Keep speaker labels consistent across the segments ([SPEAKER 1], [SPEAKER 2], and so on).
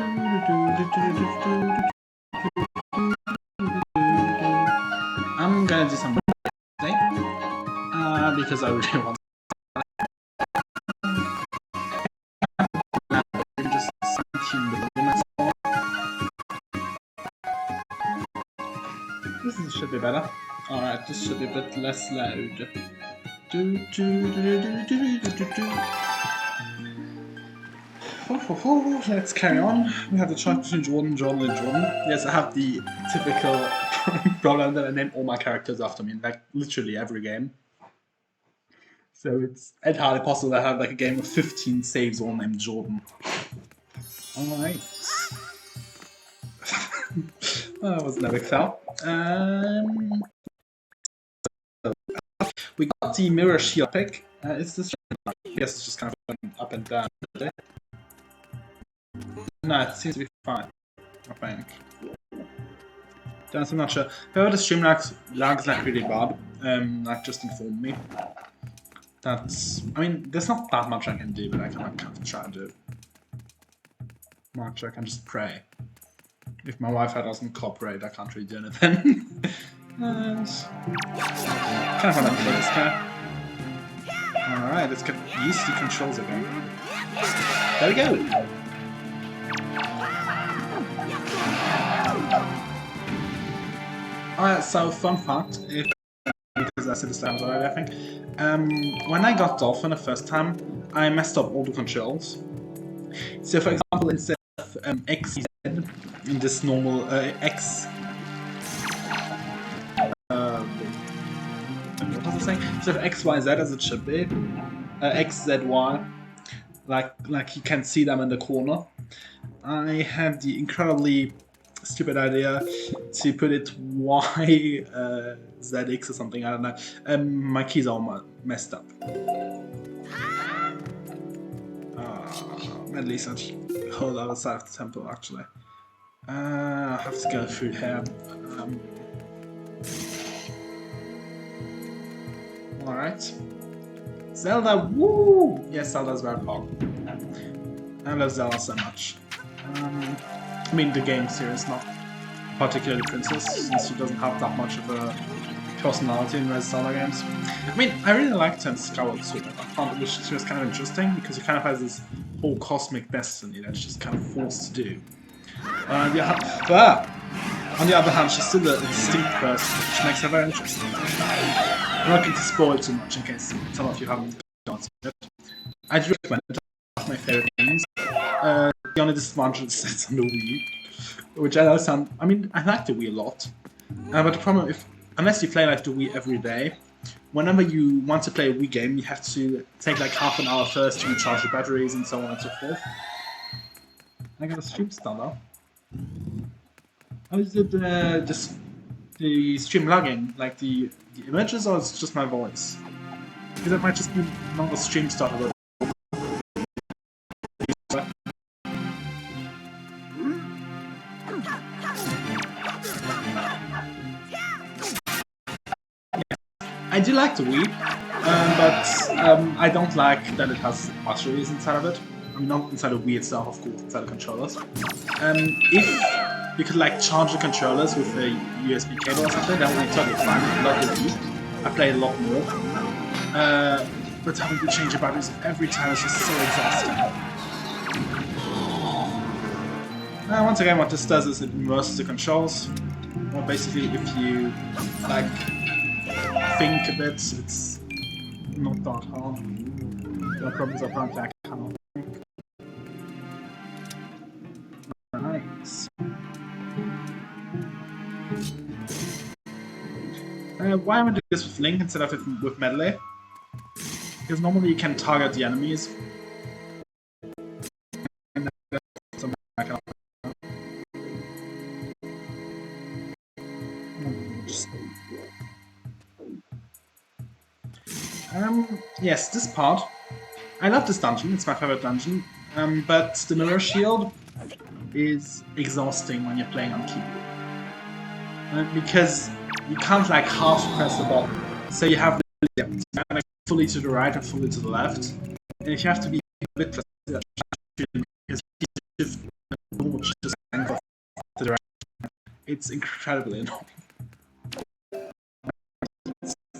[SPEAKER 1] I'm gonna do some today, because I really want to just 17 minutes. This should be better. Alright, this should be a bit less loud. Let's carry on. We have the choice between Jordan, Jordan, and Jordan. Yes, I have the typical problem that I name all my characters after me in like literally every game. So it's entirely possible that I have like a game of 15 saves all named Jordan. Alright. That was no big fail. We got the mirror shield pick. Is this? Yes, it's just kind of going up and down. No, it seems to be fine. I think. I'm not sure. However, the stream lag's like really bad. Like just informed me. That's. I mean, there's not that much I can do, but I can kind of try to do much. I can just pray. If my Wi-Fi doesn't cooperate, I can't really do anything. Kind of fun to play this guy. Alright, let's get used to the controls again. There we go! Alright, so fun fact, because I said this times already, I think. When I got Dolphin the first time, I messed up all the controls. So for example, instead of X, Z, in this normal X... what was I saying? Instead of X, Y, Z as it should be, X, Z, Y, like you can see them in the corner. I had the incredibly stupid idea to put it Y, ZX or something, I don't know. My keys are all messed up. At least that's a whole other side of the temple, actually. I have to go through here. Alright. Zelda, woo! Yes, Zelda's very powerful. I love Zelda so much. I mean, the game series, not particularly Princess, since she doesn't have that much of a personality in the Zelda games. I mean, I really liked her in Skyward Sword. I found she was kind of interesting, because she kind of has this whole cosmic destiny that she's kind of forced to do. On the other hand, she's still a distinct person, which makes her very interesting. I'm not going to spoil too much in case some of you haven't done it. I do recommend it. It's one of my favorite games. The only disadvantage is it's on the Wii, which I know sound. I mean, I like the Wii a lot, but the problem unless you play like the Wii every day, whenever you want to play a Wii game, you have to take like half an hour first to recharge the batteries and so on and so forth. I got a stream starter. How is it just the stream lagging, like the images, or it's just my voice? Because it might just be not a stream starter. I do like the Wii, but I don't like that it has batteries inside of it. I mean, not inside the Wii itself, of course, inside the controllers. If you could like charge the controllers with a USB cable or something, that would be totally fine. Like the Wii, I play a lot more. But having to change the batteries every time is just so exhausting. Once again, what this does is it immerses the controls. Well, basically, if you like think a bit, it's not that hard. There are problems apparently I cannot think. Nice. Why am I doing this with Link instead of it with Melee? Because normally you can target the enemies. Yes, this part. I love this dungeon, it's my favorite dungeon, but the mirror shield is exhausting when you're playing on keyboard. Because you can't like half press the button. So you have like fully to the right and fully to the left. And if you have to be a bit precise, because shift normal it's incredibly annoying.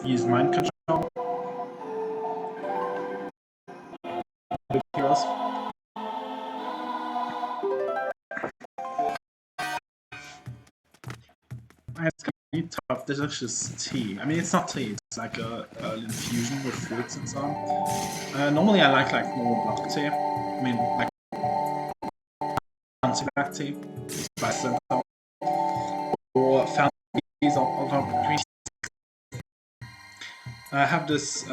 [SPEAKER 1] Use mind control. Heroes. It's gonna be tough. There's actually just tea. I mean, it's not tea. It's like an infusion with fruits and so on. Normally, I like normal black tea. I mean, like fancy black tea, spices and so on. Or fancy teas or green. I have this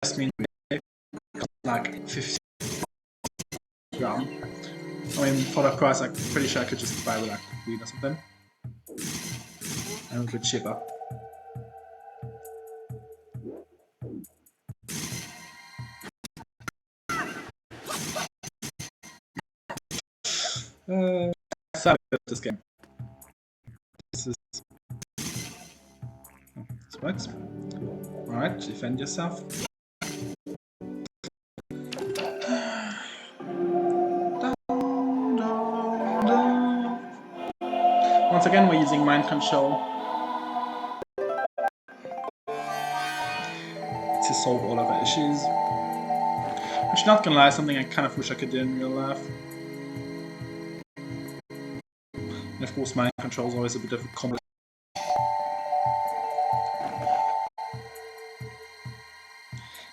[SPEAKER 1] jasmine like 50 gram. I mean, for the price, I'm pretty sure I could just buy like weed or something. And a bit cheaper. Sorry about this game. This is. Oh, this works. Alright, defend yourself. Once again, we're using mind control to solve all of our issues. Which, not gonna lie, is something I kind of wish I could do in real life. And of course, mind control is always a bit of a complex.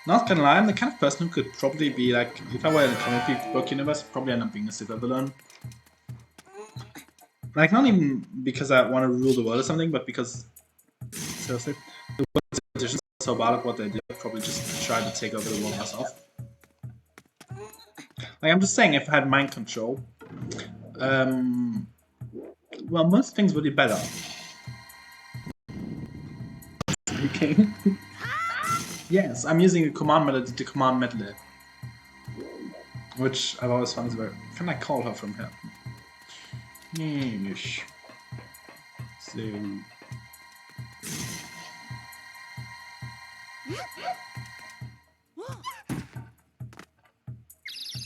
[SPEAKER 1] Not gonna lie, I'm the kind of person who could probably be like, if I were in a comic book universe, I'd probably end up being a supervillain. Like, not even because I want to rule the world or something, but because, seriously, the world is just so bad at what they do, I'd probably just try to take over the world myself. Like, I'm just saying, if I had mind control, well, most things would be better. Okay. Yes, I'm using a command melody to command medley. Which I've always found is very... Can I call her from here? Yes. So...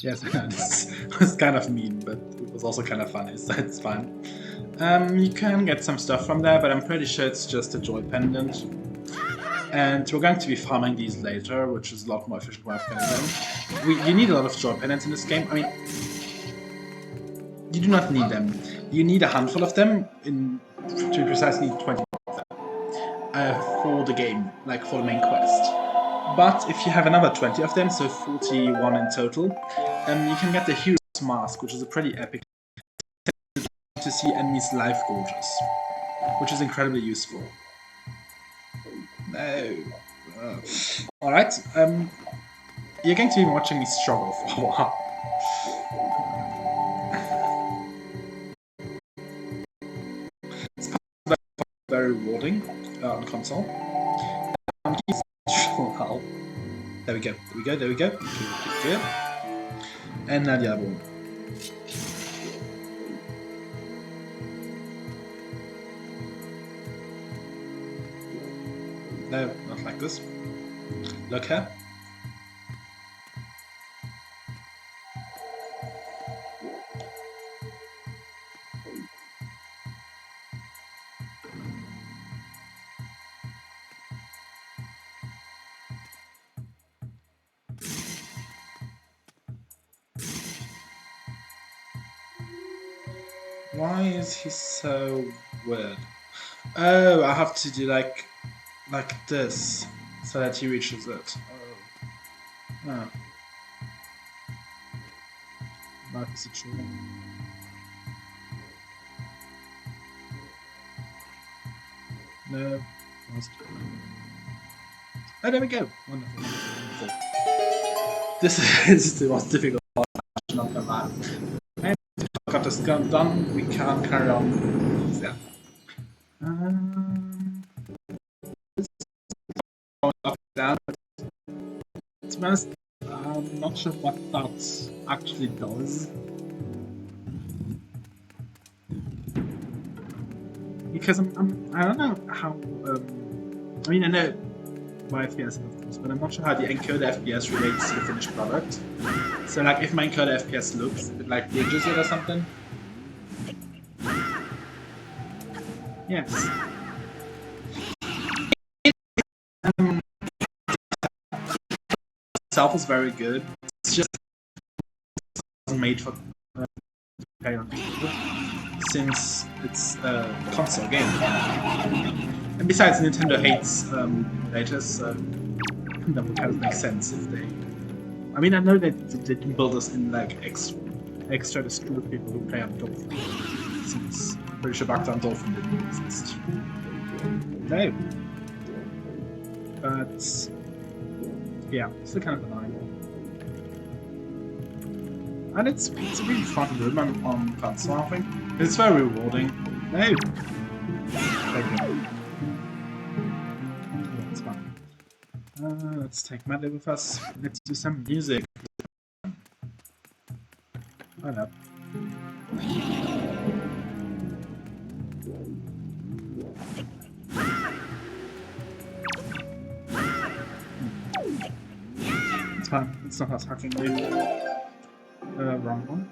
[SPEAKER 1] Yes, this was kind of mean, but it was also kind of funny, so it's fine. You can get some stuff from there, but I'm pretty sure it's just a joy pendant. And we're going to be farming these later, which is a lot more efficient way of getting them. You need a lot of joy pendants in this game. I mean, you do not need them. You need a handful of them, to be precise, you need 20 of them for the game, like for the main quest. But if you have another 20 of them, so 41 in total, you can get the Hero's Mask, which is a pretty epic to see enemies' life gorges, which is incredibly useful. No. Alright, you're going to be watching me struggle for a while. It's very rewarding on console. There we go, there we go, there we go. Good. And now the other one. No, not like this. Look here. Why is he so weird? Oh, I have to do like this, so that he reaches it. Oh. Oh. That is true. No. Oh, there we go. Wonderful, wonderful. This is the most difficult part, not gonna lie. And got this gun done, we can carry on. Yeah. Up and down. To be honest, I'm not sure what that actually does. Because I don't know how. I mean, I know my FPS of course, but I'm not sure how the encoder FPS relates to the finished product. So like if my encoder FPS looks, it like bridges it or something. Yes. Itself is very good. It's just made for play on people since it's a console game. And besides, Nintendo hates emulators, so that would kind of make sense if they. I mean, I know that they can build us in like extra to screw with people who play on Dolphin, since I'm pretty sure back then Dolphin didn't exist. No. But yeah, still kind of annoying. And it's a really fun room on console, I think. It's very rewarding. No! Thank you. Yeah, it's fun. Let's take Matt with us. Let's do some music. I know. It's fine. It's not attacking me. Wrong one.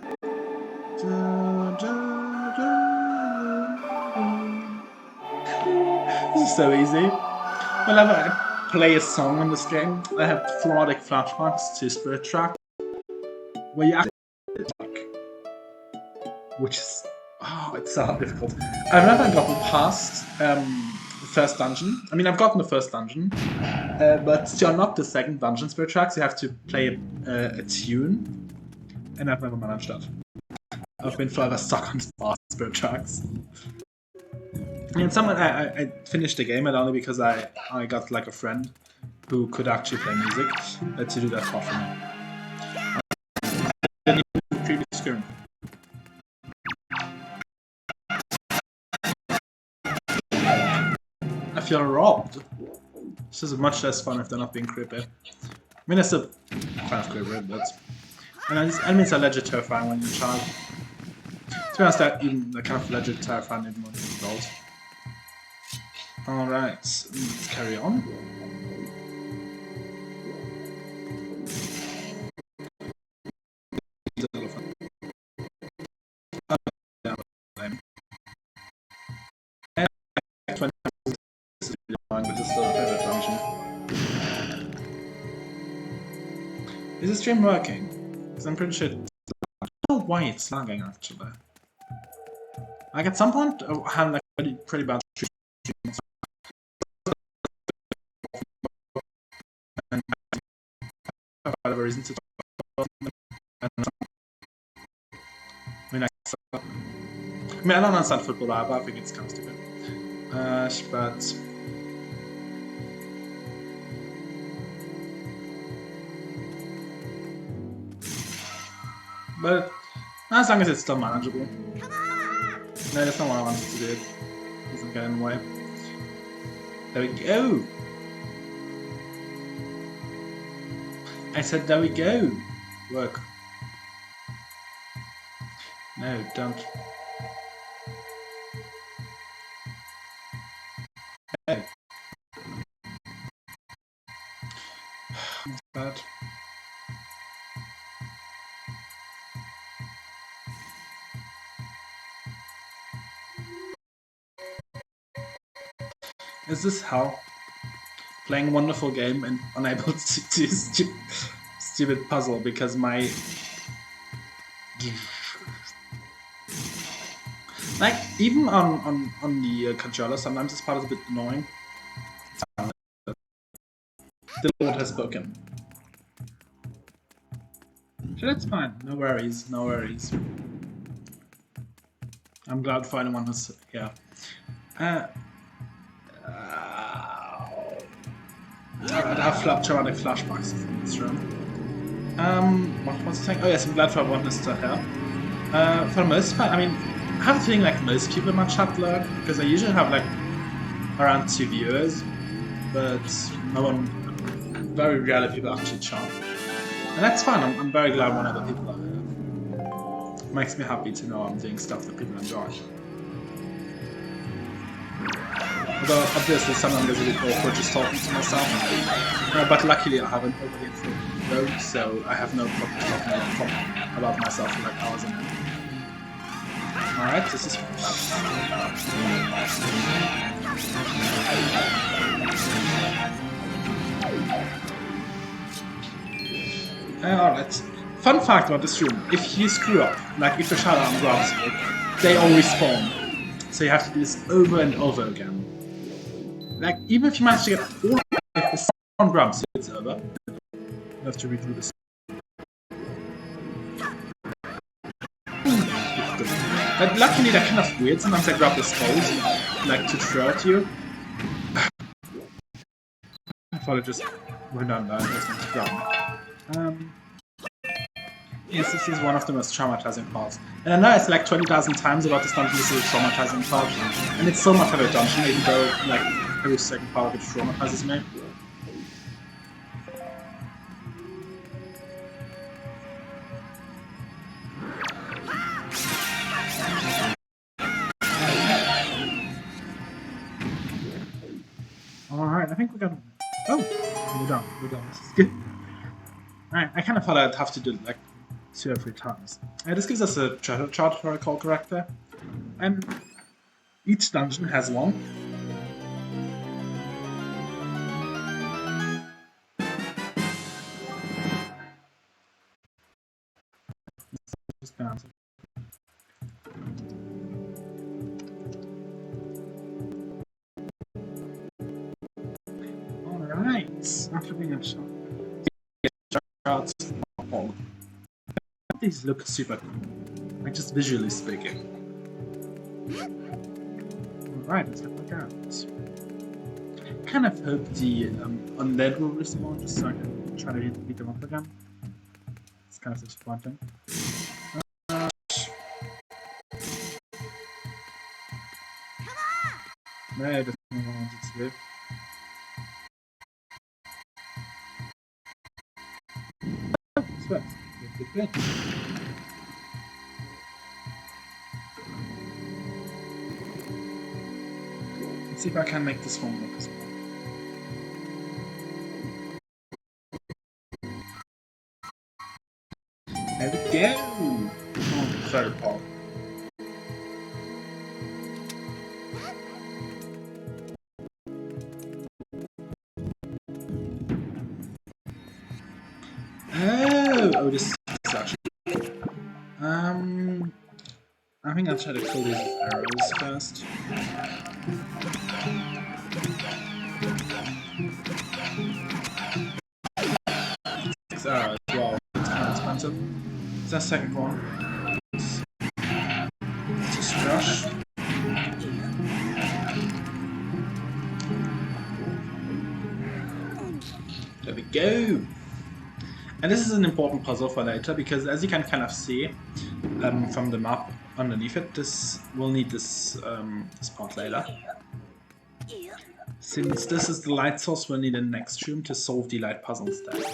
[SPEAKER 1] This is so easy. Whenever I play a song in this game, I have thematic flashbacks to Spirit Track, where you actually like, which is it's so difficult. I've never gotten past the first dungeon. I mean, I've gotten the first dungeon, but to unlock the second dungeon Spirit Tracks, you have to play a tune. And I've never managed that. I've been forever stuck on Spirit Tracks. And I finished the game, and only because I got like a friend who could actually play music to do that for me. I didn't even previous screen. I feel robbed. This is much less fun if they're not being creepy. I mean, it's still kind of creepy, but. And these enemies are legit terrifying when you're a child. To be honest, they're kind of legit terrifying even when you're an adult. Alright, let's carry on. Is the stream working? Because I'm pretty sure I don't know why it's lagging actually. Like at some point I had like pretty bad stream. And I have a reason to talk about it. I mean, I don't understand football that, but I think it's kind of stupid. But as long as it's still manageable. No, that's not what I wanted to do. It doesn't get in the way. There we go! I said there we go! Work. No, don't. Hey. Not bad. Is this hell? Playing a wonderful game and unable to do stupid puzzle because my... Like, even on the controller, sometimes this part is a bit annoying. The Lord has spoken. So that's fine, no worries, no worries. I'm glad for anyone who's here. I'd have traumatic flashbacks from this room. What was I saying? Oh yes, I'm glad for everyone who's still here. For the most part, I mean, I have a feeling like most people in my chat lurk, because I usually have like around 2 viewers, but no one, very rarely people actually chat. And that's fine, I'm very glad when other people are here. It makes me happy to know I'm doing stuff that people enjoy. Although obviously sometimes it's a bit awkward just talking to myself. But luckily I haven't overly road, so I have no problem talking about myself for like hours and hours. Alright, this is alright. Fun fact about this room, if you screw up, like if a shadow arm grabs you, they all respawn. So you have to do this over and over again. Like, even if you manage to get all of it, if someone grabs you, it's over. You have to redo this. But luckily they're kind of weird, sometimes I grab the skulls, like to throw at you. I thought it just went down there, I was going to grab me. Yes, this is one of the most traumatizing parts. And I know it's like 20,000 times about this dungeon, this is a traumatizing part. And it's so much of a dungeon, even though like every second part of it traumatizes me. Alright, I think we got... Oh! We're done, this is good. Alright, I kind of thought I'd have to do like 2 or 3 times. This gives us a treasure chart, if I recall correctly. And each dungeon has one. Alright, after being a shot. Charts. These look super cool, like just visually speaking. Alright, let's have a look out. I kind of hope the undead will respawn just so I can try to beat them up again. It's kind of disappointing. No, I just wanted to live. This works. Good. Let's see if I can make this one work as well. There we go! Oh, third part. Oh, this is actually... I think I'll try to kill these arrows first. 6 arrows, wow, it's kind of expensive. Is that second one? Let's just rush. There we go! And this is an important puzzle for later, because as you can kind of see from the map underneath it, this will need this part later. Since this is the light source, we'll need a next room to solve the light puzzle instead.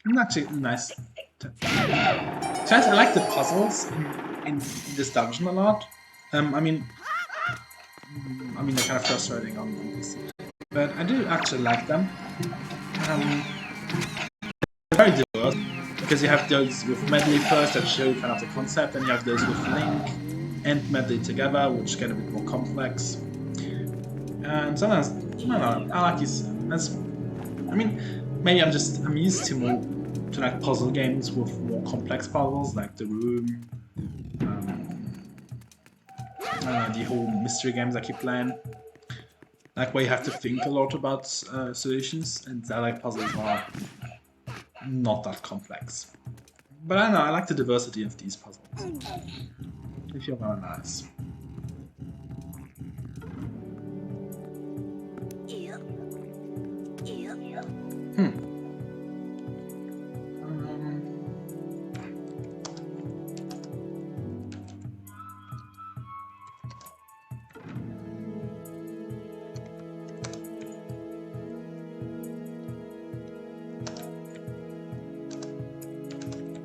[SPEAKER 1] And actually, nice. So I like the puzzles in this dungeon a lot. I mean, they're kind of frustrating on this, but I do actually like them. Very diverse, because you have those with Medley first that show kind of the concept, and you have those with Link and Medley together, which get a bit more complex. And sometimes, I don't know, I like these. I mean, maybe I'm used to like puzzle games with more complex puzzles, like The Room, the whole mystery games I keep playing. Like where you have to think a lot about solutions, and Zelda puzzles are not that complex. But I don't know, I like the diversity of these puzzles. They feel very nice.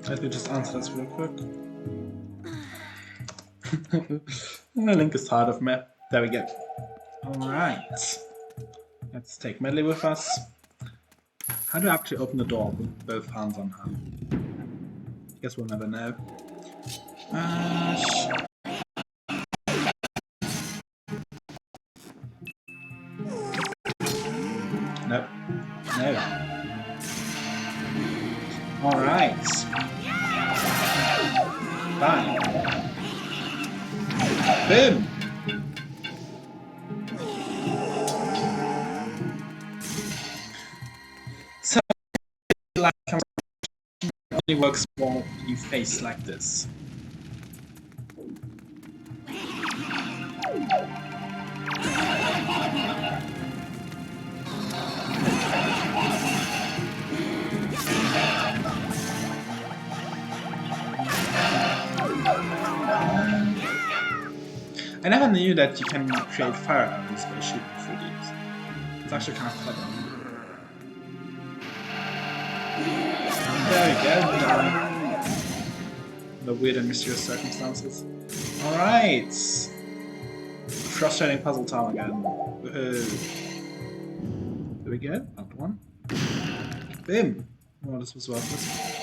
[SPEAKER 1] Let me just answer this real quick. Link is tired of me. There we go. Alright. Let's take Medley with us. How do I actually open the door with both hands on her? Guess we'll never know. Nope. No. Alright. Fine. Boom! So, like, only works when you face like this. I never knew that you can create fire arrows by shooting through these. It's actually kind of clever. There we go. The weird and mysterious circumstances. Alright! Frustrating puzzle time again. Woohoo! There we go. Part one. Boom! Oh, this was worthless.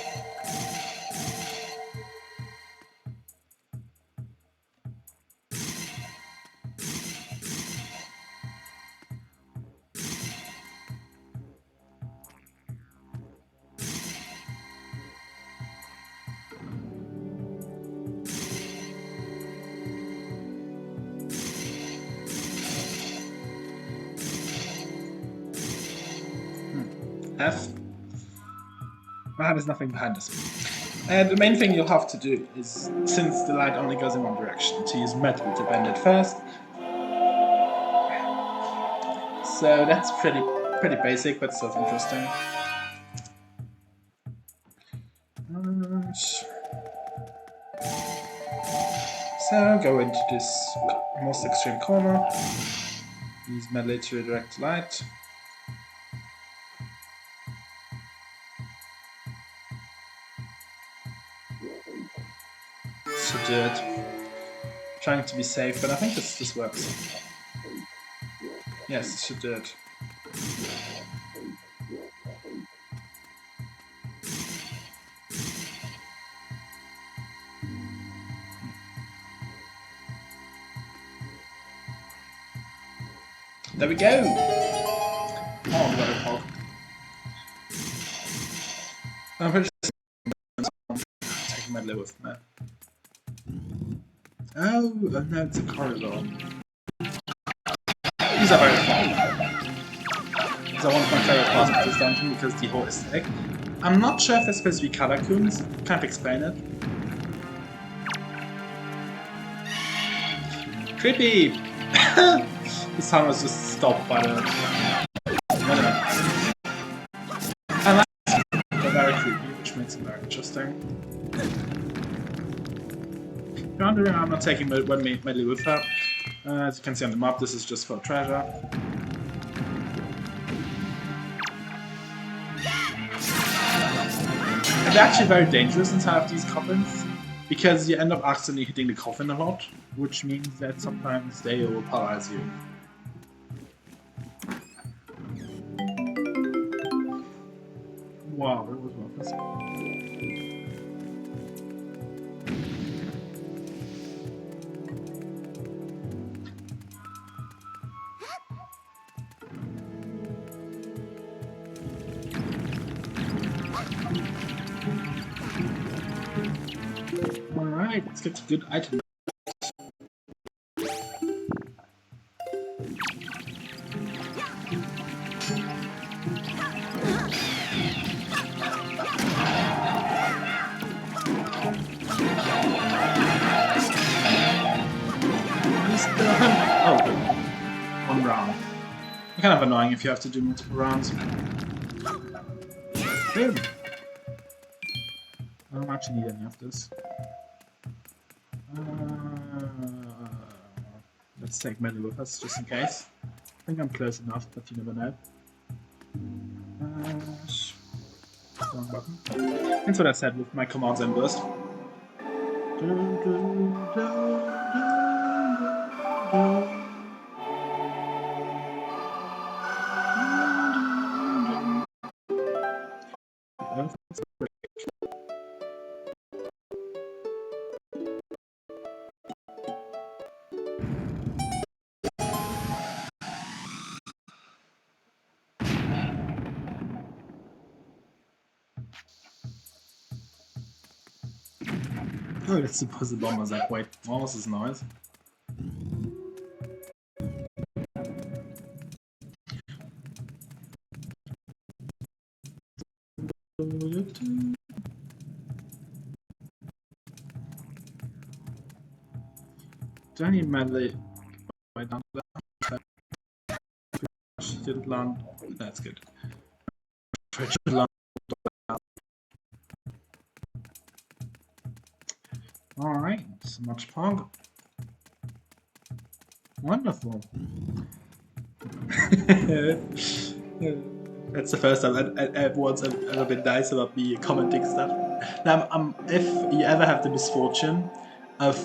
[SPEAKER 1] F. There's nothing behind this. The main thing you'll have to do is, since the light only goes in one direction, to use metal to bend it first. So that's pretty basic, but still interesting. So go into this most extreme corner. Use melee to redirect light. Should do it. Trying to be safe, but I think this works. Yes, it should do it. There we go! Oh, we got a hog. I'm pretty sure I'm taking my with me. Oh, no, it's a corridor. These are very fun. These are one of my favorite parts of this dungeon because the whole aesthetic. I'm not sure if they're supposed to be catacombs. Can't explain it. Creepy! The sound was just stopped by the... I like it. They're very creepy, which makes it very interesting. If you're wondering, I'm not taking medley with her. As you can see on the map, this is just for treasure. And they're actually very dangerous inside of these coffins, because you end up accidentally hitting the coffin a lot, which means that sometimes they will paralyze you. Wow, that was worthless. Alright, let's get a good item. Oh, one round. Kind of annoying if you have to do multiple rounds. Boom. I don't actually need any of this. Let's take melee with us just in case. I think I'm close enough, but you never know. Wrong button. That's what I said with my commands and burst. Oh, it's supposed the bomb was like, wait, what was this noise? Do I need medley? Wait, down there. Didn't land. That's good. Alright, so much pog. Wonderful. That's the first time everyone's ever been nice about me commenting stuff. Now, if you ever have the misfortune of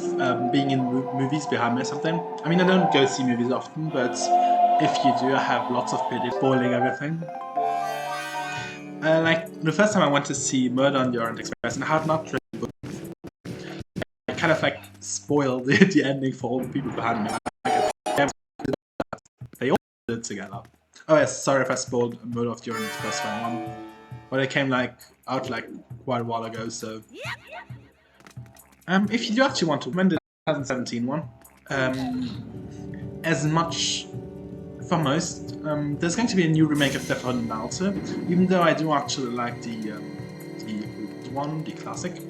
[SPEAKER 1] being in movies behind me or something, I mean, I don't go see movies often, but if you do, I have lots of pity spoiling everything. Like, the first time I went to see Murder on the Orient Express, and I had not read the book, I kind of like spoiled the ending for all the people behind me. They all did it together. Oh yes, sorry if I spoiled Murder of the Orient Express for anyone. But it came out quite a while ago, so if you do actually want to recommend the 2017 one, as much for most, there's going to be a new remake of Death on the Malta, even though I do actually like the old one, the classic.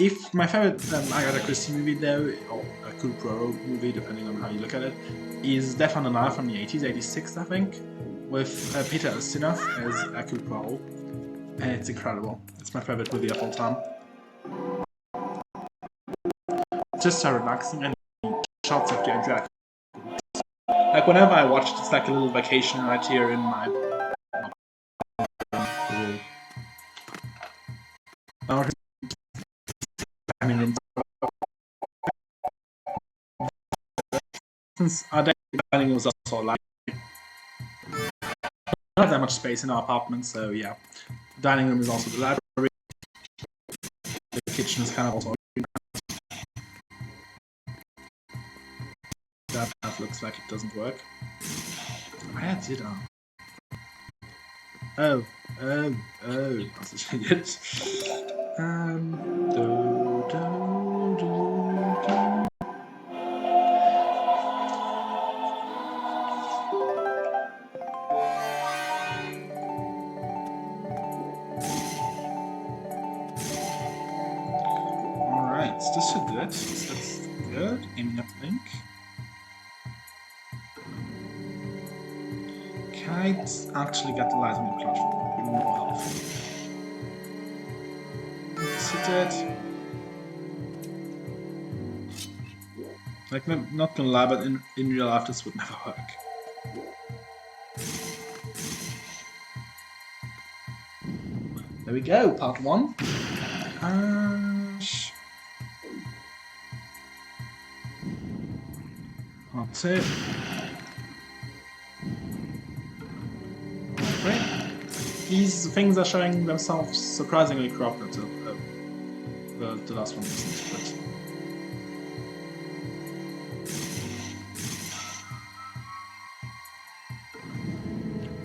[SPEAKER 1] If my favorite Agatha Christie movie though, or a Hercule Poirot movie, depending on how you look at it, is Death on the Nile from the 80s, 86 I think, with Peter Ustinov as Hercule Poirot, and it's incredible. It's my favorite movie of all time. Just so relaxing and shots of James Jack. Like whenever I watch it, it's like a little vacation right here in my dining room. Since our dining room was also like not have that much space in our apartment, so yeah. The dining room is also the library. The kitchen is kind of also. That looks like it doesn't work. Where did I? Oh, that's a shit. Alright, this should do it. That's good. Aiming up link. Can I actually get the light on the platform? Give me more health. Sit it. Like, not gonna lie, but in real life this would never work. There we go, part 1. Part 2. These things are showing themselves surprisingly corrupted. The last one isn't, but...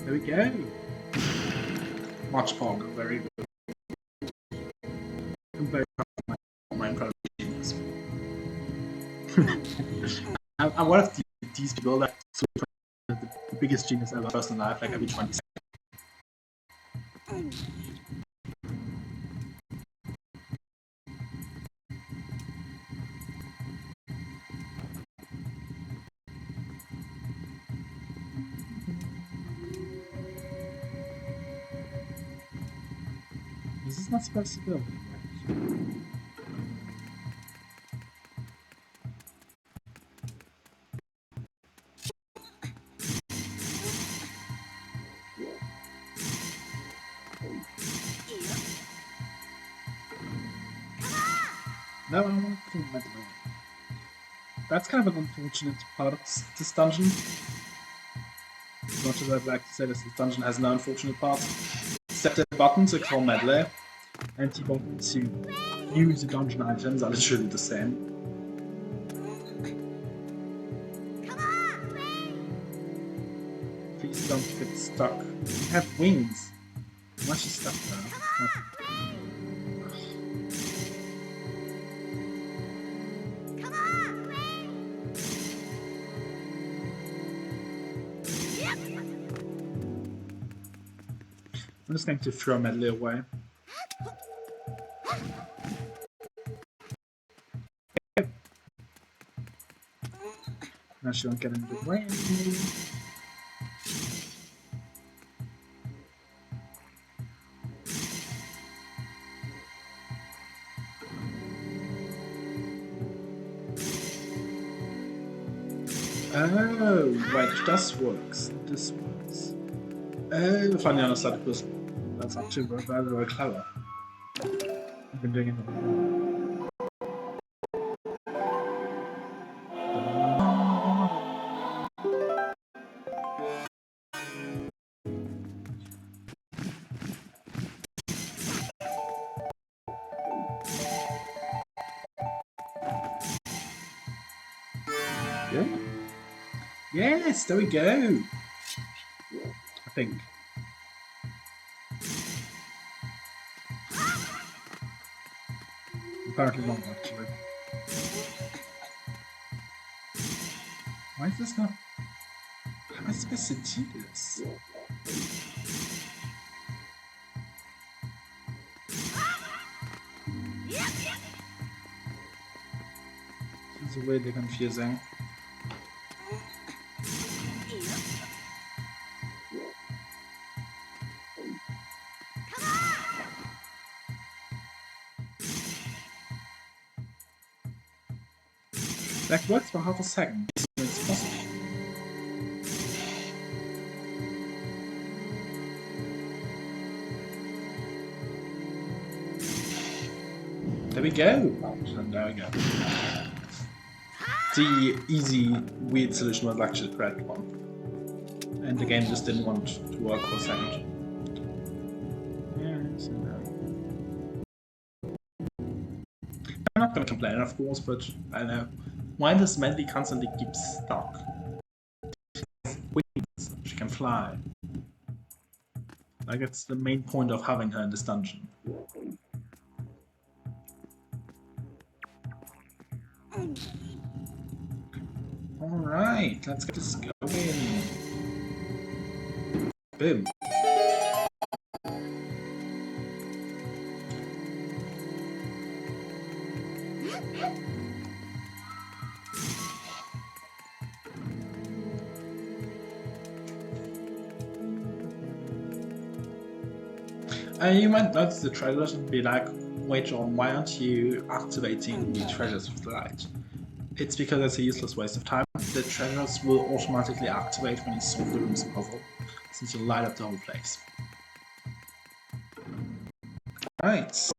[SPEAKER 1] There we go! Much pog, very good. I'm very proud of my incredible genius. I'm one of these people that the biggest genius ever first in life, like every 20 seconds. This is not supposed to go anywhere. No, I want to think that way. That's kind of an unfortunate part of this dungeon. As much as I'd like to say this dungeon has no unfortunate parts. Except the button to call medley and the button to use the dungeon items are literally the same. Please don't get stuck. You have wings. Why is she stuck there? I'm just going to throw Medley away. Now she won't get in the way. Oh, right, this works. This works. Oh, finally understood it was. That's actually very, very clever. I've been doing it. Good. Yes, there we go. I think. Apparently not, actually. Why is this not... How am I supposed to do this? This is really confusing. That works for half a second. It's possible. There we go. And there we go. The easy, weird solution was actually the correct one. And the game just didn't want to work for a second. Yeah, so I'm not gonna complain, of course, but I don't know. Why does Mandy constantly keep stuck? Wings, she can fly. Like, it's the main point of having her in this dungeon. Alright, let's get this going. Boom. You might notice the treasures and be like, wait John, why aren't you activating the treasures with the light? It's because it's a useless waste of time. The treasures will automatically activate when you solve the room's puzzle, since you light up the whole place. Right.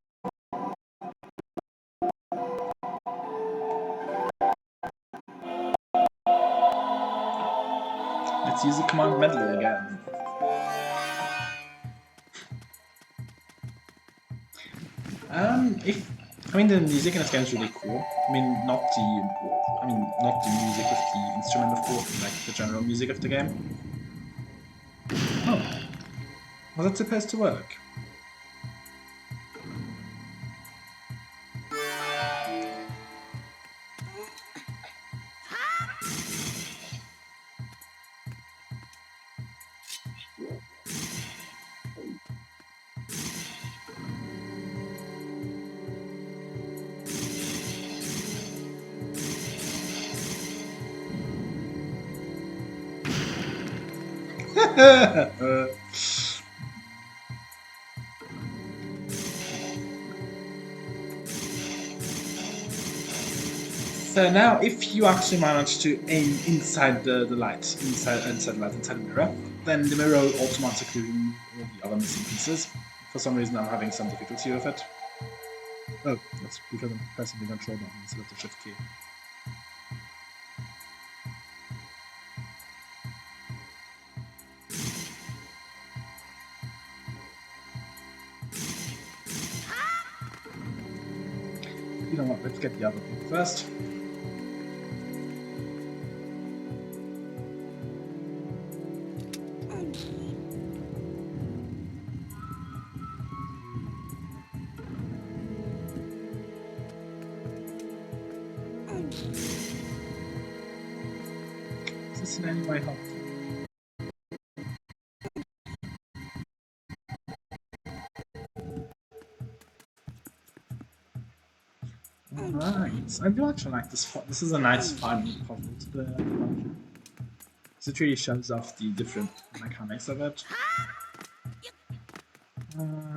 [SPEAKER 1] Let's use the command medley again. The music in this game is really cool. Not the music with the instrument, of course, like the general music of the game. Oh, was that supposed to work? So now, if you actually manage to aim inside the light, inside the mirror, then the mirror will automatically remove all the other missing pieces. For some reason, I'm having some difficulty with it. Oh, that's because I'm pressing the control button instead of the shift key. You know what, let's get the other thing first. Is this in any way helpful? Right. I do actually like this. This is a nice final puzzle to the dungeon. So it really shows off the different mechanics of it.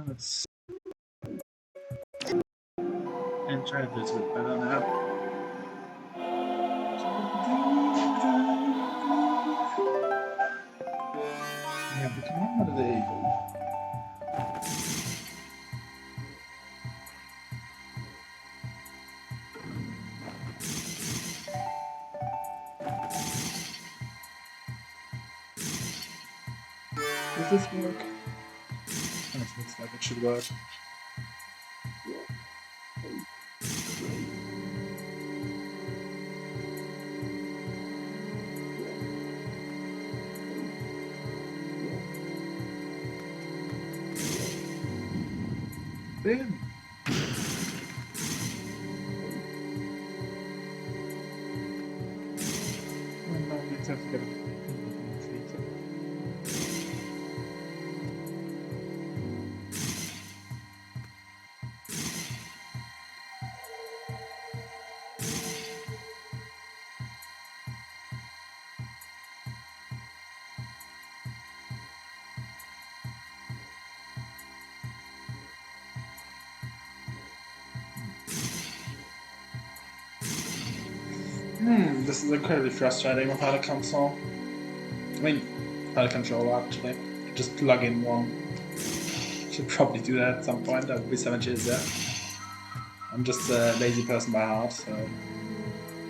[SPEAKER 1] Let's and try to do it a bit better now. Yeah, but come on, what are they? Does this work? It looks like it should work. Boom! Well, now we just have to get it. This is incredibly frustrating without a console. I mean, without a controller actually. Just plug in one. Should probably do that at some point. That would be so much easier. I'm just a lazy person by heart, so.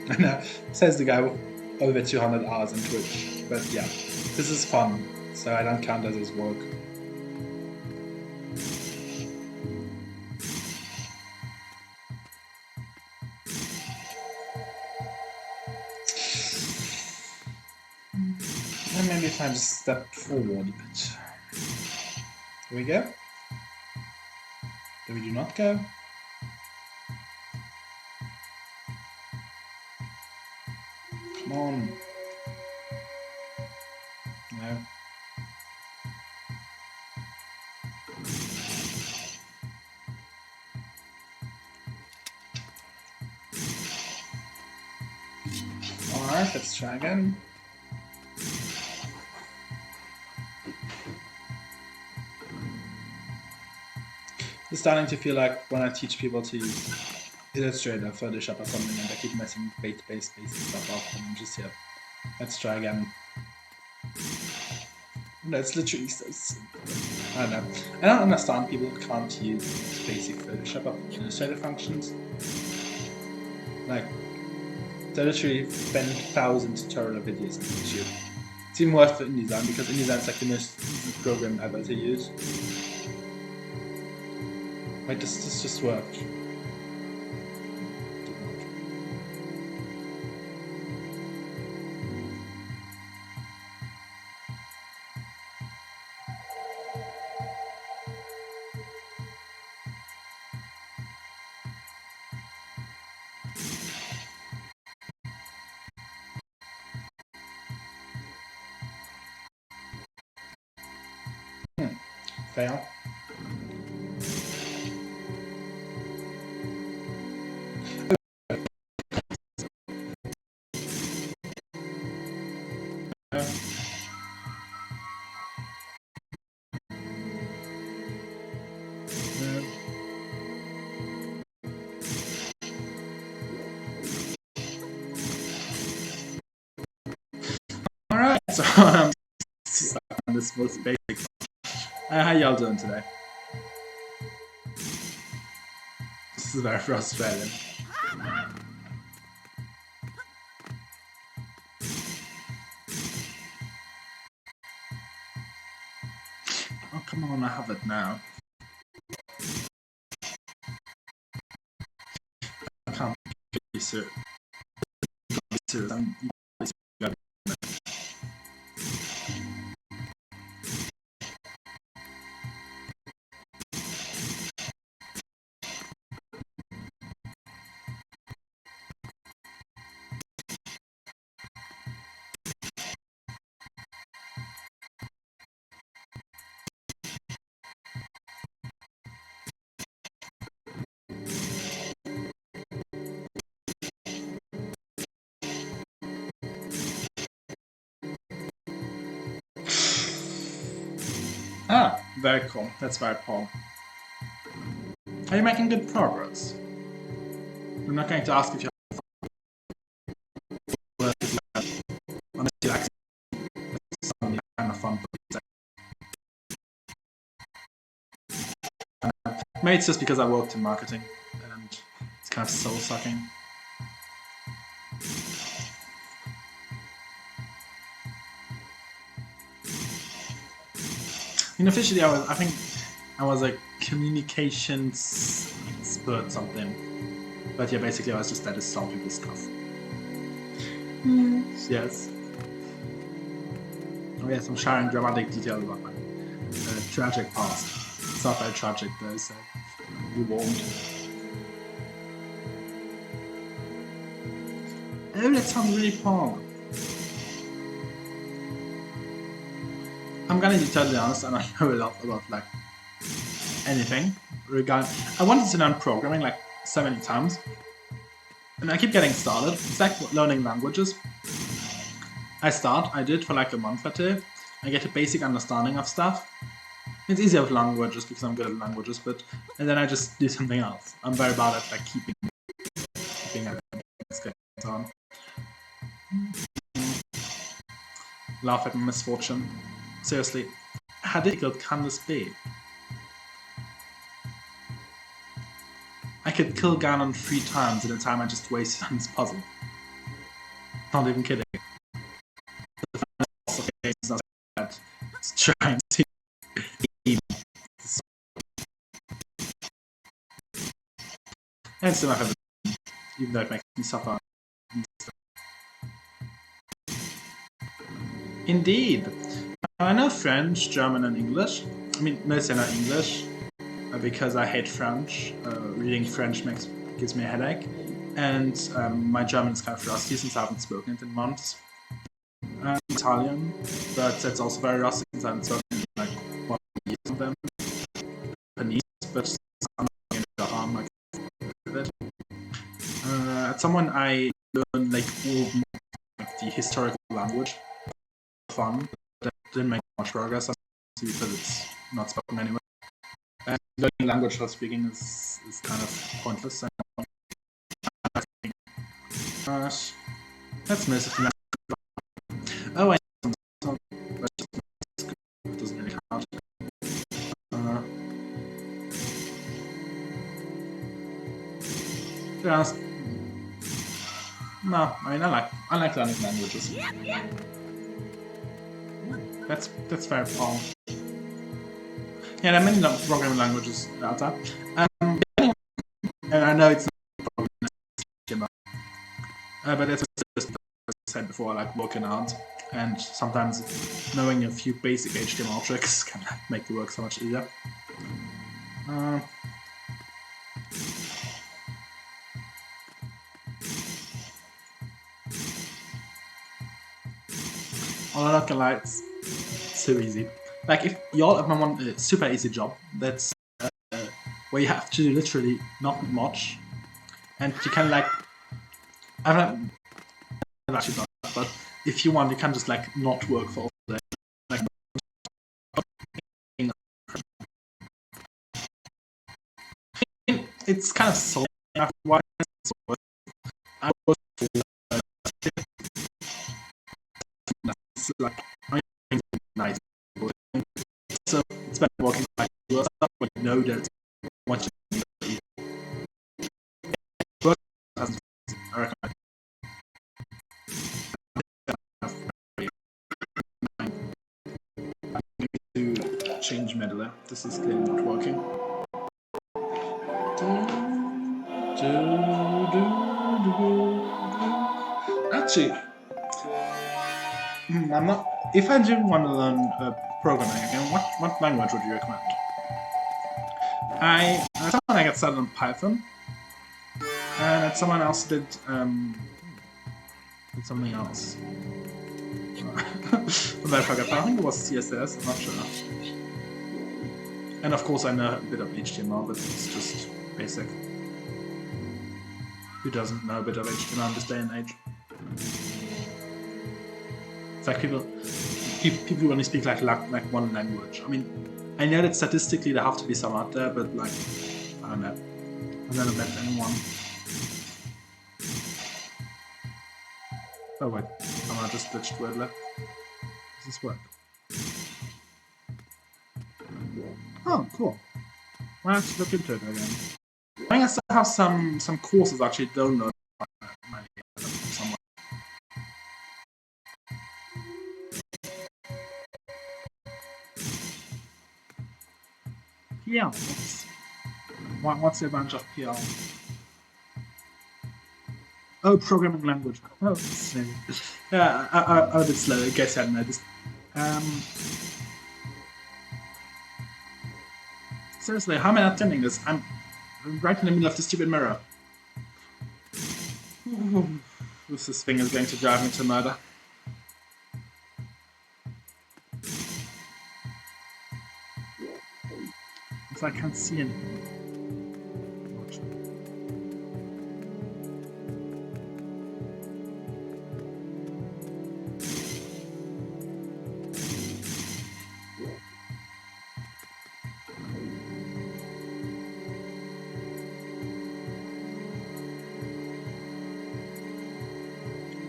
[SPEAKER 1] I know, says the guy with over 200 hours in Twitch. But yeah, this is fun, so I don't count it as work. And maybe if I just step forward a bit. Here we go. There we do not go. Come on. No. Alright, let's try again. It's starting to feel like when I teach people to use Illustrator, Photoshop or something and I keep messing basic stuff up and I'm just here. Let's try again. That's literally so simple. I don't know. I don't understand people who can't use basic Photoshop or Illustrator functions. Like, they literally spend thousands of tutorial videos on YouTube. It's even worse for InDesign because InDesign is like the most easy program ever to use. Wait, does this just work? Fail. Alright, so this was basic. How y'all doing today? This is very frustrating. Oh, come on, I have it now. I can't be serious. Ah, very cool. That's very cool. Are you making good progress? I'm not going to ask if you have unless you like something kind of fun. Maybe it's just because I worked in marketing and it's kind of soul-sucking. Officially, I think I was a communications expert something. But yeah, basically I was just there to sell people stuff. Yes. Oh yes, I'm sharing dramatic details about my tragic past. It's not very tragic though, so be warned. Oh, that sounds really fun. I'm gonna be totally honest, I don't know a lot about like anything regarding. I wanted to learn programming like so many times, and I keep getting started. It's like learning languages. I did for like a month or two. I get a basic understanding of stuff. It's easier with languages because I'm good at languages, and then I just do something else. I'm very bad at like keeping everything on. Laugh at my misfortune. Seriously, how difficult can this be? I could kill Ganon 3 times in the time I just wasted on this puzzle. Not even kidding. It's not bad. It's trying to and still not have it, even though it makes me suffer. Indeed. I know French, German, and English. I mean, mostly I know English because I hate French. Reading French gives me a headache, and my German is kind of rusty since I haven't spoken it in months. Italian, but that's also very rusty since I haven't spoken it in like 1 year of them. Japanese, but I'm not in the arm like it. Someone I learned like all like, the historical language. Fun, but I didn't make much progress because it's not spoken anyway. And learning language while speaking is kind of pointless. That's most of the. Oh, I it doesn't really count. Just no, I mean I like learning languages. That's very fun. Yeah, there are many programming languages out there. And I know it's not HTML, but it's just as I said before, I like working out, and sometimes knowing a few basic HTML tricks can make the work so much easier. Oh, I'm not gonna lie, it's so easy. Like if y'all ever want a super easy job, that's where you have to do literally not much, and you can like, I've actually done that, but if you want, you can just like not work for all day. Like, it's kind of so. Why I was like nice. So it's better working like your stuff, but you know that what you need. But I recommend. To change meddler. This is clearly not working. Actually, I'm not. If I did want to learn programming again, what language would you recommend? Someone I got started on Python, and someone else did something else. I forgot. I think it was CSS. I'm not sure. And of course, I know a bit of HTML, but it's just basic. Who doesn't know a bit of HTML in this day and age? It's like people only speak like one language. I mean, I know that statistically there have to be some out there, but like, I don't know. I've never met anyone. Oh wait, I just glitched weirdly. Does this work? Oh, cool. I'll have to look into it again. I guess I have some courses actually downloaded somewhere. PL. What's the advantage of PL? Oh, programming language. Oh, slow. Yeah, I'm a bit slow. I guess I noticed. Seriously, how am I not attending this? I'm right in the middle of the stupid mirror. This thing is going to drive me to murder. If I can't see anything.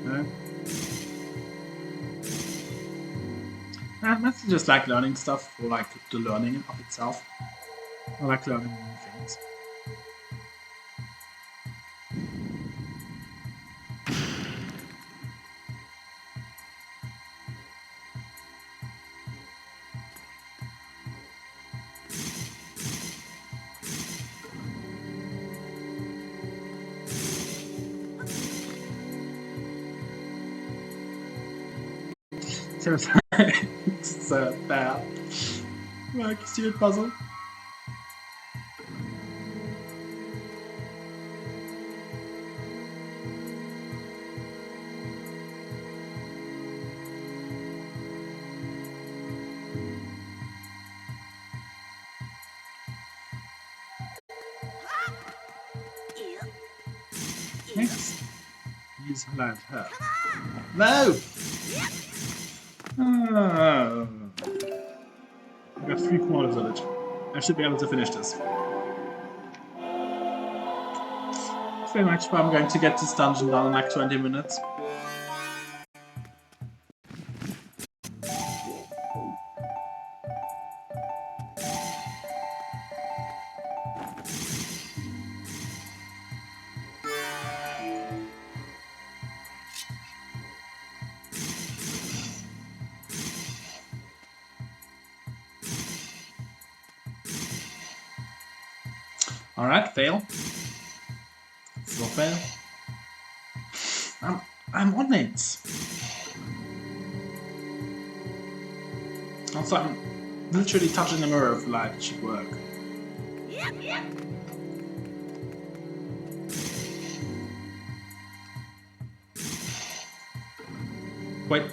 [SPEAKER 1] No. That's just like learning stuff, or like the learning of itself. I like learning new things. Seriously, it's so bad. Like, stupid puzzle. Yes. Use land her. No! Oh. I got 3/4 of it. I should be able to finish this. Pretty much where I'm going to get this dungeon done in like 20 minutes. Alright, fail. Still fail. I'm on it. Also, I'm literally touching the mirror of like it should work. Wait,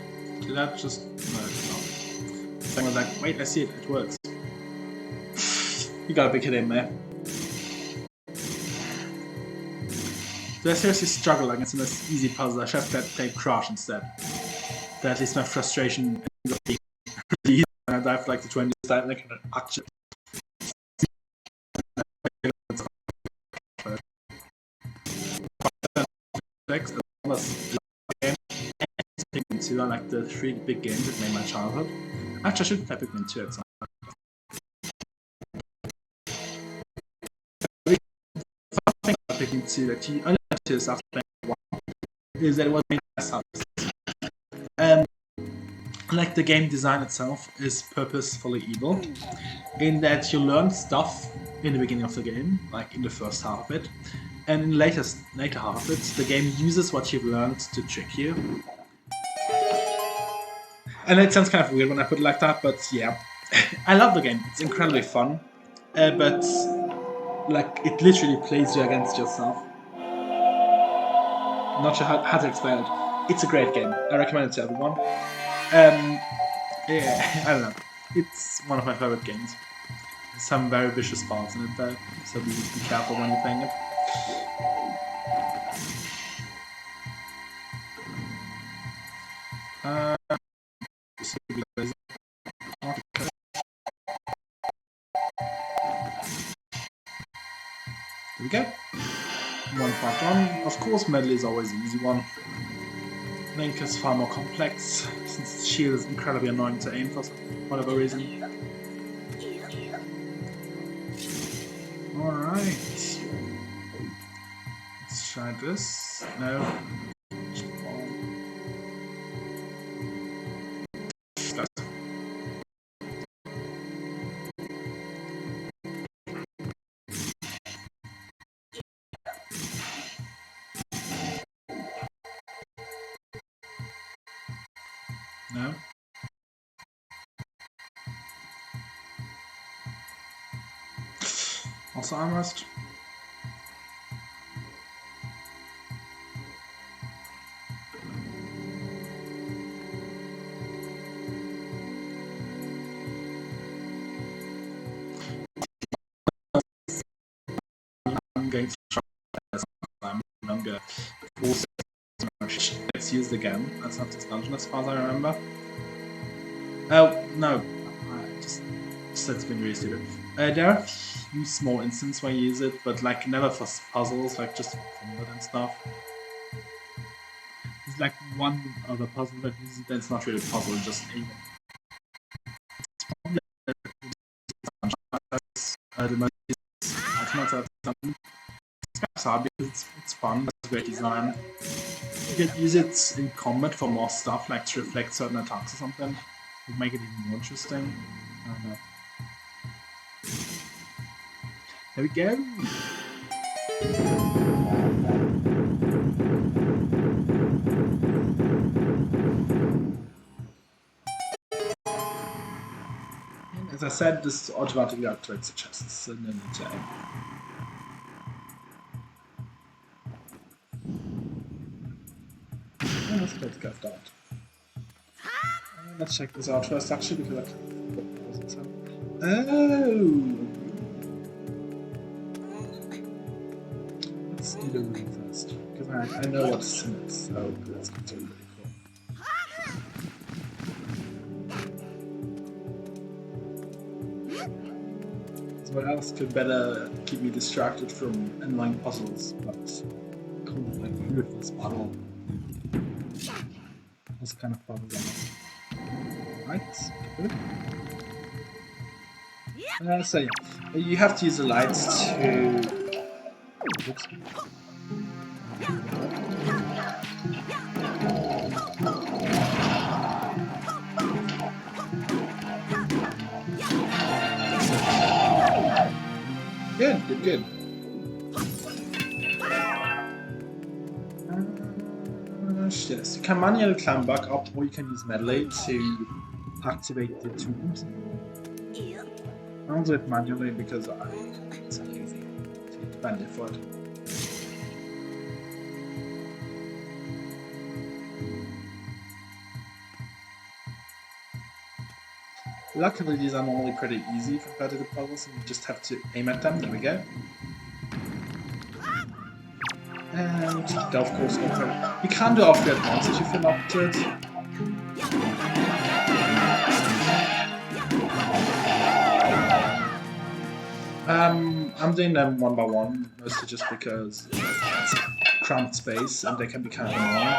[SPEAKER 1] did that just... No, it's not. Someone was like, wait, I see it, it works. You gotta be kidding me. Do I seriously struggle against this easy puzzle? I should have played Crash instead. That at least my frustration and I dive like the 20 style like actually. Pikmin 2 are like the 3 big games that made my childhood. Actually, I should play Pikmin 2 at some point. The thing about Pikmin 2 that you only notice after playing 1 is that it was made by subs. Like the game design itself is purposefully evil, in that you learn stuff in the beginning of the game, like in the first half of it, and in the later half of it, the game uses what you've learned to trick you. And it sounds kind of weird when I put it like that, but yeah. I love the game, it's incredibly fun, but like it literally plays you against yourself. I'm not sure how to explain it. It's a great game, I recommend it to everyone. Yeah, I don't know. It's one of my favorite games. There's some very vicious parts in it though, so be careful when you're playing it. we go. One part done. Of course, medley is always the easy one. Link is far more complex, since shield is incredibly annoying to aim for whatever reason. Alright. Let's try this. No. No. Also armrest. I'm going to try this time longer. Let's use again. That's not this dungeon as far as I remember. Oh, no. I just that's been really stupid. There are a few small instances where you use it, but like never for puzzles, like just for combat and stuff. There's like one other puzzle that uses it, it's not really a puzzle, just aiming. The most I cannot say something. It's kind of sad because it's fun, it's great design. You can use it in combat for more stuff, like to reflect certain attacks or something. It would make it even more interesting. I don't know. There we go. And as I said, this automatically activates the chests, so no need to aim. And let's get the guy out. Let's check this out first, actually, because I wasn't so. Oh! Let's do the room first, because I know what's in it, so that's going to be really cool. So what else could better keep me distracted from annoying puzzles, but cool, like with this model. What's kind of puzzle is right, good. So yeah, you have to use the lights to... Oops. Good. Yes, you can manually climb back up, or you can use melee to activate the tombs. I'll do it manually because it's easy to get bandit for it. Luckily, these are normally pretty easy compared to the puzzles, and you just have to aim at them. There we go. And of course, you can do upgrade once if you feel up to it. I'm doing them one by one, mostly just because it's a cramped space and they can be kind of annoying.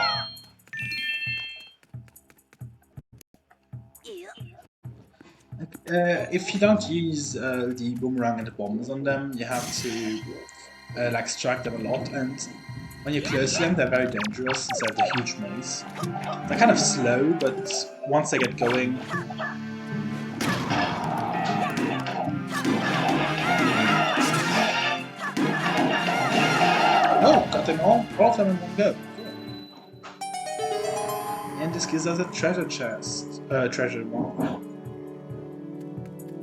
[SPEAKER 1] If you don't use the boomerang and the bombs on them, you have to like strike them a lot, and when you're close to them, they're very dangerous instead of the huge maze. They're kind of slow, but once they get going... Oh, got them all of them in one go. And this gives us a treasure chest. Treasure one.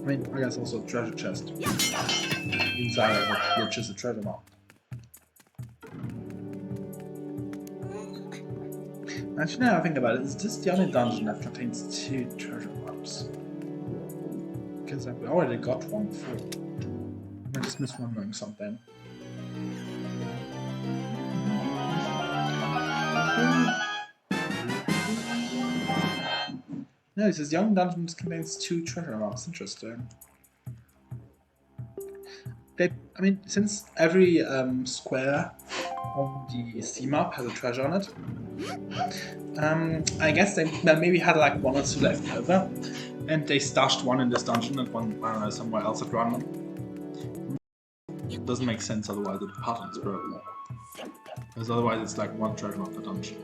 [SPEAKER 1] I mean, I guess also a treasure chest. Inside of it, which is a treasure map. Actually, now I think about it, is this the only dungeon that contains 2 treasure maps? Because we already got one before. I just misremembering something. No, it says the only dungeon contains 2 treasure maps. Interesting. I mean, since every square on the sea map has a treasure on it, I guess they maybe had like one or two left over, and they stashed one in this dungeon and one somewhere else at random. It doesn't make sense otherwise, the pattern is broken. Because otherwise it's like one treasure of the dungeon.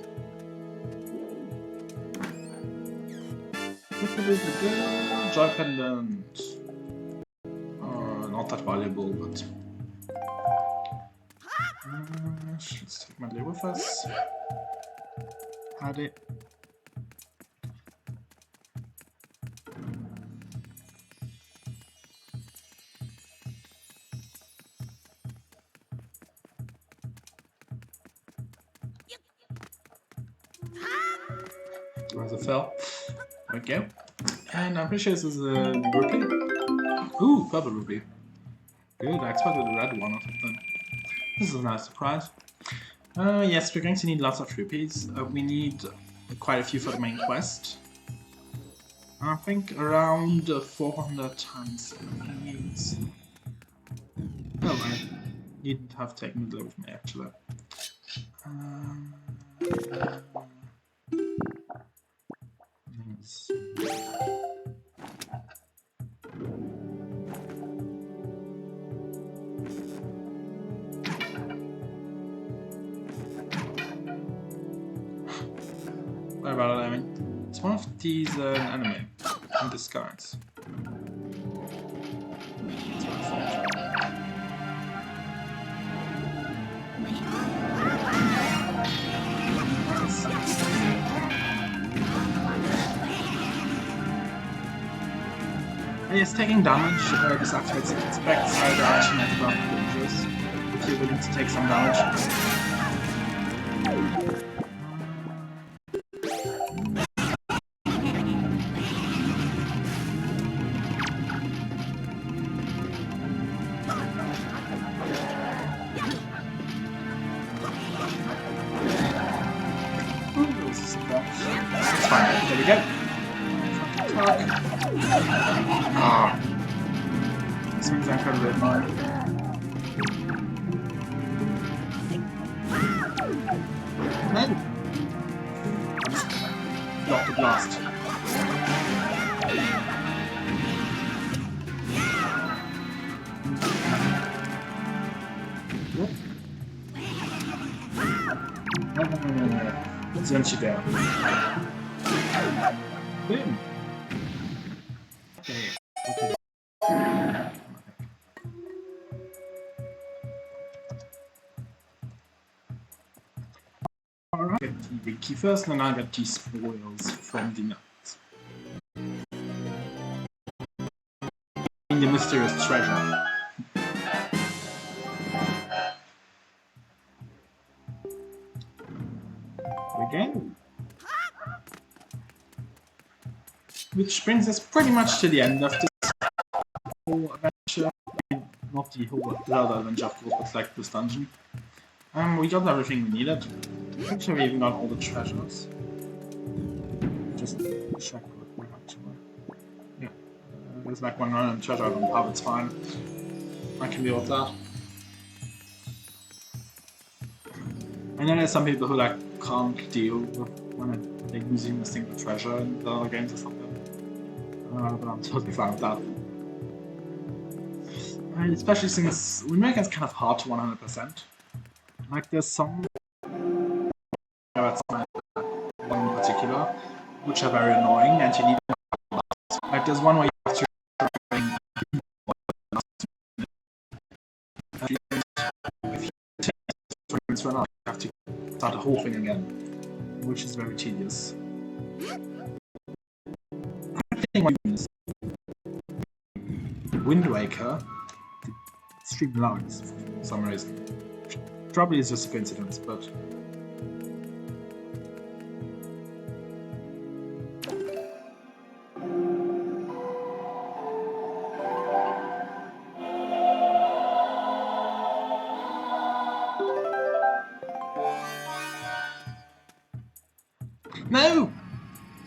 [SPEAKER 1] Joy pendant. Not that valuable, but let's take my lid with us. Had it. Where's it fell? There we go. And I'm pretty sure this is a rupee. Ooh, purple rupee. Good, I expected a red one or something. This is a nice surprise. Yes, we're going to need lots of rupees. We need quite a few for the main quest. I think around 400 times 8. Oh, I needn't have taken it with me actually. What about it, I mean? It's one of these an enemy in disguise. That's what I thought. Yes, taking damage disactivates the expect side action at above dangers if you're willing to take some damage. It's fine, there we go. Ah. This means I'm kind of red mine. No! Block the blast. No. Sind you down? Boom! Okay. Alright, get the big key first, and then I get the spoils from the nuts. In the mysterious treasure. Again. Which brings us pretty much to the end of this whole adventure. Not the whole Zelda adventure, of course, but like this dungeon. We got everything we needed. Actually, we even got all the treasures. Just check what we actually. Yeah. There's like one random treasure I don't have, it's fine. I can deal with that. And then there's some people who like can't deal with when they're using a single treasure in the other games or something. But I'm totally fine with that. And especially since Wind Waker is kind of hard to 100%. Like there's some one in particular, which are very annoying, and you need like there's one where you have to if you take frames run out, you have to start the whole thing again, which is very tedious. I think Wind Waker extremely lags for some reason. Probably is just a coincidence, but no!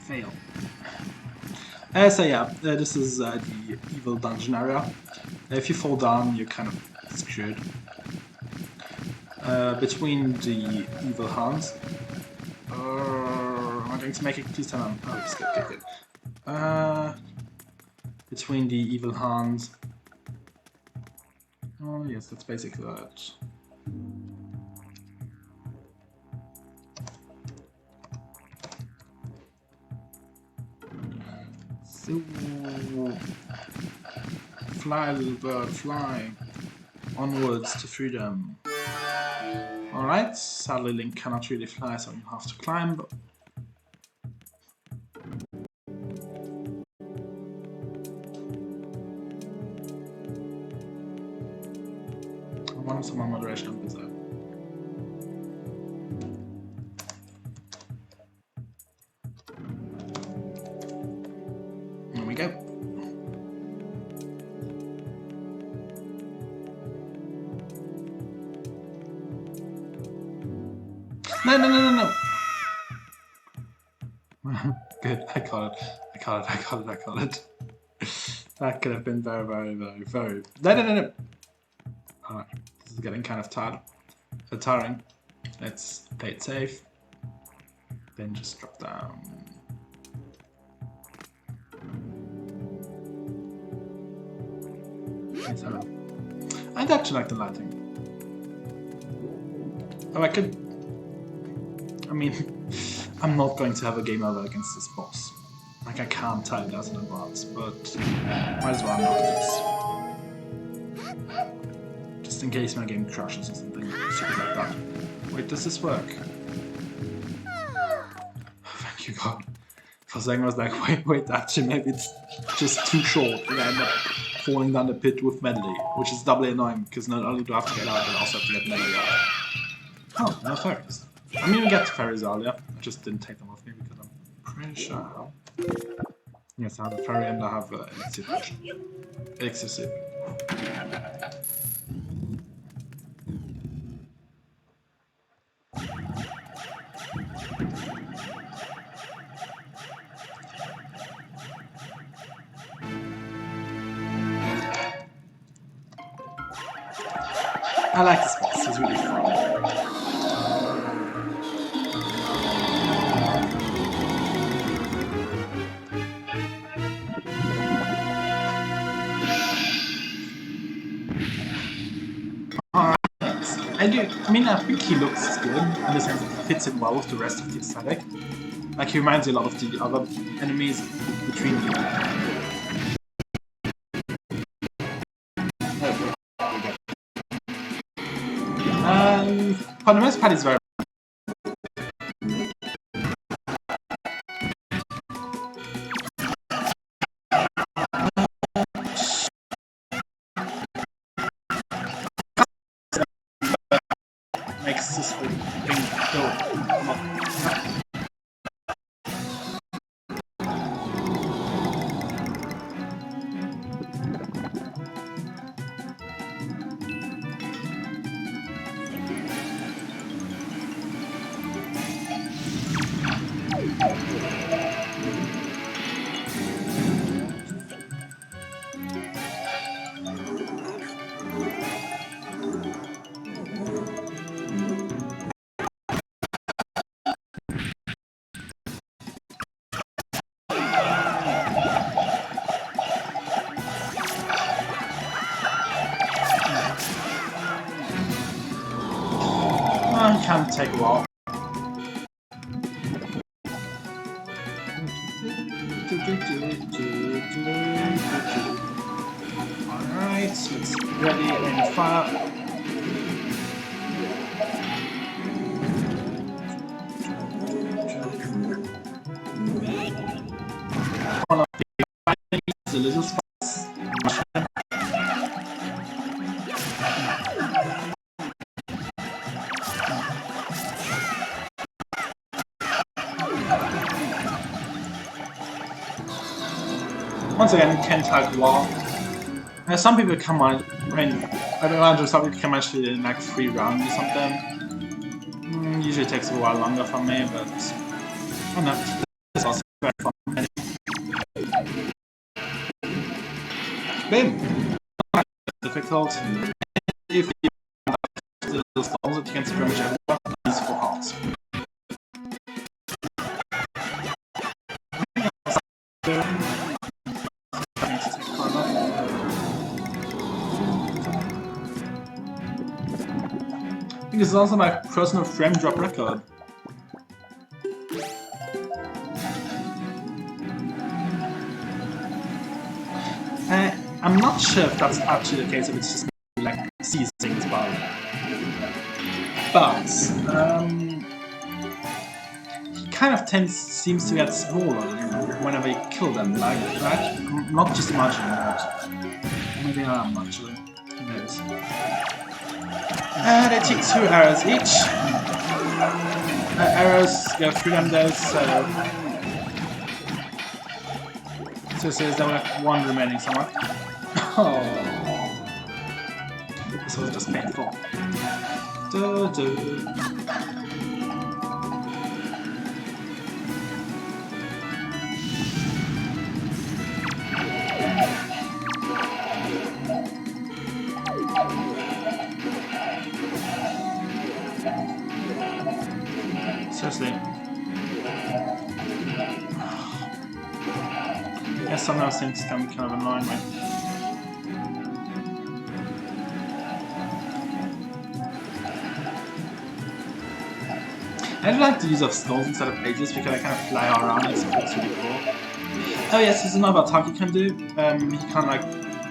[SPEAKER 1] Fail. So yeah, this is the evil dungeon area. If you fall down, you're kind of screwed. Between the evil hands. Am I going to make it? Please tell me. Oh, it's good, good, good. Between the evil hands. Oh, yes, that's basically that. So, fly, little bird, fly. Onwards to freedom. Alright, sadly Link cannot really fly, so you have to climb. I want some more moderation on this. There we go. No, no, no, no, no! Good, I caught it. I caught it, I caught it, I caught it. That could have been very, very, very, very... No, no, no, no! Alright, this is getting kind of tiring. Let's play it safe. Then just drop down. I'd actually like the lighting. Oh, I could... I mean, I'm not going to have a game over against this boss. Like, I can't tell that in advance, but might as well not this. Just in case my game crashes or something stupid like that. Wait, does this work? Thank you, God. For a second I was like, wait, actually maybe it's just too short and I end up falling down the pit with medley, which is doubly annoying because not only do I have to get out, but I also have to get medley out. Oh, no fairies. I mean, we got fairies earlier. I just didn't take them with me because I'm pretty sure. Yes, I have a fairy and I have elixir potion. Elixir soup. I like this boss, he's really fun. I mean, I think he looks good in the sense that he fits in well with the rest of the aesthetic. Like, he reminds you a lot of the other enemies between you. For the most part, he's very. Makes this whole thing go. Can take a while. Alright, let's ready and fire. One of the little spots. Once again, can take a while. Some people come on, I mean, I imagine some people come actually in like 3 rounds or something. Usually takes a while longer for me, but I don't know, it's also very fun. Bim! difficult. If you have the stones that you can see from everyone, these 4 hearts. I think this is also my personal frame drop record. I'm not sure if that's actually the case, if it's just like sees things by. But he kind of seems to get smaller whenever you kill them, like right? I'm not just imagining that. Maybe I am actually. Who knows? They take 2 arrows each. Arrows go through them though, so there's like 1 remaining somewhere. Oh, this was just painful. Seriously. Yeah, some of those things can be kind of annoying me. I do like the use of skulls instead of pages because I kind of fly around it, so it's really cool. Oh yes, there's another attack you can do. He can like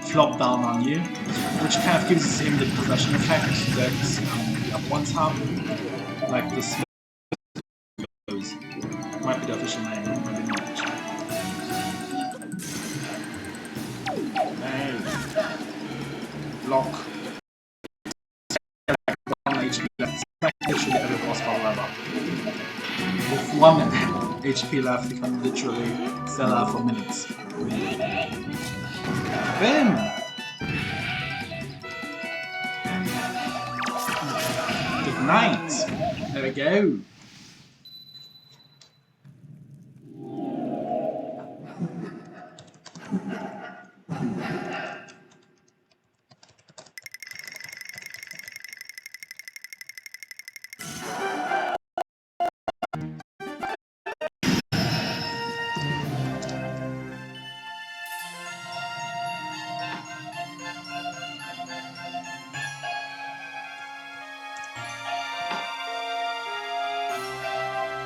[SPEAKER 1] flop down on you, which kind of gives him the possession effect that the other ones have. Like this might be the official name, maybe not. Hey. Block. 1 HP left. Like literally every boss battle ever. With 1 HP left, you can literally sell out for minutes. Bam! Good night! There we go.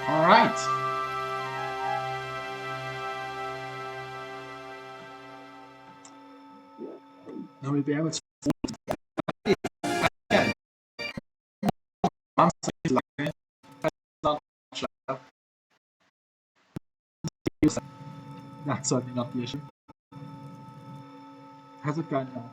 [SPEAKER 1] Alright. Now we'll be able to again. That's certainly not the issue. How's it going now?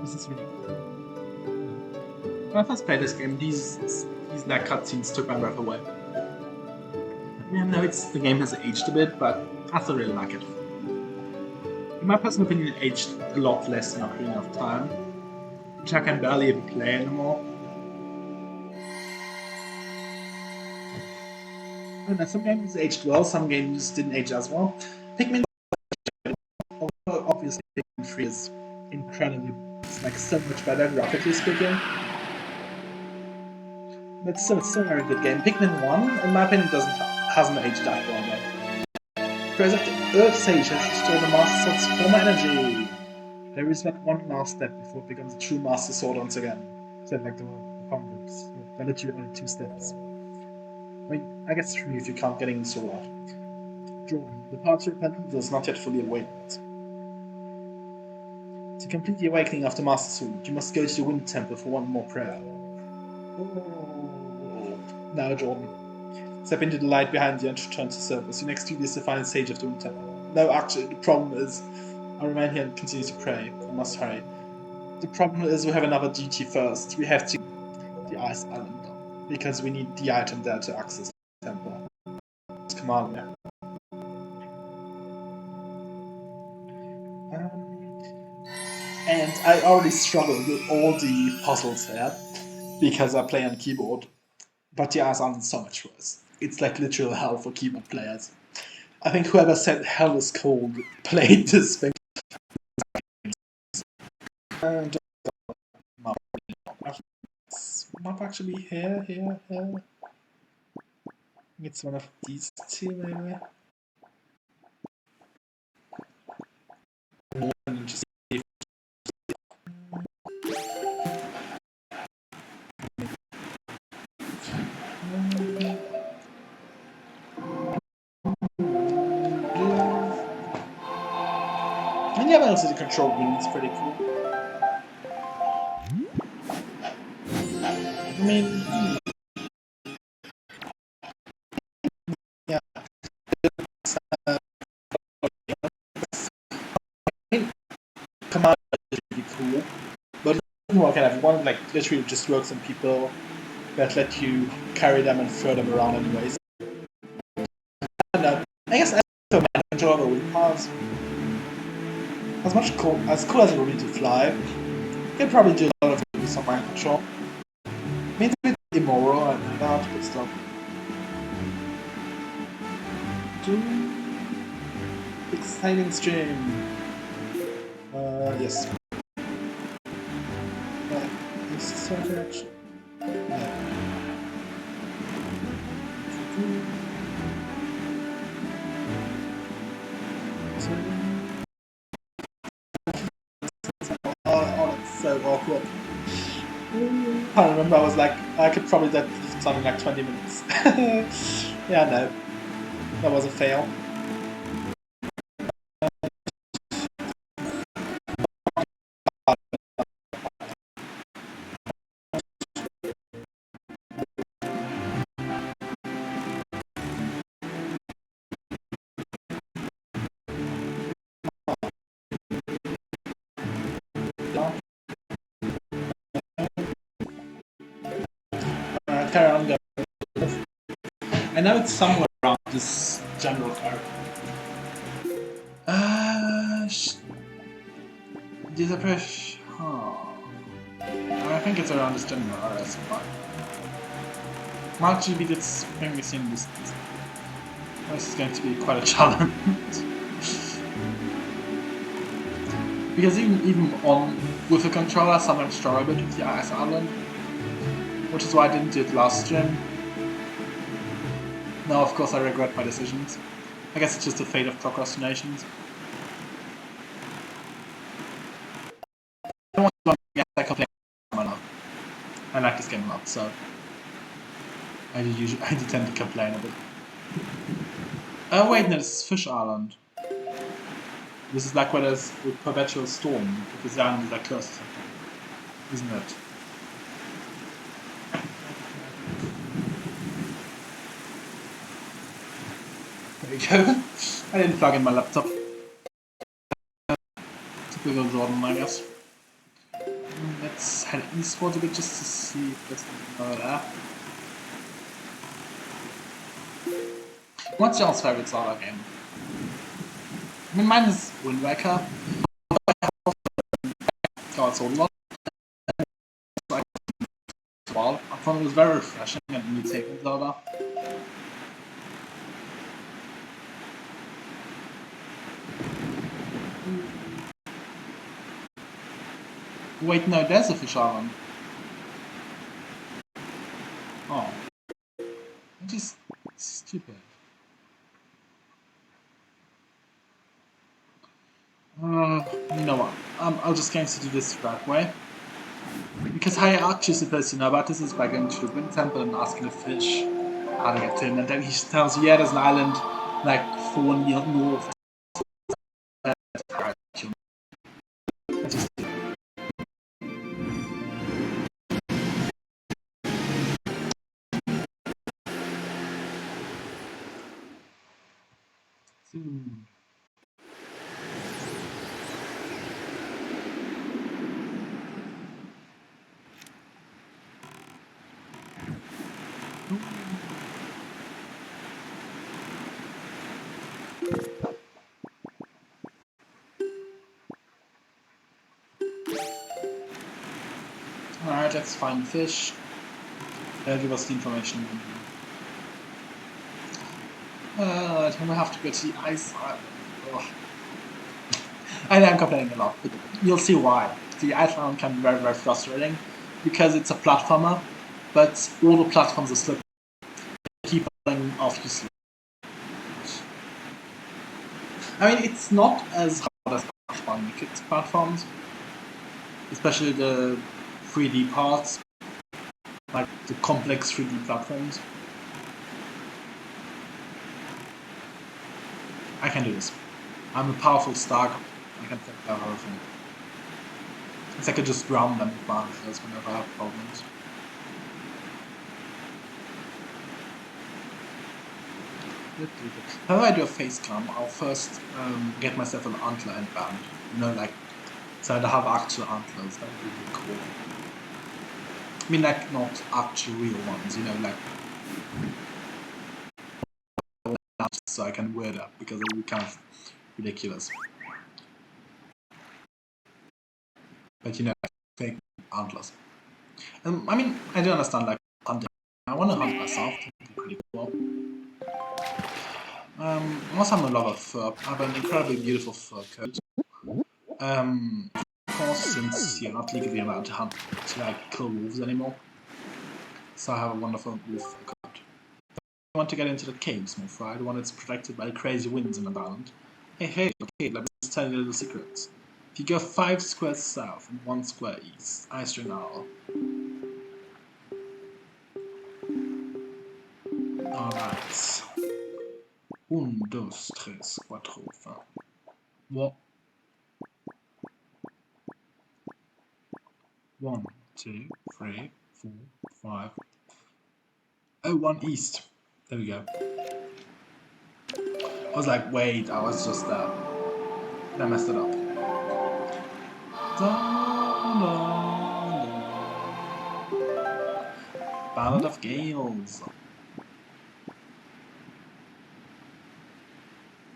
[SPEAKER 1] This is really cool. When I first played this game, these like cutscenes took my breath away. Yeah, no, the game has aged a bit, but I still really like it. In my personal opinion, it aged a lot less in Ocarina of Time, which I can barely even play anymore. I don't know, some games aged well, some games didn't age as well. Pikmin, although obviously Pikmin 3 is incredibly, it's like so much better graphically speaking. But still, it's still a very good game. Pikmin 1, in my opinion, hasn't aged that well though. Because of the Earth Sage has restored the Master Sword's former energy. There is but one last step before it becomes a true Master Sword once again. Said like the Converse. There are literally only 2 steps. I mean, I guess 3 if you count getting the sword out. Jordan, the path to repentance is not yet fully awakened. To complete the awakening of the Master Sword, you must go to the Wind Temple for one more prayer. Oh. Now, Jordan. Step into the light behind you and return to surface. Your next duty is to find the sage of the Moon Temple. No, actually, the problem is, I'll remain here and continue to pray. I must hurry. The problem is we have another duty first. We have to the Ice Island, because we need the item there to access the temple. Come on, there. And I already struggle with all the puzzles here, because I play on keyboard. But the Ice Island is so much worse. It's like literal hell for keyboard players. I think whoever said hell is cold played this thing. And map actually here. It's one of these two maybe. Just and yeah, but also the control room is pretty cool. I mean, yeah. Command is really cool, but it doesn't work on everyone. Like literally, just works on people that let you carry them and throw them around anyways. And I guess for my controller will pass. As cool as it would be to fly, you can probably do a lot of things on mind control. Maybe a bit immoral and that, but still. Exciting stream. Yes. This is our direction. Oh, that's so awkward. I remember I was like, I could probably do something like 20 minutes. Yeah, no. That was a fail. Carry on going. I know it's somewhere around this general area. Disappear. Oh. I think it's around this general area somewhere. Actually, it's maybe seen this. This is going to be quite a challenge. Because even on with a controller, sometimes struggle a bit with the Ice Island, which is why I didn't do it last stream. Now, of course, I regret my decisions. I guess it's just the fate of procrastinations. I don't want to get complain. I like this game a lot, so I do tend to complain a bit. Oh wait, no, this is Fish Island. This is like where there's a perpetual storm, because the island is like close to something, isn't it? There we go. I didn't plug in my laptop. Typical Jordan, I guess. Let's head eastwards a bit just to see if there's anything over there. What's y'all's favorite Zelda game? I mean, mine is Wind Waker. Oh, it's old one. Well, I thought it was very refreshing and new take on Zelda. Wait, no, there's a Fish Island. Oh. Which is stupid. You know what? I'll just going to do this that way. Because how you're actually supposed to know about this is by going to the Wind Temple and asking the fish how to get to him. And then he tells you, yeah, there's an island like 4 north. Hmm. Alright, let's find fish. Give us the information. Then we have to go to the ice island. Ugh. I know I'm complaining a lot, but you'll see why. The ice island can be very, very frustrating because it's a platformer, but all the platforms are slippery. Keep falling off you slip. I mean, it's not as hard as platforming kids platforms, especially the 3D parts, like the complex 3D platforms. I can do this. I'm a powerful stag. I can take care of everything. It's like I just ground them with bounces whenever I have problems. How do I do a face cam? I'll first get myself an antler headband. You know, like, so I'd have actual antlers. That would be really cool. I mean, like, not actual real ones, you know, like, so I can wear that because it would be kind of ridiculous. But you know, like, fake antlers. I mean, I do understand, like, hunting. I want to hunt myself. That'd be pretty cool. Also, I'm a lover of fur. I have an incredibly beautiful fur coat. Of course, since you're not legally allowed to hunt, to like kill wolves anymore, so I have a wonderful wolf fur coat. I want to get into the caves more, right? The one that's protected by crazy winds in the island. Hey, okay, let me just tell you a little secret. If you go 5 squares south and 1 square east, ice ring owl. Alright. 1, 2, 3, 4, 5. What? 1, 2, 3, 4, 5. Oh, 1 east. There we go. I was like, wait, I was just I messed it up. Ballad of Gales.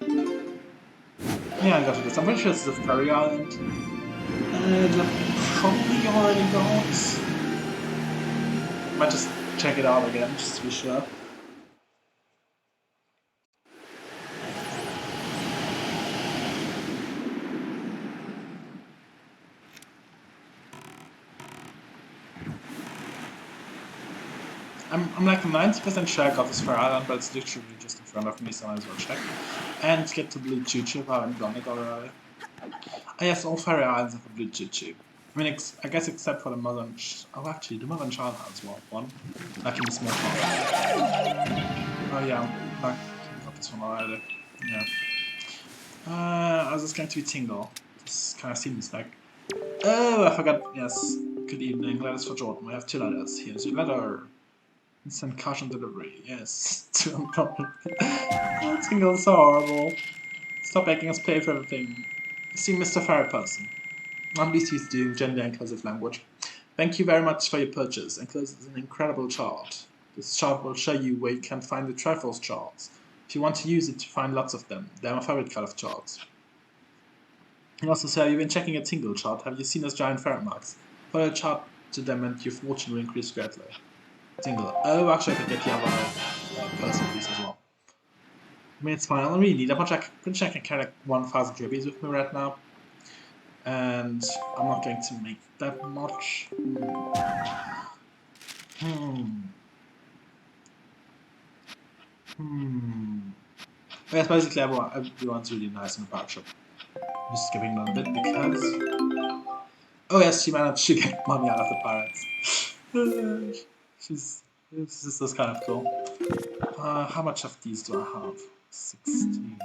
[SPEAKER 1] Yeah, I got this. I'm pretty sure this is a ferry island. Probably already got. Might just check it out again, just to be sure. I'm like 90% sure I got this ferry island, but it's literally just in front of me, so I might as well check. And get to Blue Choo Choo if I haven't done it already. Oh yes, all ferry islands have a Blue Choo Choo. I mean, I guess except for the mother and oh, actually, the mother and child has one. Like in the small farm. Oh yeah, I got this one already. Yeah. I was just going to be Tingle. This kind of seems like. Oh, I forgot. Yes. Good evening. Letters for Jordan. We have 2 letters. Here's your letter. Instant cash on delivery. Yes. Tingle's so horrible. Stop making us pay for everything. See, Mr. Fairy Person. At least he's doing gender inclusive language. Thank you very much for your purchase. Enclosed is an incredible chart. This chart will show you where you can find the Triforce charts. If you want to use it to find lots of them, they're my favorite kind of charts. And also, sir, you've been checking a Tingle chart. Have you seen those giant ferret marks? Follow the chart to them and your fortune will increase greatly. Tingle. Oh, actually, I could get the other person piece as well. I mean, it's fine. I don't really need that much. I'm pretty sure I can carry like 1,000 rupees with me right now. And I'm not going to make that much. Yes, basically everyone's really nice in the park shop. Just skipping a little bit because... Oh yes, she managed to get money out of the pirates. This is kind of cool. How much of these do I have? 16.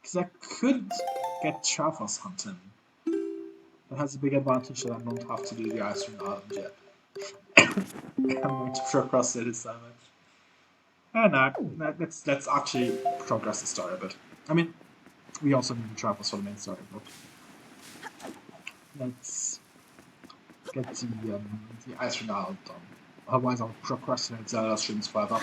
[SPEAKER 1] Because I could get Traverse hunting. That has a big advantage that I don't have to do the Ice Ring Island yet. I'm going to procrastinate it so much. Oh no, let's actually progress the story a bit. I mean, we also need to travel for the main story, but let's get the ice run done. Otherwise, I'll procrastinate Zelda streams forever.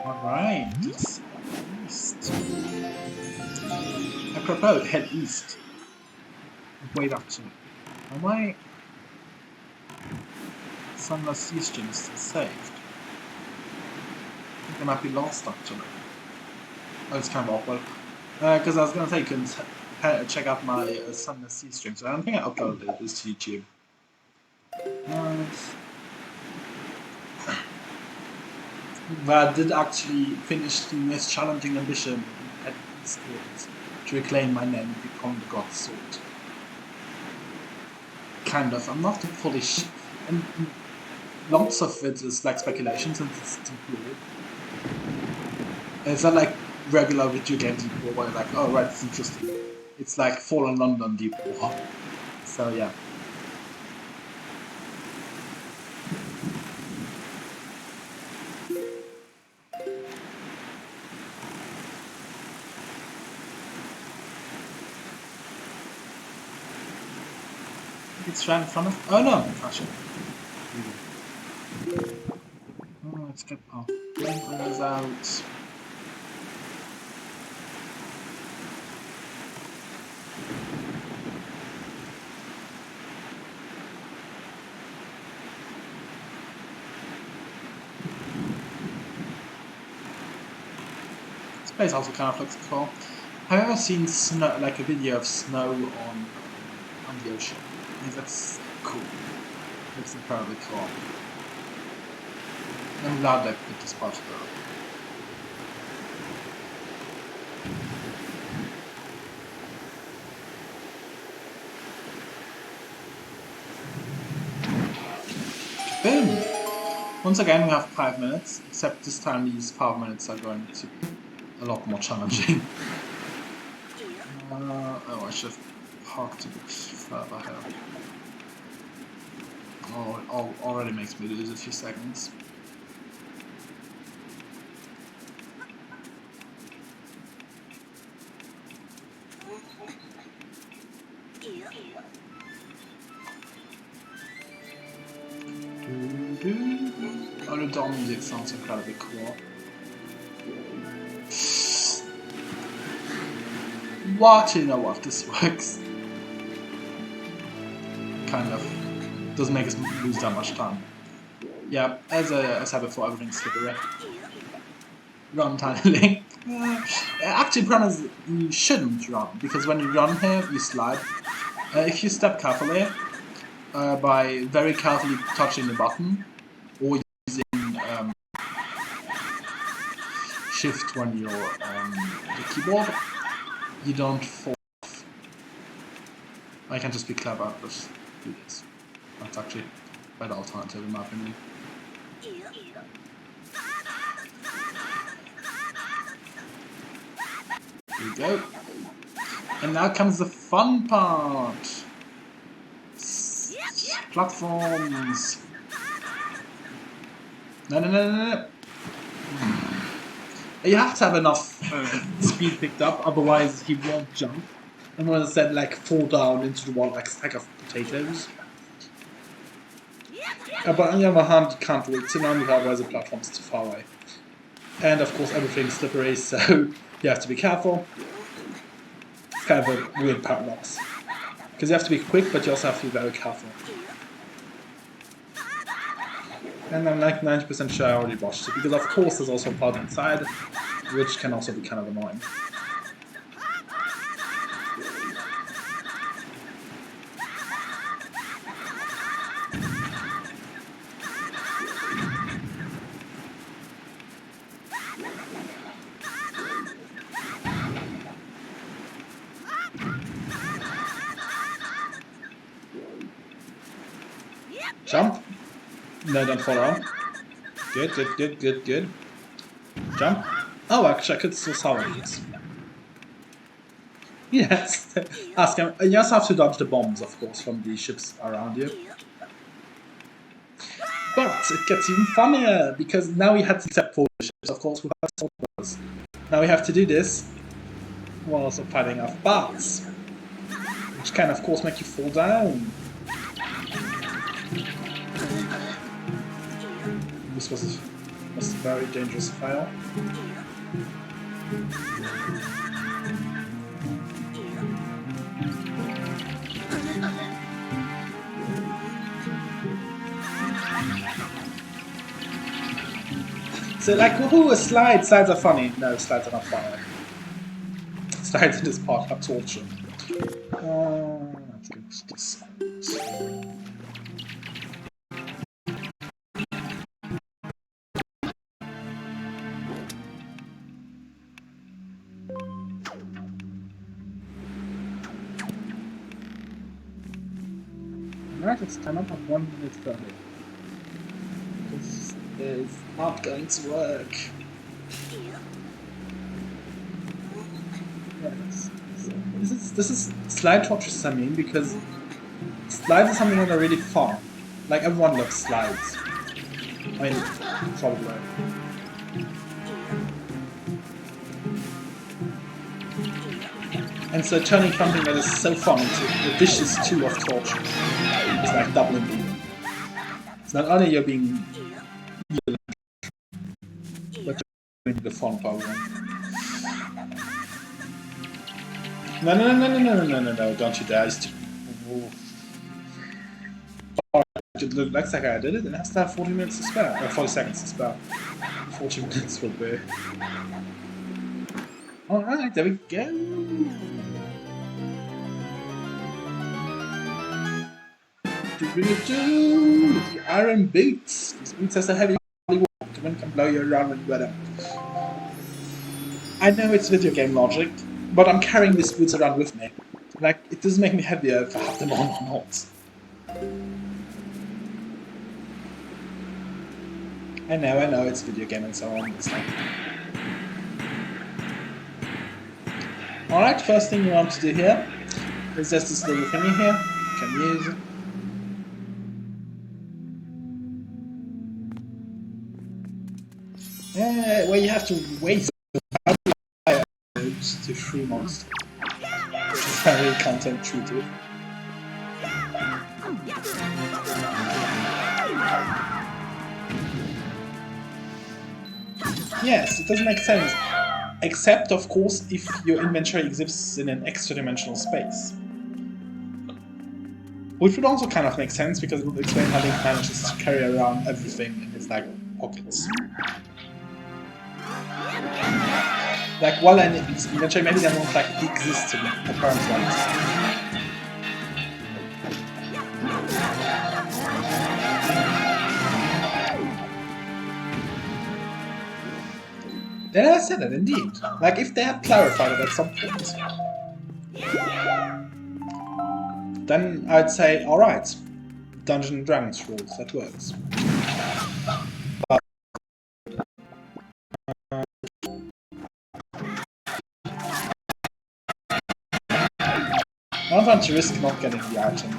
[SPEAKER 1] Alright, it's east. Apropos, head east. Wait, actually. Am I... Sunless Sea Stream is still saved? I think I might be lost, actually. Oh, it's kind of awkward. Because I was going to say you can check out my Sunless Sea Stream, so I don't think I uploaded this to YouTube. But I did actually finish the most challenging ambition at esports to reclaim my name and become the God's Sword. Kind of. I'm not fully and lots of it is like speculation since it's deep lore. It's not like regular video game deep lore where you're like, oh right, it's interesting. It's like Fallen London deep lore. So yeah. It's right in front of... Oh no, actually. Oh, let's get... Oh, goes out. This place also kind of looks cool. Have you ever seen snow, like a video of snow on the ocean? I think that's cool. It's incredibly cool. I'm glad they put this part there. Boom! Once again we have 5 minutes, except this time these 5 minutes are going to be a lot more challenging. Oh, I should have parked a bit further here. Oh, it already makes me lose a few seconds. Oh, the doll music sounds incredibly cool. What? You know what? This works. Kind of. Doesn't make us lose that much time. Yeah, as I said before, everything's slippery. Run, tiny link. Actually, the problem is you shouldn't run, because when you run here, you slide. If you step carefully, by very carefully touching the button, or using shift when you're on the keyboard, you don't fall off. I can just be clever, but do this. That's actually a better alternative in my opinion. Here we go. And now comes the fun part. Platforms. No. You have to have enough speed picked up, otherwise he won't jump. And when I said like fall down into the wall like a stack of potatoes. But on the other hand, you can't wait too long, otherwise the platform's too far away. And of course everything's slippery, so you have to be careful. It's kind of a weird paradox. Because you have to be quick, but you also have to be very careful. And I'm like 90% sure I already watched it, because of course there's also a part inside, which can also be kind of annoying. Jump. No, don't fall down. Good, good, good, good, good. Jump. Oh, actually, I could still salvage this. Yes. Ask him. You just have to dodge the bombs, of course, from the ships around you. But it gets even funnier, because now we had to accept 4 ships, of course, without soldiers. Now we have to do this while also fighting off bots, which can, of course, make you fall down. This was a very dangerous fail. So, like, woohoo, a slide! Slides are funny. No, slides are not funny. Slides in this part are torture. Let's get this. Alright, it's time up at 1 minute 30. This is not going to work. Yes. This is slide torture, I mean, because slides are something that are really fun. Like, everyone loves slides. I mean, probably. And so turning something that is so fun into the vicious 2 of torture is like doubling even. It's not only you're being evil, but you're doing the fun program. No, don't you dare. It looks like I did it, and it has to have 40 minutes to spare. Or 40 seconds to spare. 40 minutes will be. Alright, there we go. The iron boots. These boots has a heavy weight. The wind can blow you around when you wear them. I know it's video game logic, but I'm carrying these boots around with me. Like, it doesn't make me heavier if I have them on or not. I know, it's video game and so on. It's like... Alright, first thing you want to do here is just this little thingy here. You can use it. Where you have to waste to 3 months. Which is very counterintuitive. Yes, it doesn't make sense. Except, of course, if your inventory exists in an extra-dimensional space. Which would also kind of make sense, because it would explain how Link manages to carry around everything in his, like, pockets. Like, while an inventory maybe they won't, like, exist in the current ones. Then I said it, indeed. Like, if they had clarified it at some point, then I'd say, alright, Dungeons and Dragons rules, that works. But, I don't want to risk not getting the item.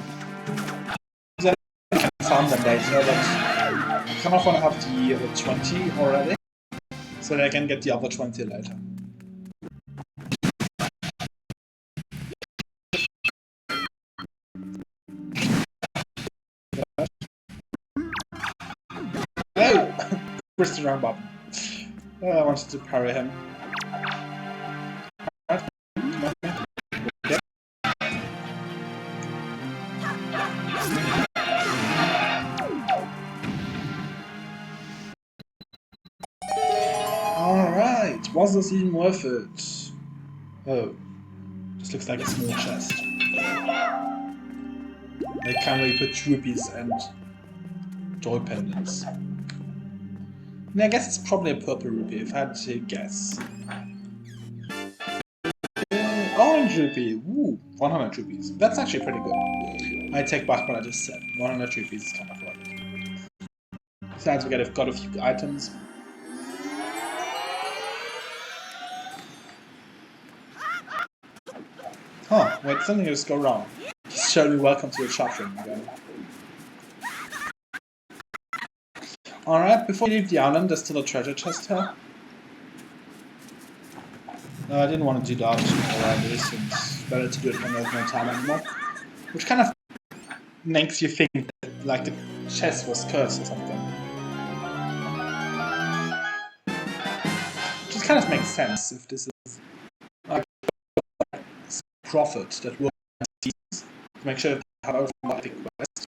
[SPEAKER 1] Then I can farm them later, but I kind of want to have the 20 already, so that I can get the other 20 later. Oh! Press the wrong button. I wanted to parry him. Alright, was this even worth it? Oh, this looks like a small chest. They can't really put rupees and joy pendants. I guess it's probably a purple rupee, if I had to guess. Orange rupee! Woo! 100 rupees. That's actually pretty good. I take back what I just said. 100 rupees is kind of like... Besides, we got a few items. Huh, wait, something just go wrong. Show me welcome to the chat room again. Alright, before we leave the island, there's still a treasure chest here. No, I didn't want to do that already, since it's better to do it when there's no time anymore. Which kind of makes you think that, like, the chest was cursed or something. Which kind of makes sense if this is like a prophet that will make sure to have automatic quest.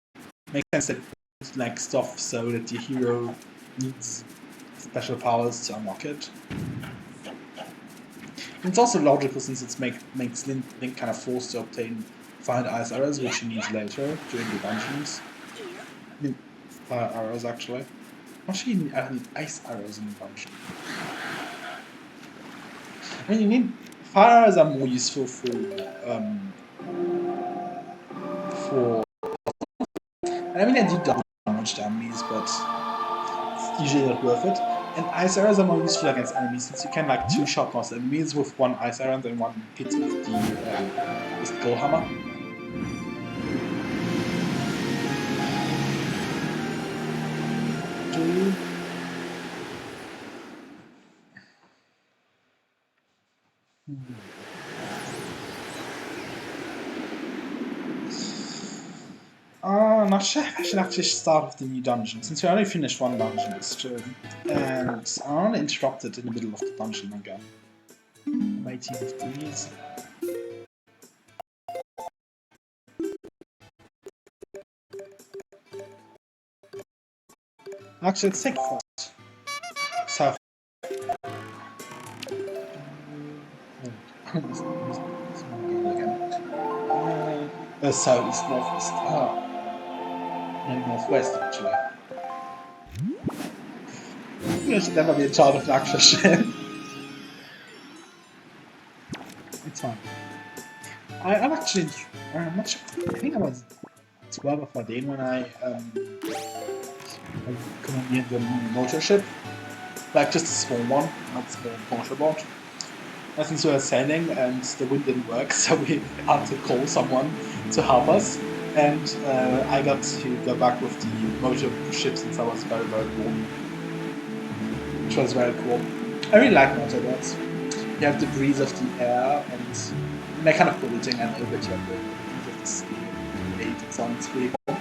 [SPEAKER 1] Makes sense that it's like stuff so that the hero needs special powers to unlock it. And it's also logical since it makes Link kind of forced to obtain find ice arrows, which he needs later during the dungeons. I mean, fire arrows actually. Actually, you need ice arrows in the dungeon. I mean, you need fire arrows are more useful for I mean, I do double damage to enemies, but it's usually not worth it. And ice arrows are more useful against enemies since you can like two-shot most enemies with one ice arrow and one hit with the skull hammer. Not sure if I should actually start with the new dungeon, since we already finished one dungeon, it's true. And I want to interrupt it in the middle of the dungeon again. I'm 18 of these. Actually, it's sick first. South. Southeast, northeast. And northwest, actually. You should never be in charge of an actual ship. It's fine. I'm actually. I'm not sure. I think I was 12 or 14 when I commandeered the motor ship. Like just a small one, not a small motorboat. And since we were sailing and the wind didn't work, so we had to call someone to help us. And I got to go back with the motor ship since I was very, very cool. Which was very cool. I really like motorboats. You have the breeze of the air and they're kind of polluting a little bit. You have the breeze of the sea and it sounds really cool.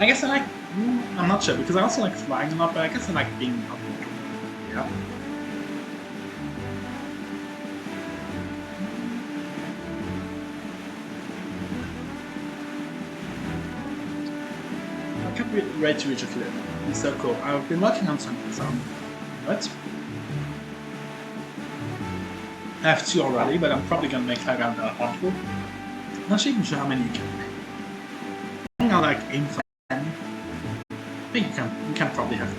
[SPEAKER 1] I guess I like. I'm not sure because I also like flying a lot, but I guess I like being up. Yeah. I can't wait to reach a cliff. It's so cool. I've been working on some. What? I have 2 already, but I'm probably gonna make around a handful. I'm not even sure how many you can make. I think I'll like aim for 10. I think you can probably have.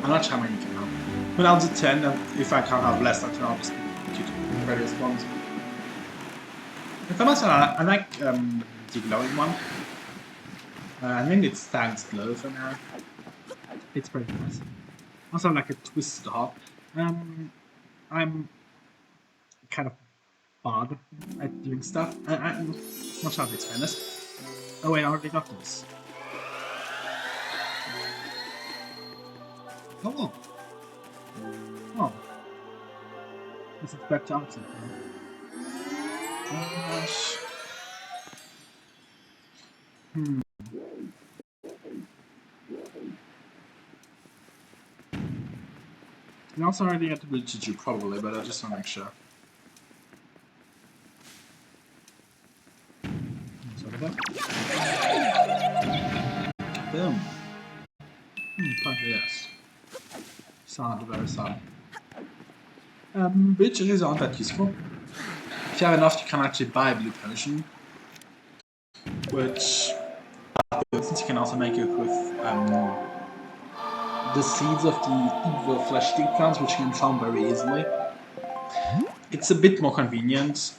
[SPEAKER 1] I'm not sure how many you can have. But I'll do 10, and if I can't have less, I'll just do various ones. If I'm also, I like the glowing one. I think it's Thanks Glow for now. It's pretty nice. Also like a twisted heart. I'm kind of bad at doing stuff. I'm not sure how to explain this. Oh wait, I already got this. Oh! Oh. This is back to outside now. Oh gosh. You also already got the ability to probably, but I just want to make sure. Boom. Yes. Sound very sad. Which is aren't that useful. If you have enough, you can actually buy a blue potion. Which, since you can also make it with the seeds of the evil flesh-eating plants, which you can farm very easily. It's a bit more convenient,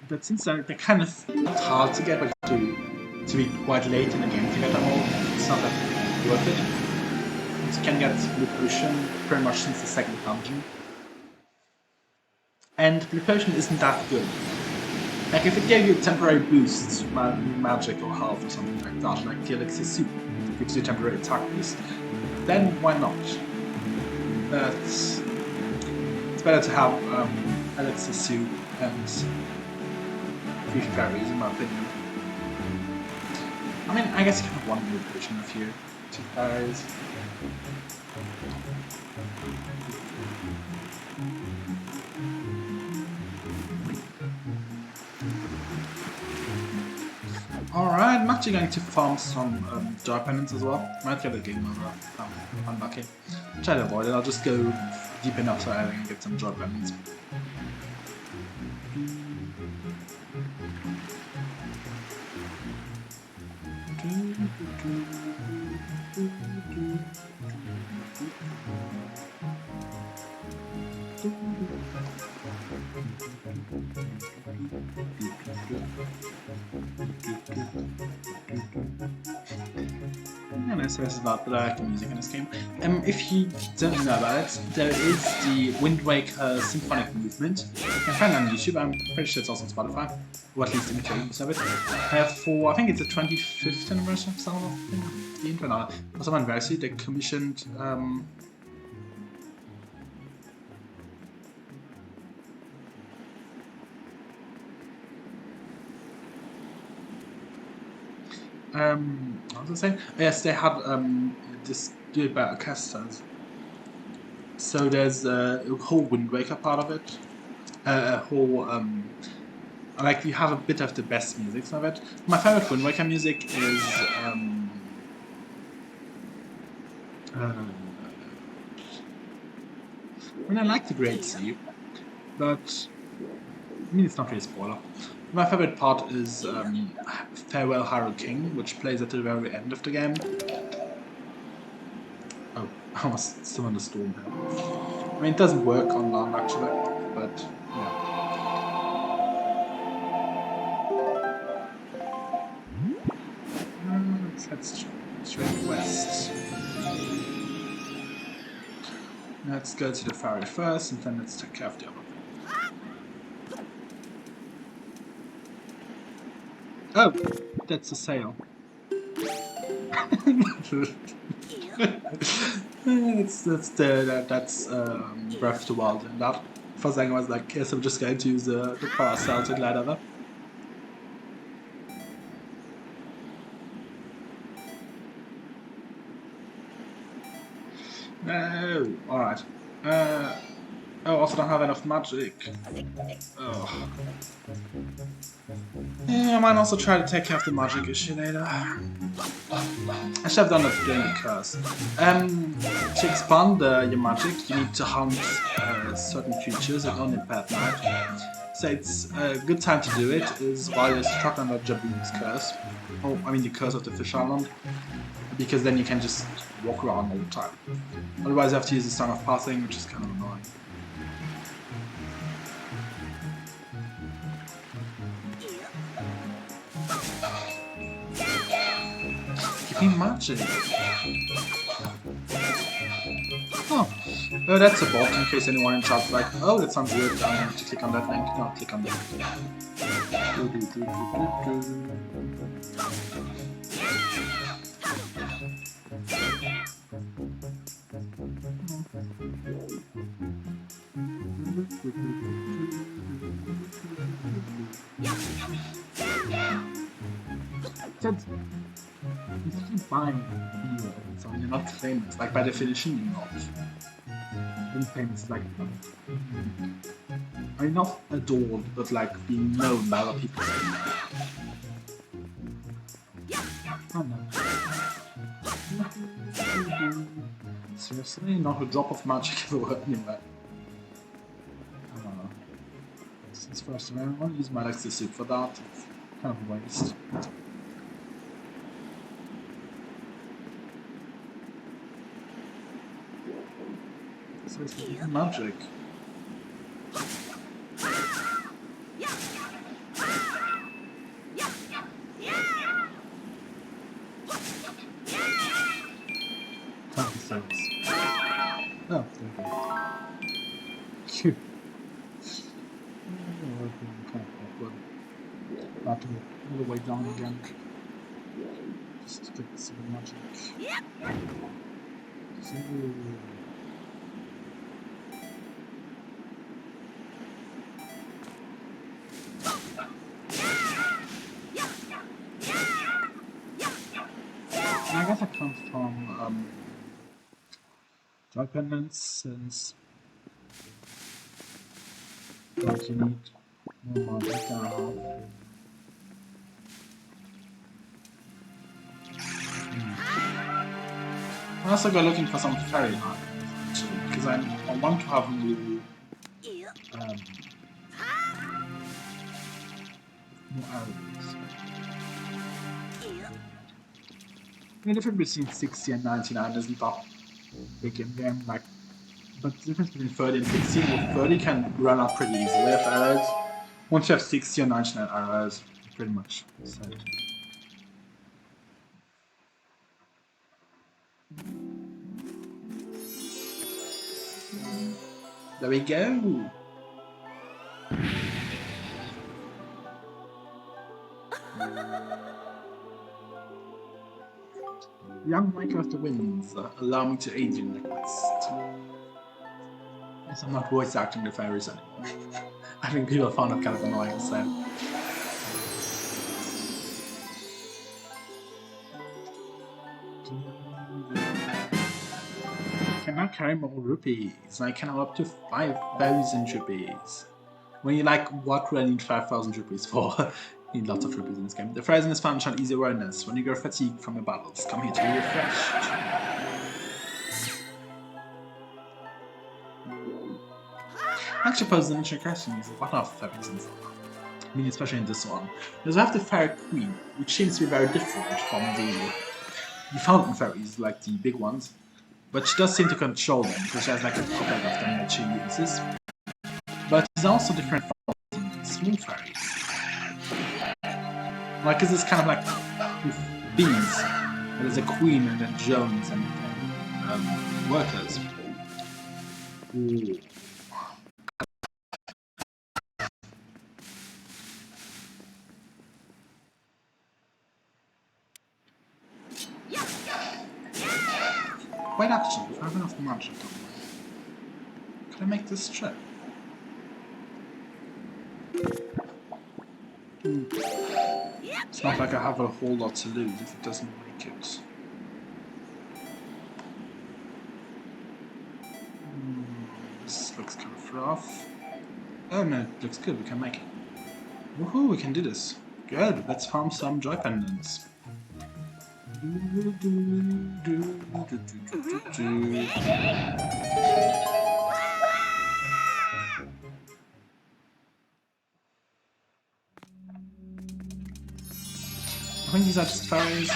[SPEAKER 1] but since they're kind of not hard to get, but to be quite late in the game to get them all, it's not that worth it. you can get Blue Potion pretty much since the second dungeon. And Blue Potion isn't that good. Like if it gave you a temporary boost, magic or health or something like that, like the Elixir Soup gives you a temporary attack boost, then why not? But it's better to have Elixir Soup and Fusion Fairies, in my opinion. I mean, I guess you can have one Blue Potion if you two fairies. Alright, I'm actually going to farm some joy pendants as well. Might get a game over if I'm unlucky. Try to avoid it, I'll just go deep enough so I can get some joy pendants. And I suppose it's not the music in this game. If you don't know about it, there is the Wind Waker symphonic movement. You can find it on YouTube. I'm pretty sure it's also on Spotify, or at least imitations of it. For I think it's the 25th anniversary of Zelda. The internet, for some anniversary, they commissioned. What was I saying? Yes, they had this good by orchestras. So there's a whole Wind Waker part of it. A whole like you have a bit of the best music of it. My favorite Wind Waker music is I mean, I like the Great Sea, but I mean it's not really a spoiler. My favorite part is Farewell Hyrule King, which plays at the very end of the game. Oh, I almost summoned a storm here. I mean, it doesn't work on land actually, but yeah. Let's head straight west. Let's go to the ferry first, and then let's take care of the other. Oh, that's a sail. that's Breath of the Wild and that. First thing I was like, yes, I'm just going to use the parasail to glide over. No, alright. Oh, also don't have enough magic. Oh. Yeah, I might also try to take care of the magic issue later. I should have done that during the curse. To expand your magic, you need to hunt certain creatures and only Path Night. So it's a good time to do it is while you're stuck under Jabu's curse. Oh, I mean the curse of the Fish Island. Because then you can just walk around all the time. Otherwise you have to use the Song of Passing, which is kind of annoying. Magic. Oh, that's a bot in case anyone in chat's like, oh, that sounds weird, I'm going to click on that link. No, click on that. If you find heroes and you're not famous, like by definition you're not. Being famous is like I'm not adored, but like being known by other people. Oh no. Seriously, not a drop of magic ever anywhere. Since first of all, I want to use my Elixir Soup for that. It's kind of a waste. So it's magic. Thank you, Oh, there we go. Phew. Oh, that's been kind of awkward. About to go all the way down again. Just to get some magic. So, I guess it comes from joy pendants since like you need more magic than I have. I'm also go looking for some fairy items actually, because I want to have um, more arrows. The difference between 60 and 99 isn't that big in game, like, but the difference between 30 and 60, well, 30 can run out pretty easily with arrows. Once you have 60 or 99 arrows, pretty much set. There we go! Young Minecraft wins. Allow me to aid you in the quest. Yes, I'm not voice acting the fairies anymore. I think people found it kind of annoying, so. I can now carry more rupees. I can have up to 5,000 rupees. When you like, what do I need 5,000 rupees for? You need lots of rupees in this game. The phrase in this Spanish on easy awareness. When you grow fatigued from your battles, come here to be refreshed. Actually poses an interesting question, is what are fairies in Zelda? I mean, especially in this one. Because we have the Fairy Queen, which seems to be very different from the fountain fairies, like the big ones. But she does seem to control them, because she has like a puppet of them that she uses. But she's also different from the small fairies. Like, this is kind of like with bees. There's a queen and then drones and workers. Ooh. Wait, actually, if I have enough magic on me, can I make this trip? It's not like I have a whole lot to lose if it doesn't make it. This looks kind of rough. Oh no, it looks good, we can make it. Woohoo, we can do this. Good, let's farm some joy pendants. I think these are just fairies.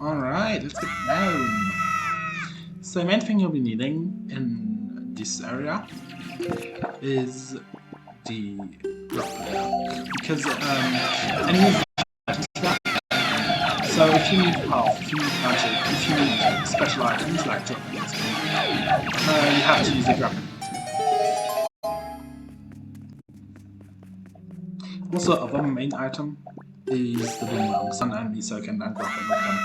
[SPEAKER 1] Alright, let's get down. So the main thing you'll be needing in this area is the rock, because enemies so if you need health, if you need magic, if you need special items like dropping you have to use the grappling. Also, other main item is the boomerang. Some enemies so I can grapple with them.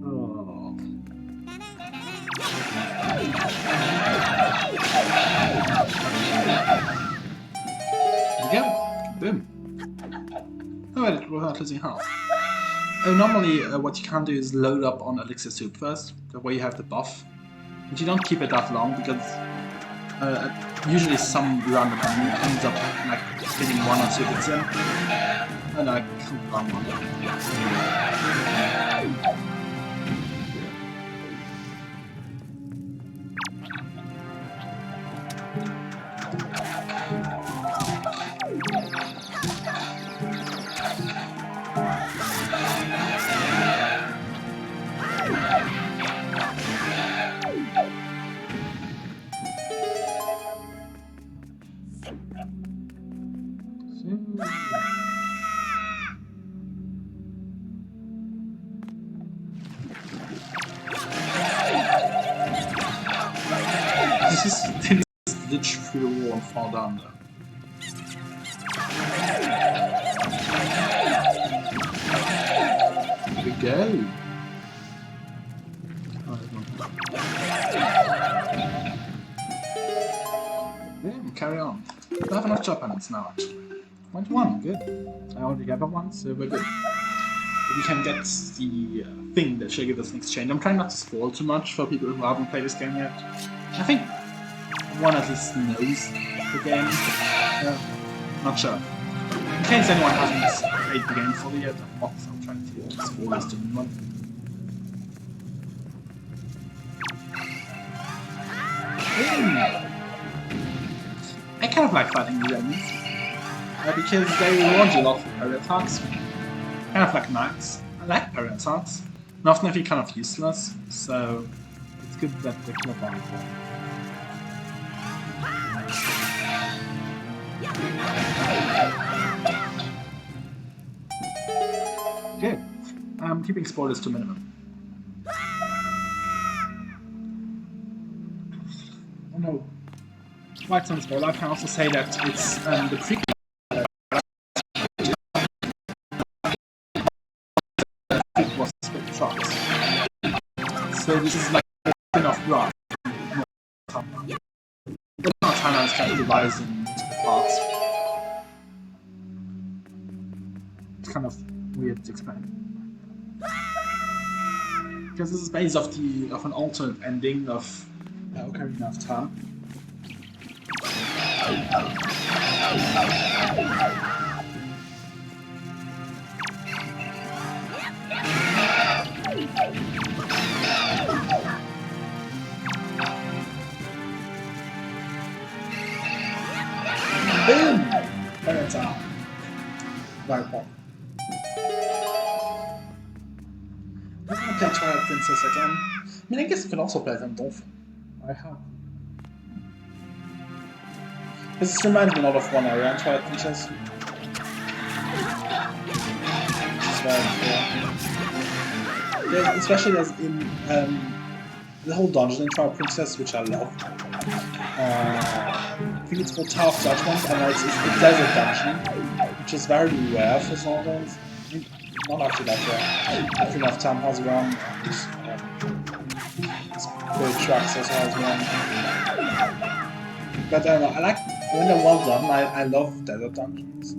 [SPEAKER 1] Oh. There we go. Boom. Oh, wait, without losing health. Oh, normally what you can do is load up on elixir soup first, the way you have the buff. But you don't keep it that long because usually some random enemy ends up like getting 1 or 2 hits in. And I can't run one. fall down though. Here we go. Yeah, carry on. We have enough job panels now actually. 1-1, good. I already have one, so we're good. We can get the thing that should give us an exchange. I'm trying not to spoil too much for people who haven't played this game yet. I think one at least knows the game. Not sure. In case anyone hasn't played the game fully yet, I'm trying to spoil this to anyone. I kind of like fighting the enemies. Because they reward you a lot for parry attacks. Kind of like knights. I like parry attacks. And often they feel kind of useless, so it's good that they're kind of valuable. Good. I'm keeping spoilers to minimum. Oh no. Quite some spoiler. I can also say that it's the prequel. Was split shots. So this is like a spin-off graph. The timeline is kind of divided into parts. It's kind of weird to explain. Because this is based off an alternate ending of Ocarina of Time. Boom! There it's out. Right pop. I'm gonna play Twilight Princess again. I mean, I guess you can also play them both. I have. This reminds me a lot of one area in Twilight Princess. Which is very cool. Especially as in the whole dungeon in Twilight Princess, which I love. I think it's called Tower of Judgment, and it's a desert dungeon, which is very rare for Zelda. I mean, not actually that rare. Ocarina of Time has one, Spirit Tracks also has one. But I don't know, I like, when they're well done, I love desert dungeons.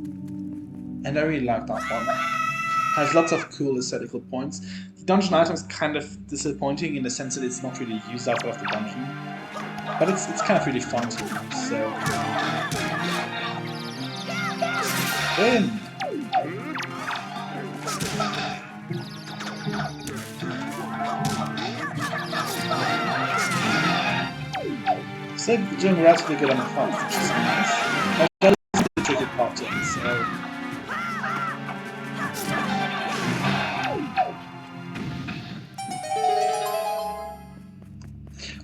[SPEAKER 1] And I really like that one. Has lots of cool aesthetical points. The dungeon item is kind of disappointing in the sense that it's not really used outside of the dungeon. But it's kind of really fun to use, so... Boom! So doing relatively good on the front, which is nice. But that's the tricky part to it, so...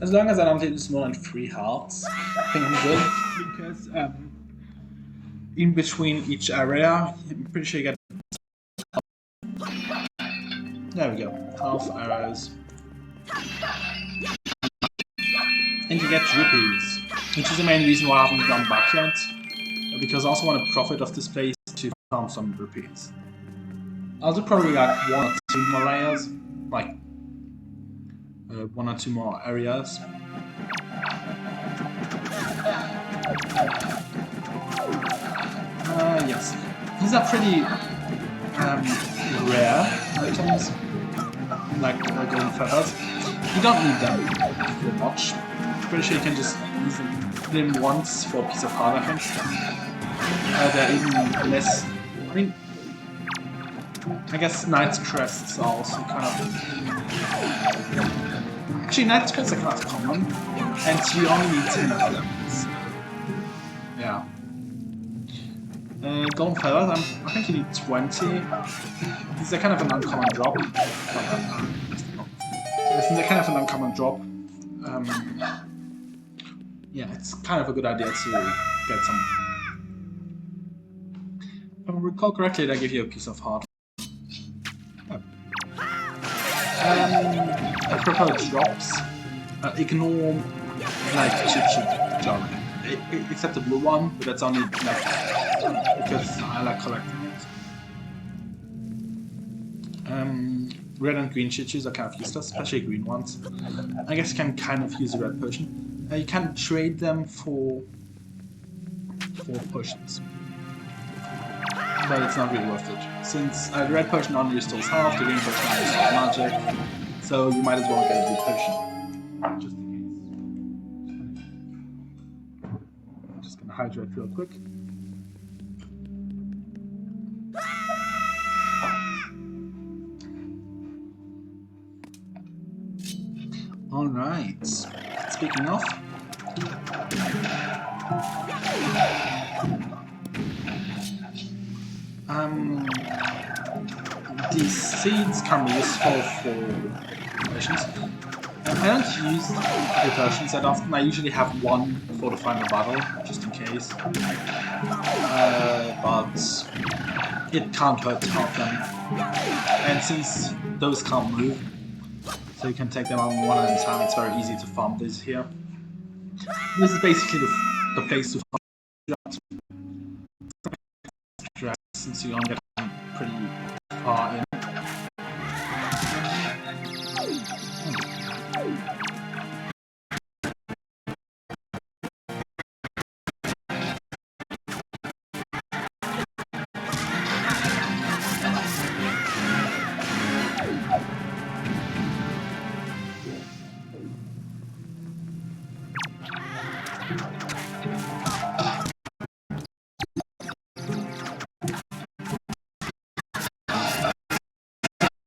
[SPEAKER 1] As long as I don't lose more than 3 hearts, I think I'm good. Because in between each area, I'm pretty sure you get... There we go, half arrows. And you get rupees, which is the main reason why I haven't gone back yet. Because I also want to profit of this place to farm some rupees. I'll do probably like 1 or 2 more layers, like 1 or 2 more areas. Yes, these are pretty rare items, like golden feathers. You don't need them very much. Pretty sure you can just use them once for a piece of heart, I think. They're even less. I mean, I guess Knight's Crests are also kind of. Actually, Knight's Crests are kind of common, and you only need 10 of them. So, yeah. Golden feathers, I think you need 20. These are kind of an uncommon drop. Since they're kind of an uncommon drop, yeah, it's kind of a good idea to get some. If I recall correctly, they give you a piece of heart. Oh. Apropos drops, ignore like chip jolly. except the blue one, but that's only because I like collecting it. Red and green Chichis are kind of useless, especially green ones. I guess you can kind of use a red potion. You can trade them for potions, but it's not really worth it. Since the red potion only restores health, the green potion only restores magic, so you might as well get a blue potion. Just in case. I'm just gonna hydrate real quick. Alright, speaking of, these seeds can be useful for potions. I don't use the potions that often, I usually have one for the final battle, just in case. But it can't hurt to have them. And since those can't move, so you can take them on one at a time, it's very easy to farm this here. This is basically the place to farm stress, since you don't get pretty far in.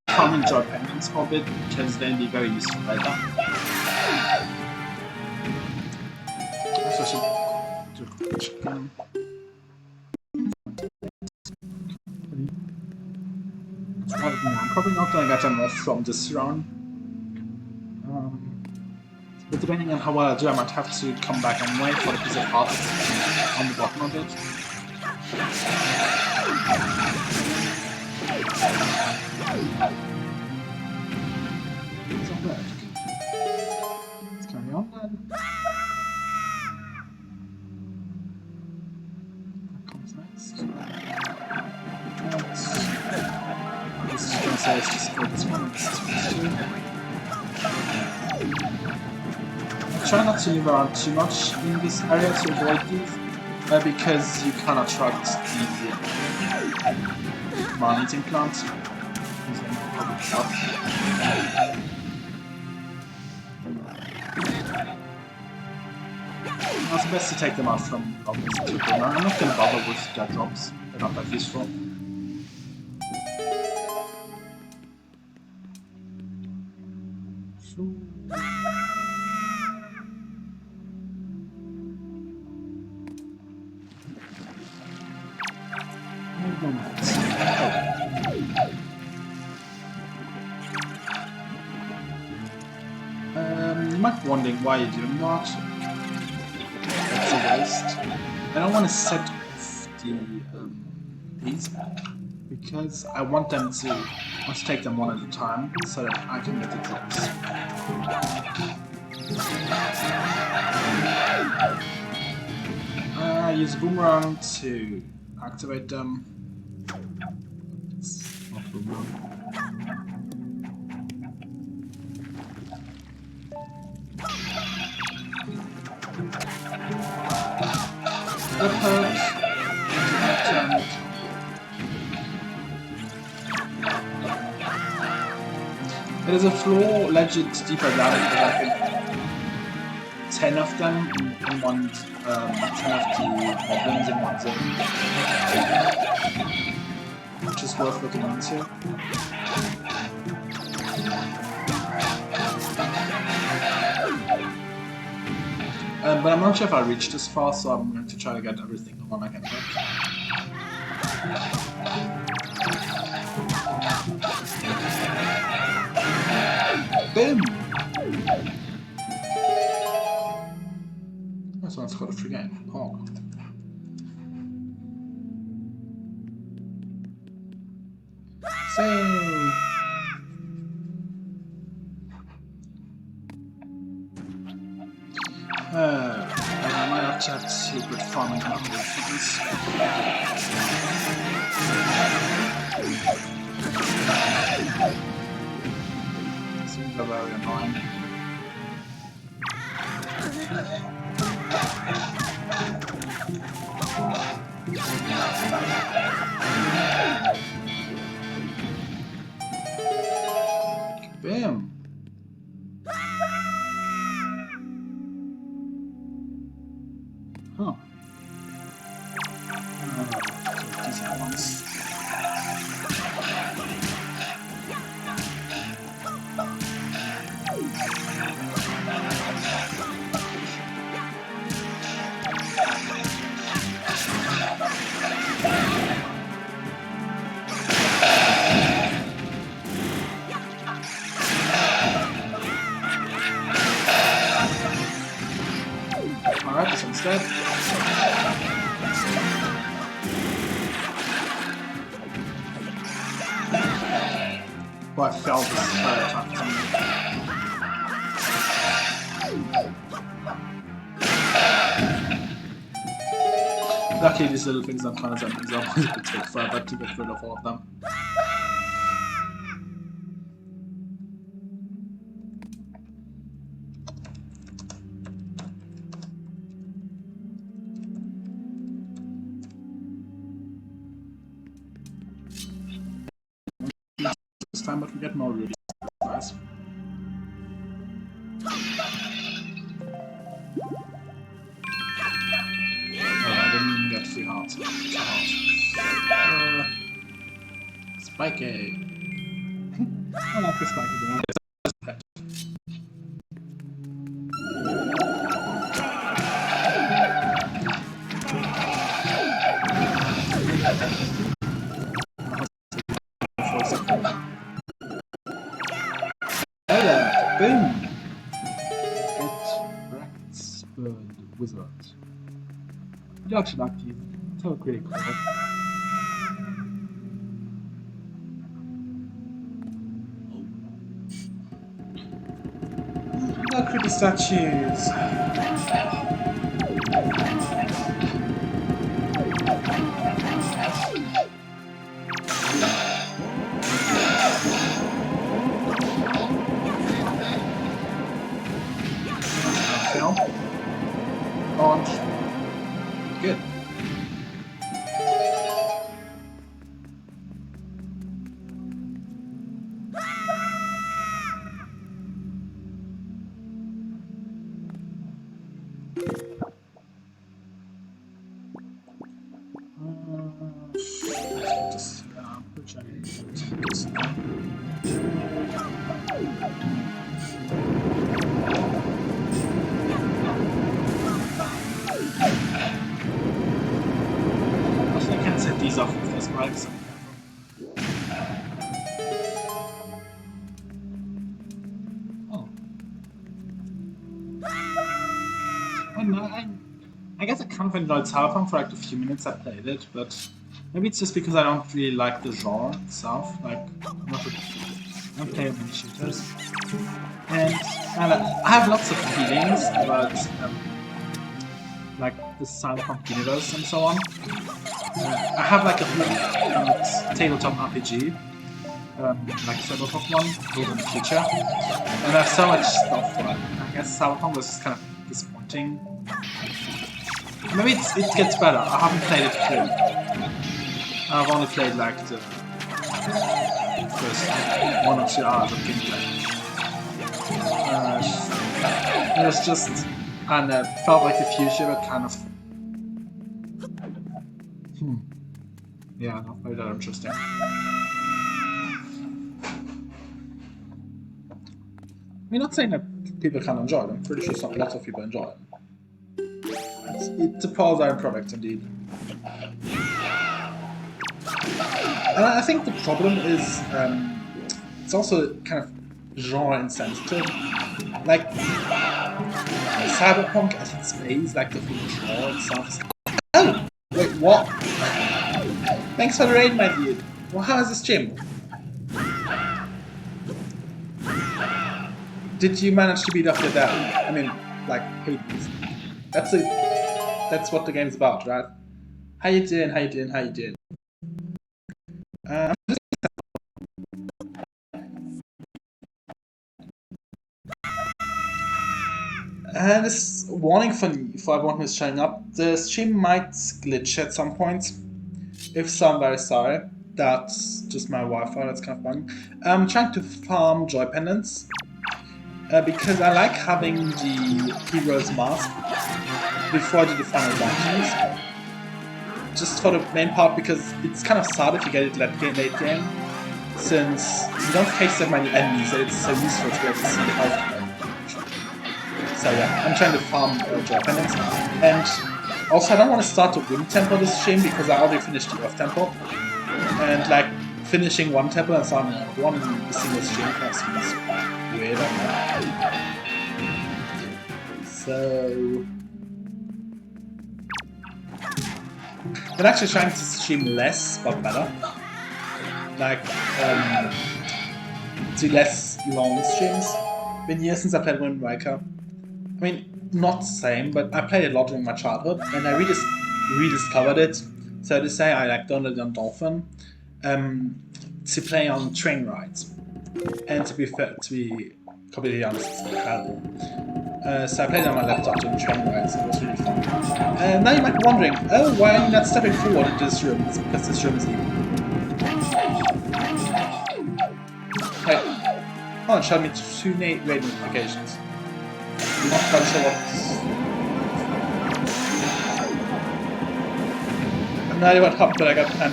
[SPEAKER 1] Farming job penguins for a bit because they'll be very useful later. So I should do a quick chicken. I'm probably not gonna get enough from this run. But depending on how well I do, I might have to come back anyway for the piece of heart on the bottom of it. It's not bad. Let's carry on then. What comes next? This is going to say it's just for this one. This is for this two. Try not to move around too much in this area to avoid these, because you cannot attract the man-eating plants. It's best to take them out from this two. I'm not going to bother with dead drops, they're not that useful. You might be wondering why you're doing that. That's a waste. I don't want to set off these because I want them to. I want to take them one at a time so that I can get the drops. Use a boomerang to activate them. It's not boomerang. That hurts. There is a floor legit deeper down because I think 10 of them in one, 10 of the goblins in one zone, which is worth looking into. But I'm not sure if I reach this far, so I'm going to try to get everything the one I can get. Boom! This one's got a free game. Oh. So... I might have such a secret farming operations. Seems very annoying. Bam! Huh. These are ones. Alright, this one's dead. Well, I felt this entire time. Luckily, these little things aren't kind of zombies. Otherwise, it would take forever to get rid of all of them. This time, but we get more really nice. I didn't even get 3 hearts. Spiky. I like the spiky one. Boom! Get Ratsburn Wizard. I actually like these. They look really cool. Look at the statues! Film. Launch. Good. Just which I can't set these off with this mic, so oh. I guess I kind of enjoyed Cyberpunk for like the few minutes I played it, but maybe it's just because I don't really like the genre itself. Like, I'm not playing many shooters, and I have lots of feelings about like the Cyberpunk universe and so on. I have like a tabletop RPG, like Cyberpunk one, called in the future, and I have so much stuff for it. I guess Cyberpunk was just kind of disappointing. Maybe it gets better. I haven't played it fully. I've only played like the first 1 or 2 hours of gameplay. It was just, and it felt like the future, but kind of. Yeah, not very that interesting. I'm not saying that people can enjoy them. I'm pretty sure lots of people enjoy them. It's a Pulsar product indeed. And I think the problem is it's also kind of genre insensitive. Like Cyberpunk at its base, like the whole genre itself is. Oh! Wait, what? Thanks for the raid, my dude. Well, how is this gym? Did you manage to beat up your dad? I mean, like, Hades. That's a That's what the game's about, right? How you doing? How you doing? How you doing? And this warning for everyone who's showing up: the stream might glitch at some point. If so, I'm very sorry. That's just my Wi-Fi. That's kind of bugging. I'm trying to farm joy pendants because I like having the hero's mask before I do the final dungeons. Just for the main part, because it's kind of sad if you get it late game, since you don't face that many enemies, and it's so useful to be able to see the health. So yeah, I'm trying to farm joy pendants, and also I don't want to start the wind temple this stream because I already finished the earth temple, and like finishing one temple and starting one in a single stream kind of seems weird. So I'm actually trying to stream less but better, like do less long streams. Been years since I played Wind Waker. I mean, not the same, but I played it a lot during my childhood, and I rediscovered it. So to say, I like downloaded on Dolphin to play on train rides, and to be completely honest, it's incredible. So I played it on my laptop during train rides. It was really fun. Now you might be wondering, oh, why are you not stepping forward into this room? It's because this room is evil. Hey, oh, it showed me 2 raid notifications. I'm not quite sure I'm not even up, but I got time.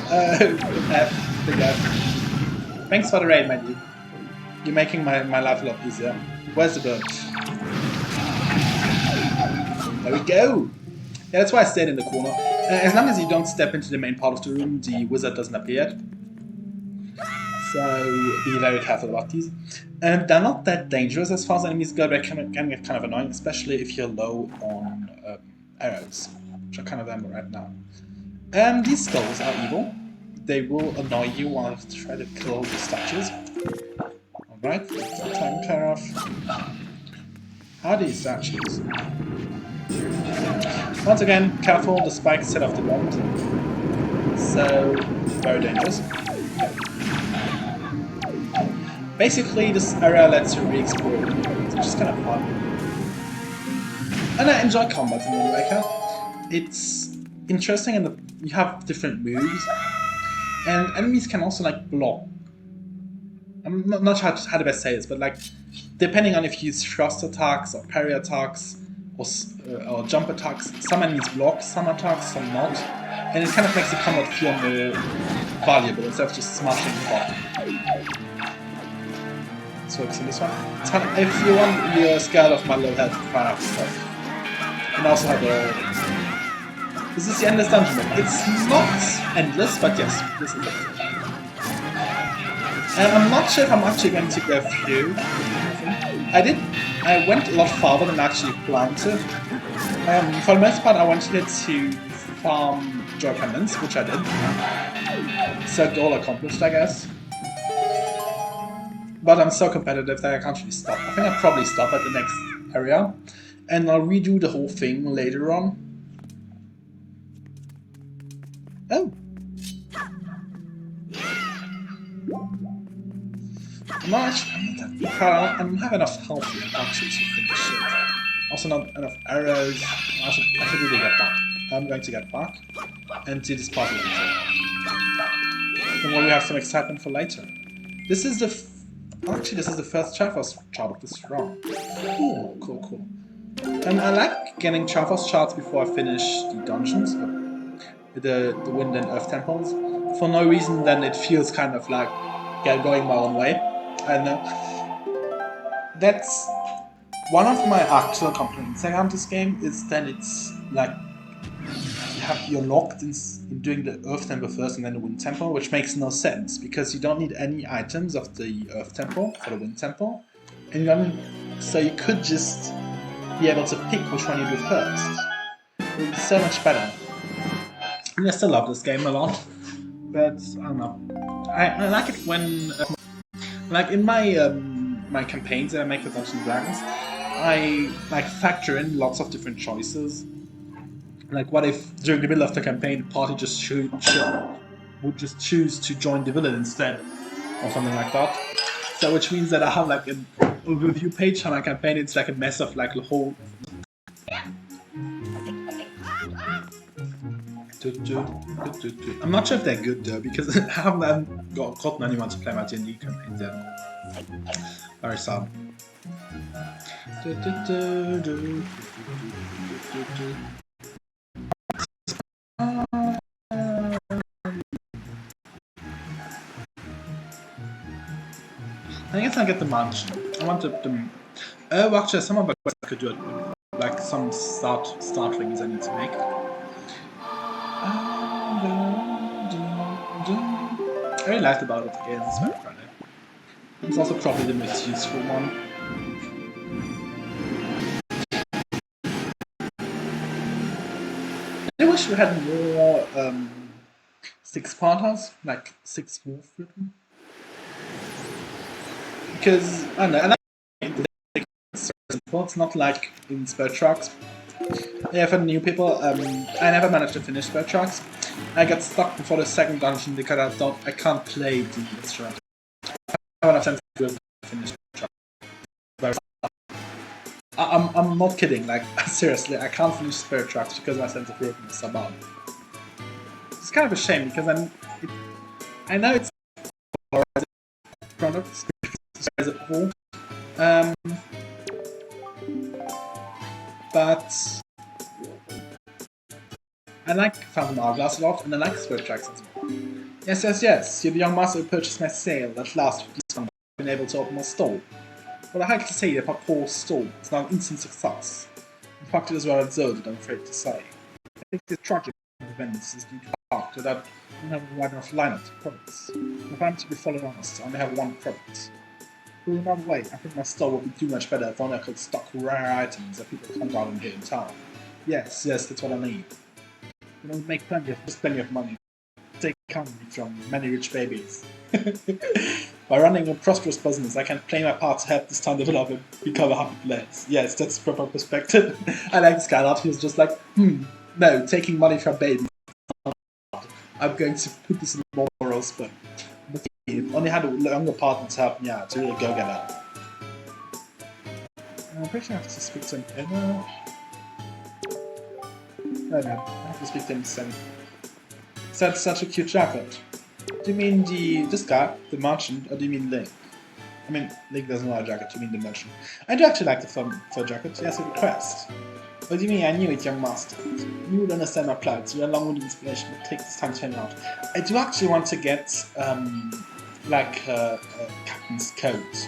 [SPEAKER 1] Big F. Thanks for the raid, my dude. You're making my life a lot easier. Where's the bird? There we go! Yeah, that's why I stayed in the corner. As long as you don't step into the main part of the room, the wizard doesn't appear. So be very careful about these. They're not that dangerous as far as enemies go, but can get kind of annoying, especially if you're low on arrows, which are kind of them right now. These skulls are evil. They will annoy you while you try to kill the statues. Alright, that's taken care of. How are these statues? Once again, careful, the spikes set off the bomb. So, very dangerous. Basically, this area lets you re-explore it, which is kind of fun. And I enjoy combat in Wind Waker. It's interesting, and you have different moves, and enemies can also like block. I'm not sure how to best say this, but like depending on if you use thrust attacks or parry attacks or jump attacks, some enemies block some attacks, some not, and it kind of makes the combat feel more valuable instead of just smashing the bottom. This works in this one. It's kind of, if you want your scale of my low health, fire up stuff. And also have a... This is the endless dungeon mode. It's not endless, but yes, this is it. And I'm not sure if I'm actually going to go through. I went a lot farther than I actually planned to. For the most part, I went here to farm joy pendants, which I did. So goal accomplished, I guess. But I'm so competitive that I can't really stop. I think I'll probably stop at the next area, and I'll redo the whole thing later on. Oh! I'm not that I don't have enough health yet actually to finish it. Also not enough arrows. I should really get back. I'm going to get back and do this part later. And when we have some excitement for later. This is the actually this is the first Triforce chart of this run. Cool, cool, cool. And I like getting Triforce charts before I finish the dungeons, the Wind and Earth temples. For no reason, then it feels kind of like going my own way. I know. That's one of my actual complaints around this game is that it's like you're locked in doing the Earth Temple first and then the Wind Temple, which makes no sense because you don't need any items of the Earth Temple for the Wind Temple, and you don't, so you could just be able to pick which one you do first. It would be so much better. I mean, I still love this game a lot, but I don't know. I like it when, like in my my campaigns that I make for Dungeons & Dragons, I like factor in lots of different choices. Like, what if during the middle of the campaign, the party just would just choose to join the villain instead, or something like that. So, which means that I have like an overview page on my campaign. It's like a mess of like the whole. I'm not sure if they're good though, because I haven't gotten anyone to play my D&D campaigns yet. Very sad. I guess I'll get the mansion. I want the. Oh, actually, some of the quests I could do it. Like some start things I need to make. I really liked about it again. It's very funny. It's also probably the most useful one. I wish we had more six-parters, like 6 wolf written. Because I don't know, I like it's not like in Spur Trucks. Yeah, for new people, I never managed to finish Spur Trucks. I got stuck before the second dungeon because I can't play the instrument. I don't have time to finish Spur Trucks. I'm not kidding, like, seriously, I can't finish Spur Trucks because my sense of rhythm is so bad. It's kind of a shame because I know it's products, but I like Phantom Hourglass a lot, and I like Spur Tracks as well. Yes, you're the young master who purchased my sale. At last, this one I've been able to open my store. But I hate to say that my poor store is now an instant success. In fact, it is well Zelda, I'm afraid to say. I think the tragic events is due to the fact that I don't have a wide enough lineup of products. If I'm to be fully honest, I only have one product. But in another way, I think my store would be too much better if only I could stock rare items that people can't run here in town. Yes, that's what I need. You know, make plenty of money. Take money from many rich babies. By running a prosperous business, I can play my part to help this town develop and become a happy place. Yes, that's the proper perspective. I like this guy a lot. He was just like, no, taking money from babies. I'm going to put this in the morals, but only had a younger partner to help me out to really go get out. I'm pretty sure I have to speak to him. No, I have to speak to him soon. That's such a cute jacket. Do you mean this guy, the merchant, or do you mean Link? I mean, Link doesn't wear a jacket, you mean the merchant. I do actually like the fur jacket, yes, a request. What do you mean I knew it, young master? You would understand my plight, so you're along with the inspiration, but take this time to hang out. I do actually want to get, like, a captain's coat.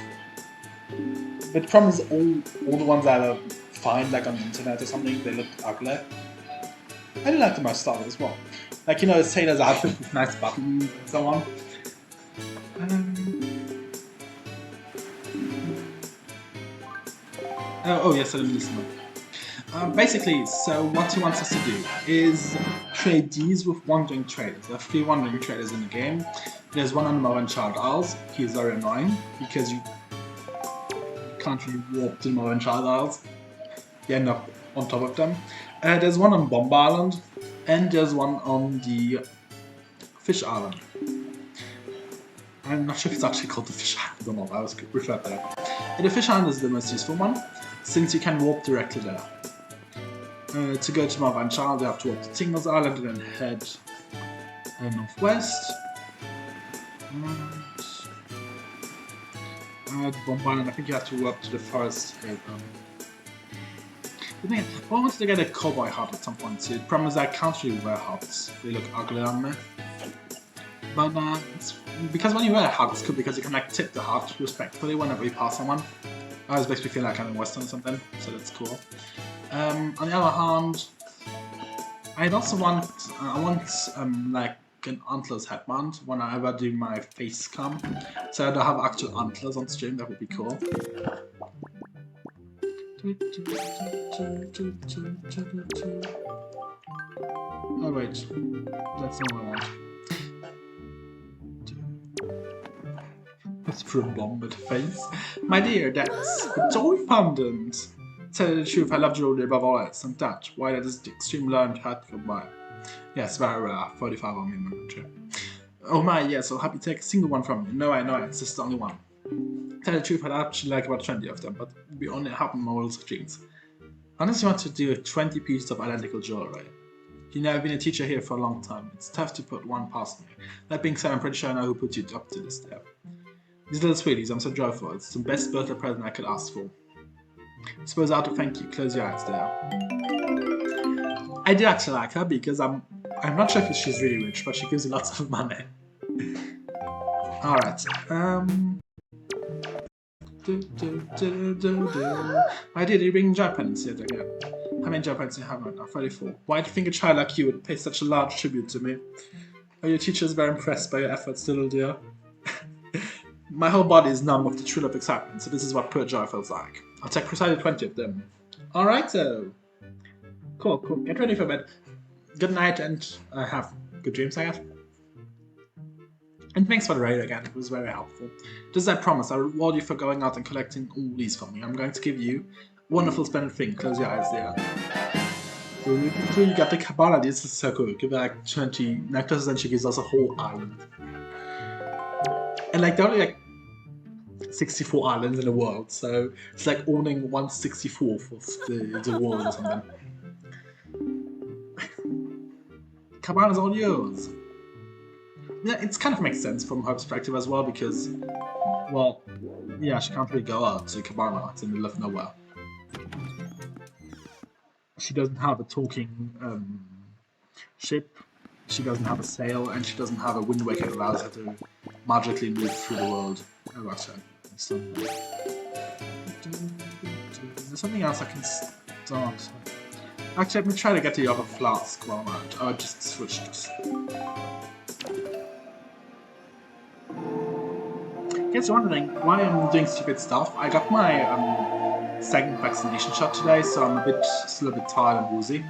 [SPEAKER 1] But the problem is all the ones I find, like on the internet or something, they look ugly. I do like the most style as well. Like, you know, the sailor's outfit with nice buttons and so on. Oh yes, I didn't listen. Basically, so what he wants us to do is trade these with wandering traders. There are 3 wandering traders in the game. There's one on Morin Child Isles. He's very annoying because you can't really warp to Morin Child Isles. You end up on top of them. There's one on Bomb Island, and there's one on the Fish Island. I'm not sure if it's actually called the Fish Island or not, I was referred to that. The Fish Island is the most useful one, since you can warp directly there. To go to Marvan Child, you have to walk to Tingles Island and then head northwest. And Bomb Island, I think you have to walk to the forest here. I wanted to get a cowboy hat at some point too. The problem is I can't really wear hats. They look ugly on me. But because when you wear a hat, it's cool because you can like tip the hat respectfully whenever you pass someone. I always makes me feel like I'm in Western or something, so that's cool. On the other hand, I'd also want like an antlers headband when I ever do my face cam. So I don't have actual antlers on stream. That would be cool. Oh wait, that's not what I want. Let's throw a bomb at the face. My dear, that's a toy pendant. tell you the truth, I love jewelry above all else, and that, while it is the extreme learned hard to come by. Yes, very rare, 45 on me, my country. Oh my, yes, I'll happy take a single one from you. No, I know, it's just the only one. Tell you the truth, I'd actually like about 20 of them, but we only have models of jeans. Unless you want to do 20 pieces of identical jewelry. You know, I've been a teacher here for a long time. It's tough to put one past me. That being said, I'm pretty sure I know who put you up to this step. These little sweeties, I'm so joyful. It's the best birthday present I could ask for. I suppose I ought to thank you. Close your eyes there. I do actually like her because I'm not sure if she's really rich, but she gives you lots of money. Alright. Why did you bring Japanese yet again? How many Japanese do you have right now? 34. Why do you think a child like you would pay such a large tribute to me? Are your teachers very impressed by your efforts, little dear? My whole body is numb with the thrill of excitement, so this is what pure joy feels like. I'll take precisely 20 of them. Alright, so. Cool. Get ready for bed. Good night and have good dreams, I guess. And thanks for the raid again, it was very helpful. Just as I promised, I'll reward you for going out and collecting all these for me. I'm going to give you a wonderful splendid thing. Close your eyes there. So you got the cabana, this is so cool. Give her like 20 necklaces and she gives us a whole island. And like there are only like 64 islands in the world, so it's like owning 1/64th of the world or something. Cabana's all yours. Yeah, it kind of makes sense from her perspective as well because, well, yeah, she can't really go out to Cabana, it's in the middle of nowhere. She doesn't have a talking ship, she doesn't have a sail, and she doesn't have a wind wake that allows her to magically move through the world. Oh, that's There's something else I can start. Actually, let me try to get the other flask while I'm out. Oh, I just switched this. Guess you're wondering why I'm doing stupid stuff. I got my second vaccination shot today, so I'm still a bit tired and woozy.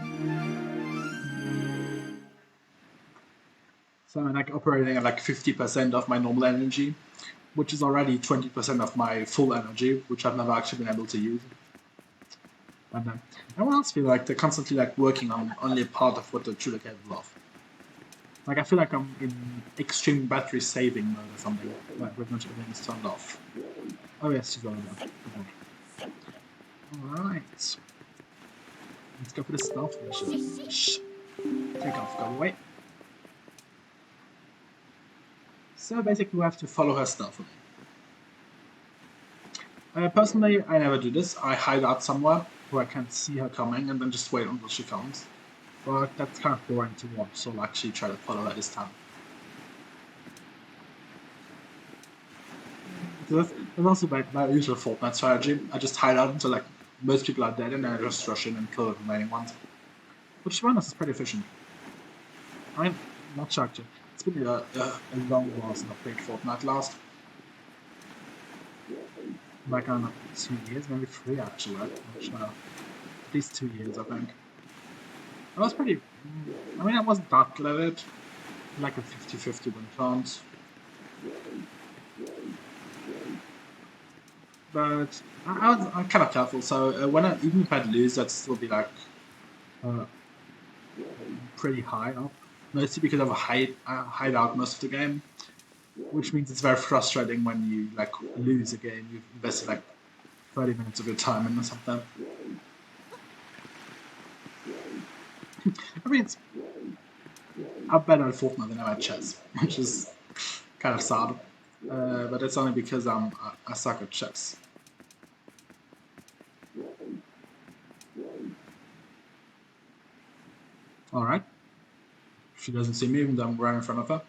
[SPEAKER 1] So I'm like operating at like 50% of my normal energy, which is already 20% of my full energy, which I've never actually been able to use. And everyone else feel like they're constantly like working on only a part of what they're truly capable of. Like I feel like I'm in extreme battery saving mode or something, like pretty much everything is turned off. Oh yes, she's on there. Alright. Let's go for the stealth mission. Shh. Take off, go away. So basically we have to follow her stealthily. Personally, I never do this. I hide out somewhere where I can see her coming and then just wait until she comes. But that's kind of boring to watch, so I'll actually try to follow her this time. That's also my usual Fortnite strategy. I just hide out until like most people are dead and then I just rush in and kill the remaining ones. Which to be honest is pretty efficient. I mean, not sure actually. It's been a long while since I've played Fortnite last. Like I don't know, 2 years, maybe 3 actually, I'm not sure. At least 2 years I think. I was pretty, I mean I wasn't that good at it, like a 50-50 win chance. But I'm kind of careful, so even if I'd lose, I'd still be like pretty high up. Mostly because I've hide out most of the game, which means it's very frustrating when you like lose a game you've invested like 30 minutes of your time in or something. I mean, I'm better at Fortnite than I'm at chess, which is kind of sad. But it's only because I suck at chess. Alright. She doesn't see me even though I'm right in front of her.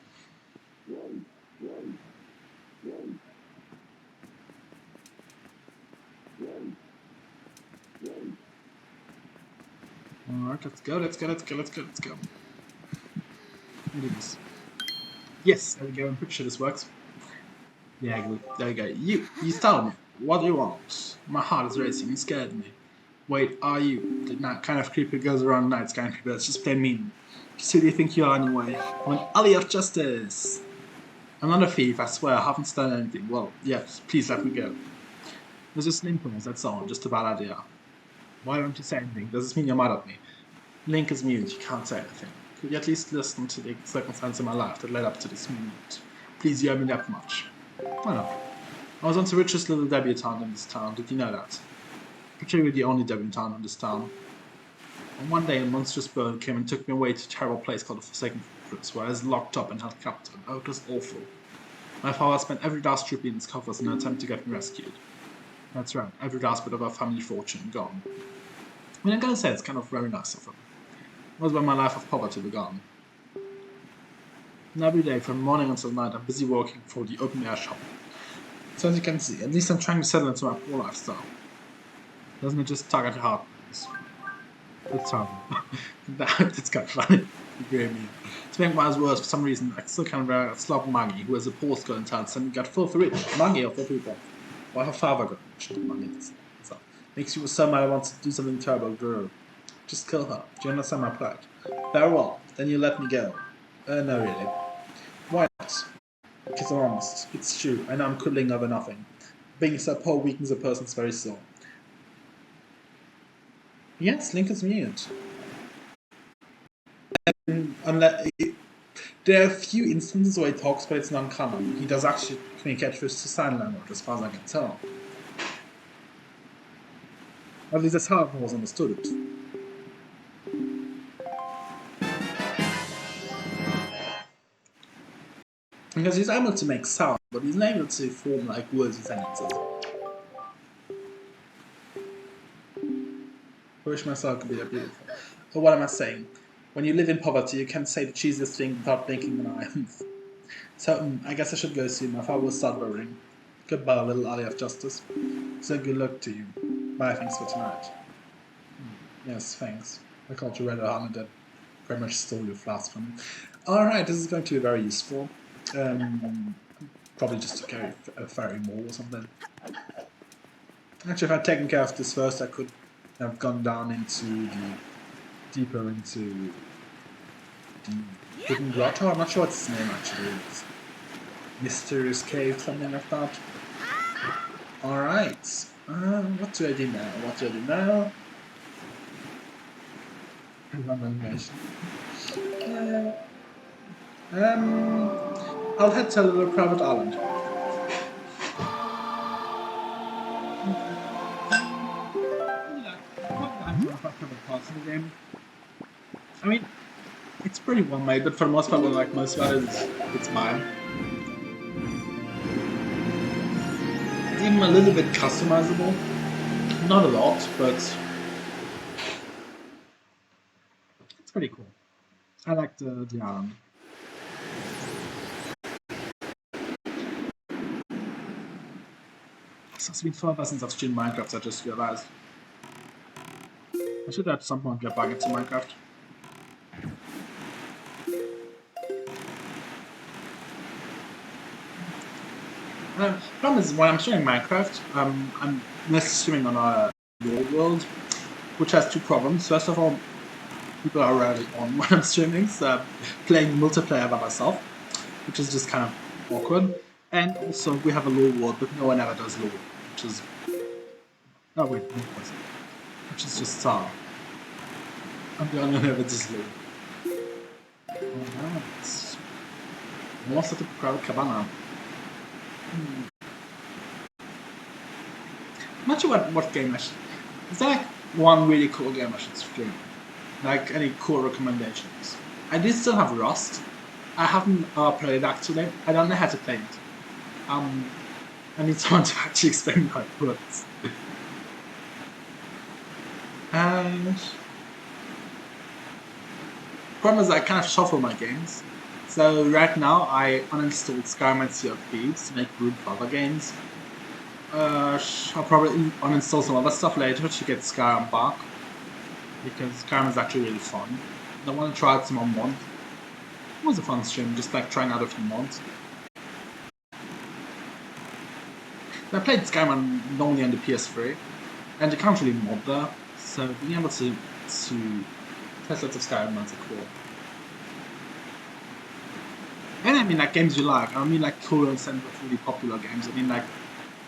[SPEAKER 1] Alright, let's go. Let me do this. Yes, there we go, I'm pretty sure this works. Yeah, there we go. You startled me. What do you want? My heart is racing, you scared me. Wait, are you? The kind of creeper goes around nights kind of creeper, that's just plain mean. Just who do you think you are anyway? I'm an ally of justice. I'm not a thief, I swear, I haven't stolen anything. Well, yes, please let me go. It was just an impulse, that's all, just a bad idea. Why don't you say anything? Does this mean you're mad at me? Link is mute, you can't say anything. Could you at least listen to the circumstances in my life that led up to this moment? Please, you owe me that much. I know. I was once the richest little debutante in this town, did you know that? Particularly the only debutante in this town. And one day a monstrous bird came and took me away to a terrible place called the Forsaken Fortress, where I was locked up and held captive. Oh, it was awful. My father spent every last rupee in his coffers in an attempt to get me rescued. That's right, every last bit of our family fortune gone. I mean, I gotta say, it's kind of very nice of him. It was when my life of poverty began. And every day, from morning until night, I'm busy working for the open-air shop. So as you can see, at least I'm trying to settle into my poor lifestyle. Doesn't it just tug at your heart? That's terrible. That's kind of funny. You hear me. To make matters worse, for some reason, I still can't wear a slob Maggie, who has a postcode in town, and got full for it. Maggie of all people. Why her father got Maggie? So, makes you so mad I want to do something terrible to her. Just kill her. Do you understand my plight? Very well. Then you let me go. No, really. Why not? Because I'm honest. It's true. I know I'm quibbling over nothing. Being so poor weakens a person's very soul. Yes, Link is mute. Unless there are a few instances where he talks, but it's non-canon. He does actually communicate with sign language, as far as I can tell. At least that's how I've always understood it. Because he's able to make sound, but he's not able to form like words and sentences. I wish my soul could be that beautiful. But what am I saying? When you live in poverty, you can't say the cheesiest thing without blinking an eye. So, I guess I should go soon. My father will start worrying. Goodbye, little ally of justice. So good luck to you. Bye, thanks for tonight. Yes, thanks. I called you rather hard and that very much stole your flask from me. Alright, this is going to be very useful. Probably just to carry a ferry more or something. Actually, if I'd taken care of this first, I could have gone down into deeper into the hidden grotto. I'm not sure what its name actually is. Mysterious cave, something like that. Alright. What do I do now? What do I do now? I'll head to a little private island. I mean, it's pretty well made, but for the most part, like most of it's mine. It's even a little bit customizable. Not a lot, but it's pretty cool. I like the island. It's been forever since I've streamed Minecraft, I just realized. I should at some point get back into Minecraft. Problem is, when I'm streaming Minecraft, I'm mostly streaming on a real world, which has two problems. First of all, people are rarely on when I'm streaming, so I'm playing multiplayer by myself, which is just kind of awkward. And also, we have a lore world, but no one ever does lore, which is... Oh wait, no person. Which is just sad. I'm the only one who ever does lore. Alright. Most of the crowd cabana. I'm not sure what game I should... Is there like one really cool game I should stream? Like any cool recommendations? I do still have Rust. I haven't played it actually. I don't know how to play it. I need someone to actually explain how it works. And... problem is I kind of shuffle my games. So right now I uninstalled Skyrim and Sea of Thieves to make room for other games. I'll probably uninstall some other stuff later to get Skyrim back. Because Skyrim is actually really fun. I want to try out some on mod. It was a fun stream, just like trying out a few mods. I played Skyrim normally on the PS3, and you can't really mod there, so being able to test lots of Skyrim mods are cool. And I mean like games you like, I don't mean like cool and really popular games, I mean like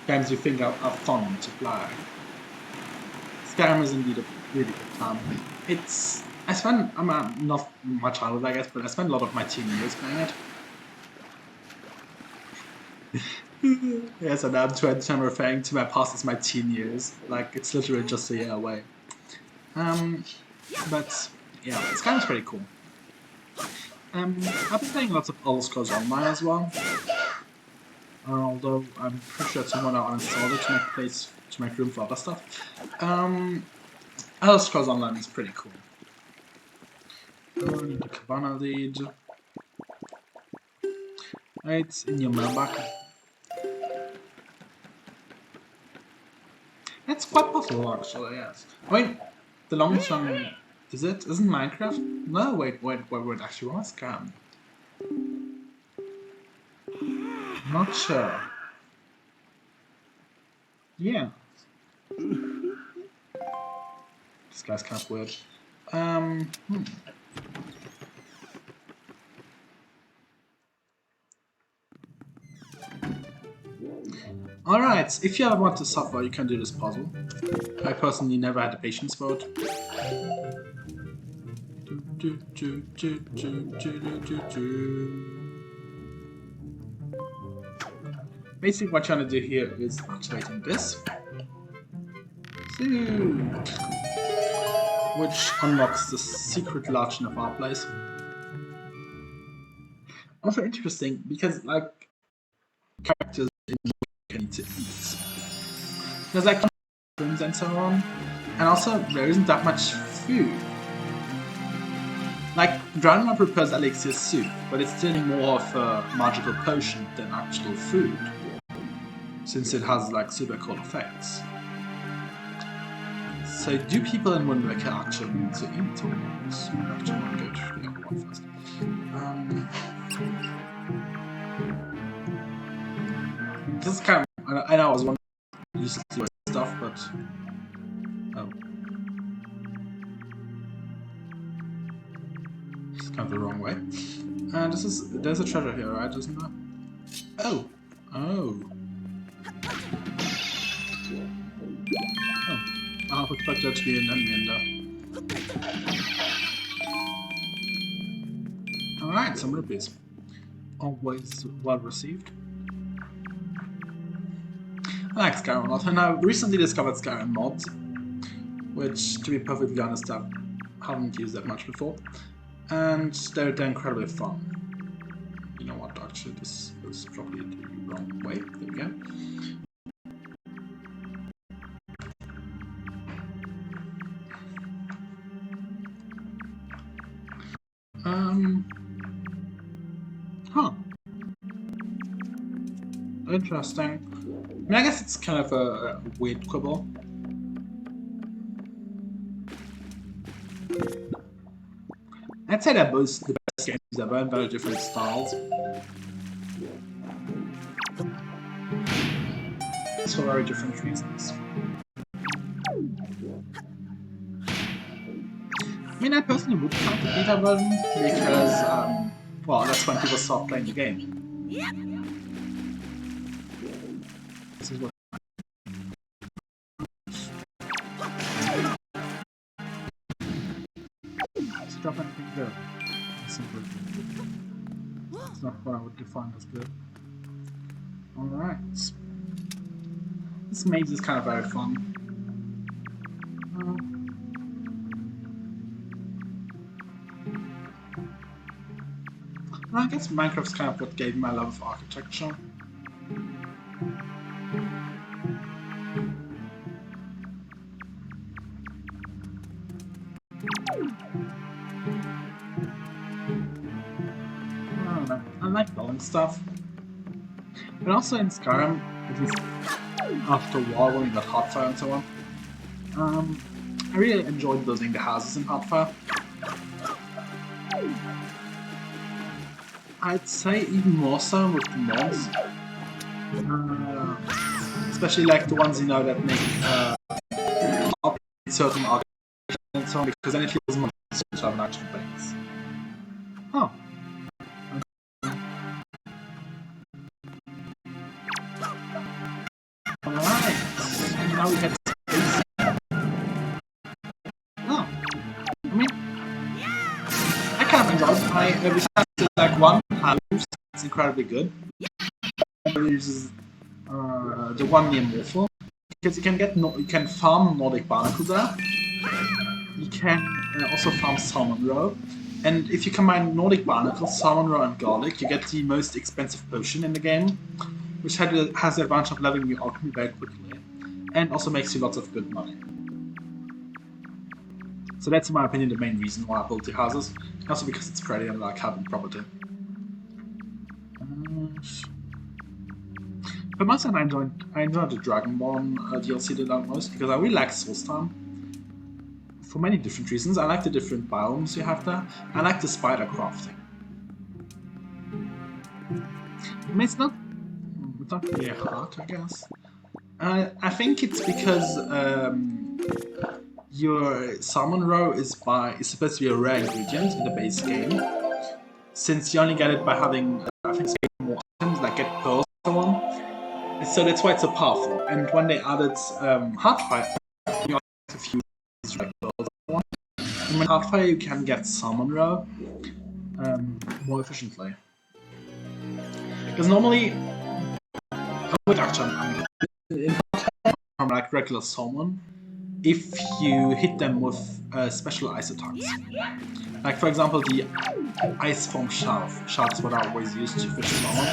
[SPEAKER 1] games you think are fun to play. Skyrim is indeed a really good time. I'm not my childhood, I guess, but I spent a lot of my teen years playing it. Yes, and I'm 20, I'm referring to my past as my teen years. Like, it's literally just a year away. But, yeah, Skyrim's pretty cool. I've been playing lots of Elder Scrolls Online as well. Although I'm pretty sure someone uninstalled it to make room for other stuff. Elder Scrolls Online is pretty cool. I need the Cabana lead. It's in your mailbox. It's quite possible, actually, yes. I mean, the longest one... Is it? Isn't Minecraft? No, wait, actually was Skyrim. Not sure. Yeah. This guy's kind of weird. Alright, if you ever want to suffer, you can do this puzzle. I personally never had the patience for it. Basically what you're going to do here is activating this. Which unlocks the secret lodge in the fireplace. Also interesting because, like, characters need to eat. There's like rooms and so on, and also there isn't that much food. Like, Grandma prepares elixir soup, but it's still more of a magical potion than actual food, since it has like super cool effects. So, do people in Wind Waker actually need to eat or not? Actually, I want to go to the other one first. This is kind of, I know I was wondering used to do stuff, but oh, it's kind of the wrong way. And there's a treasure here, right? Isn't there? Oh, I half expect there to be an enemy in there. Alright, some rupees. Always well received. I like Skyrim a lot, and I recently discovered Skyrim mods, which, to be perfectly honest, I haven't used that much before, and they're incredibly fun. You know what, actually, this is probably the wrong way. There we go. Interesting. I mean, I guess it's kind of a weird quibble. I'd say they're both the best games ever in very different styles. It's for very different reasons. I mean, I personally would count the beta version because, well, that's when people start playing the game. This is what. Let's drop anything good. It's not what I would define as good. Alright. This maze is kind of very fun. I guess Minecraft's kind of what gave me my love of architecture. I don't know. I like building stuff. But also in Skyrim, at least after a while when we got Hotfire and so on, I really enjoyed building the houses in Hotfire. I'd say even more so with the mods. Especially like the ones, you know, that make certain architecture and so on, because then it feels more to have an actual base. Oh. Alright. Now we had space. like one hand it's incredibly good. Uses the one near Morphle because you can get you can farm Nordic Barnacle there. You can also farm Salmon Roe, and if you combine Nordic Barnacle, Salmon Roe, and Garlic, you get the most expensive potion in the game, which has the advantage of leveling your alchemy very quickly, and also makes you lots of good money. So that's, in my opinion, the main reason why I built the houses, also because it's pretty and like having property. But most of the time, I enjoyed the Dragonborn DLC the most because I really like Soulstone. For many different reasons. I like the different biomes you have there. I like the spider crafting. I mean, it's not really hard, I guess. I think it's because your salmon roe is supposed to be a rare ingredient in the base game, since you only get it by having I think more items like get pearls and so on. So that's why it's so powerful. And when they added Heartfire, you also have a few like pearls and so on. And with Heartfire, you can get salmon roe more efficiently. Because normally, from like regular salmon, if you hit them with special ice attacks. Like for example, the ice form sharks what I always use to fish salmon.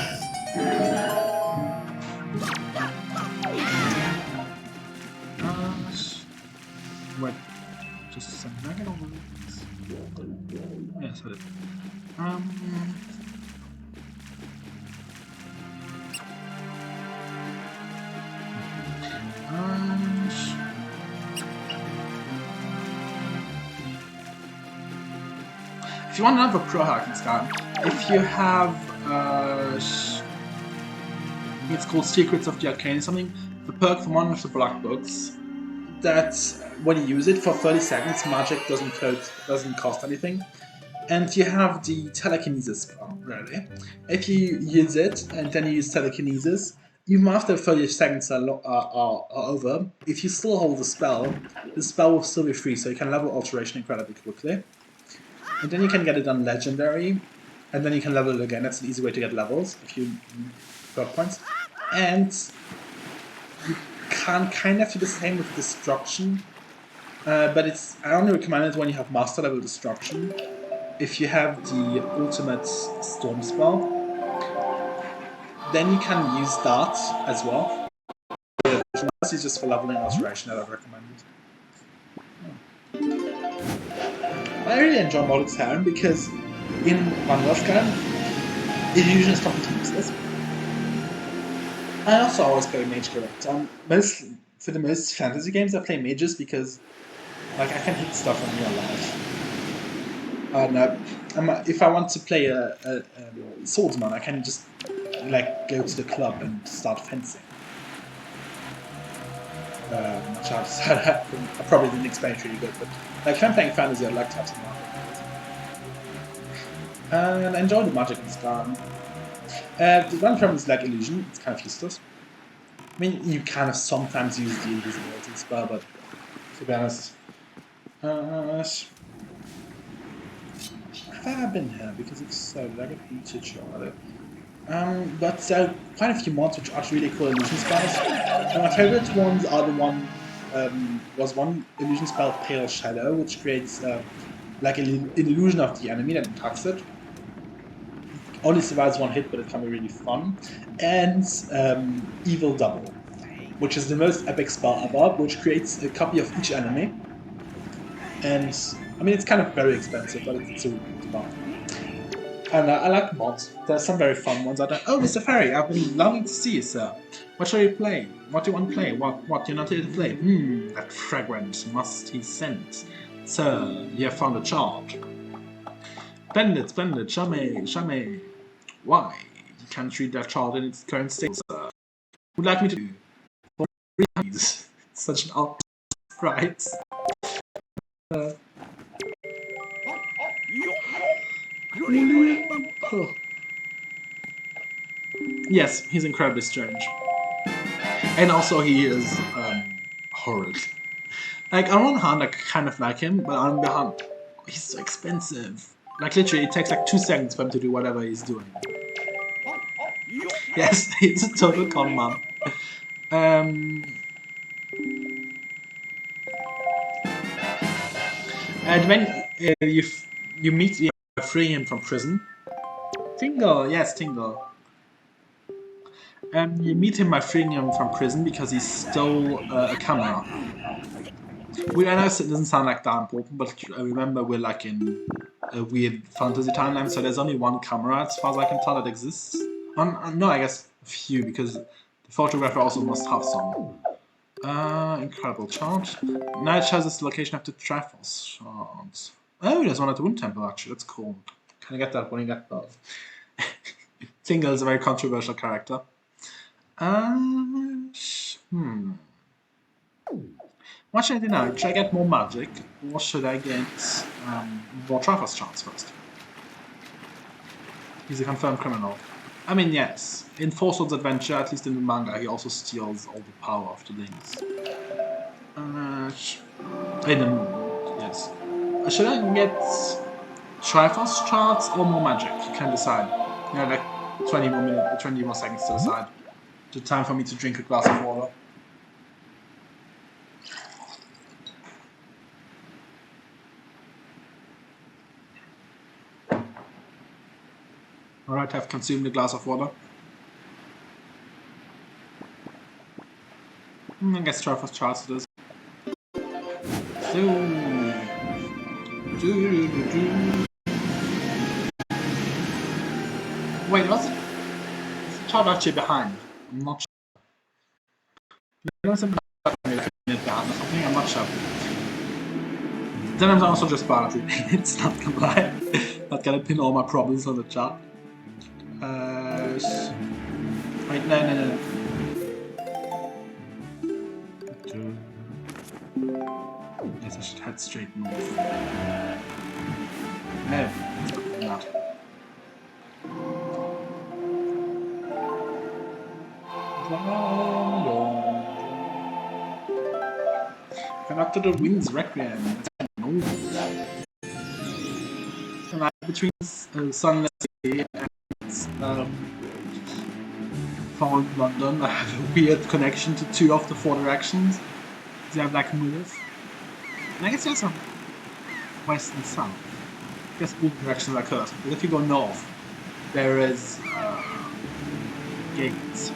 [SPEAKER 1] Wait, just a second. I get over this. Yes, I did. If you want another pro hack in Skyrim, if you have it's called Secrets of the Arcane something, the perk from one of the black books, that when you use it for 30 seconds, magic doesn't cost anything. And you have the telekinesis spell, really. If you use it and then you use telekinesis, even after 30 seconds are over, if you still hold the spell will still be free, so you can level Alteration incredibly quickly. And then you can get it on Legendary, and then you can level it again. That's an easy way to get levels, if you perk points. And you can kind of do the same with Destruction, but I only recommend it when you have Master Level Destruction. If you have the ultimate storm spell, then you can use that as well. This is just for leveling Alteration that I'd recommend. I really enjoy Moloch's Harem because in Vanguard illusion is completely useless. I also always play mage character. For the most fantasy games, I play mages because like I can hit stuff in real life. If I want to play a swordsman, I can just like go to the club and start fencing. Which I probably didn't explain it really good, but like if I'm playing fantasy, I'd like to have some magic. And I enjoy the magic in Skyrim. The one problem is like illusion; it's kind of useless. I mean, you kind of sometimes use the invisibility spell, but to be honest, have I been here? Because if so, did I get each shot at it? But there are quite a few mods which are really cool illusion spells. And my favorite ones are was one illusion spell, Pale Shadow, which creates like an illusion of the enemy that attacks it. Only survives one hit, but it can be really fun. And Evil Double, which is the most epic spell ever, which creates a copy of each enemy. And I mean, it's kind of very expensive, but it's a really good spell. And I like mods. There's some very fun ones out there. Oh, Mr. Ferry, I've been longing to see you, sir. What shall you play? What do you want to play? What you're not here to play? That fragrant, musty scent. Sir, you have found a chart. Splendid, show me. Why? You can't read that chart in its current state, sir. Would like me to do? Please. Such an odd right? Yes, he's incredibly strange. And also he is horrid. Like on one hand I kind of like him, but on the other hand, he's so expensive. Like literally, it takes like 2 seconds for him to do whatever he's doing. Yes, it's a total con man. And when you meet him, free him from prison. Tingle, yes, Tingle. You meet him by freeing him from prison because he stole a camera. I know it doesn't sound like that important, but remember we're like in a weird fantasy timeline, so there's only one camera as far as I can tell that exists. No, I guess a few, because the photographer also must have some. Incredible charge. Now it shows us the location of the Triforce shards. Oh, there's one at the Wind Temple actually, that's cool. Can I get that when you get that? Tingle is a very controversial character. What should I do now? Should I get more magic, or should I get more Triforce shards first? He's a confirmed criminal. I mean, yes. In Four Swords Adventure, at least in the manga, he also steals all the power of the links. Yes. Should I get Triforce shards or more magic? You can decide. You have like 20 more seconds to decide. The time for me to drink a glass of water. Alright, I've consumed a glass of water. I guess Triforce shards it is. Wait, was the child actually behind? I'm not sure. There was something I'm not sure. Then I'm also just bad at it. It's not gonna lie. Not gonna pin all my problems on the chat. Wait, no. Yes, I should head straight north. No, not. Connect to the Wind's Requiem. Between Sunless City and from London, I have a weird connection to 2 of the 4 directions. They have like north. And I guess there's some west and south. I guess all directions are cursed. But if you go north, there is gates.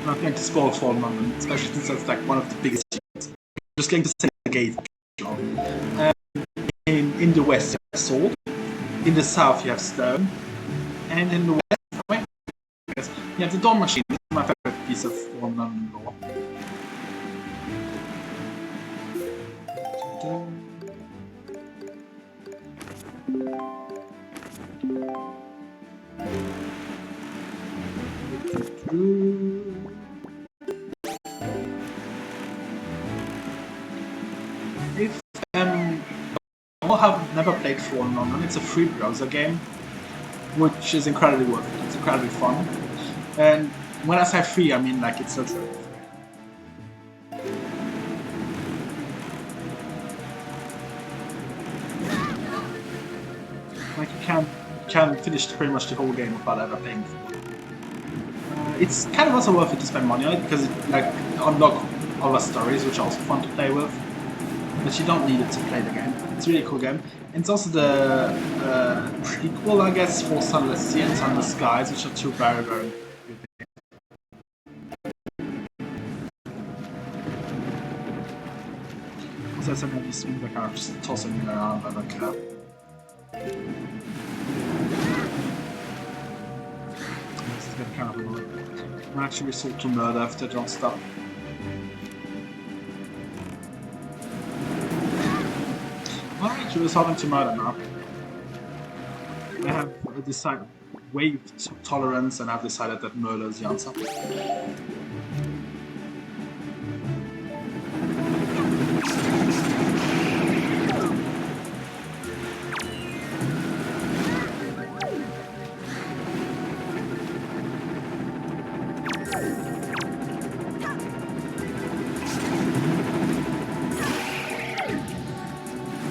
[SPEAKER 1] I'm not going to spoil for London, especially since it's like one of the biggest cities. I'm just going to say the gate. In the west you have sword, in the south you have stone, and in the west you have the dawn machine. This is my favorite piece of London lore. If I have never played Fallen London, it's a free browser game, which is incredibly worth it. It's incredibly fun, and when I say free, I mean like it's literally free. Like you can finish pretty much the whole game without ever paying for it. It's kind of also worth it to spend money on it because it like unlock other stories which are also fun to play with. But you don't need it to play the game. It's a really cool game. And it's also the prequel, I guess, for Sunless Sea and Sunless Skies, which are 2 very, very good games. Also, some of these things like I'm just tossing them around, I don't care. This is getting kind of annoying. I'm actually resort to murder if they don't stop. Alright, you're resorting to murder now. They have decided waived tolerance and have decided that murder is the answer.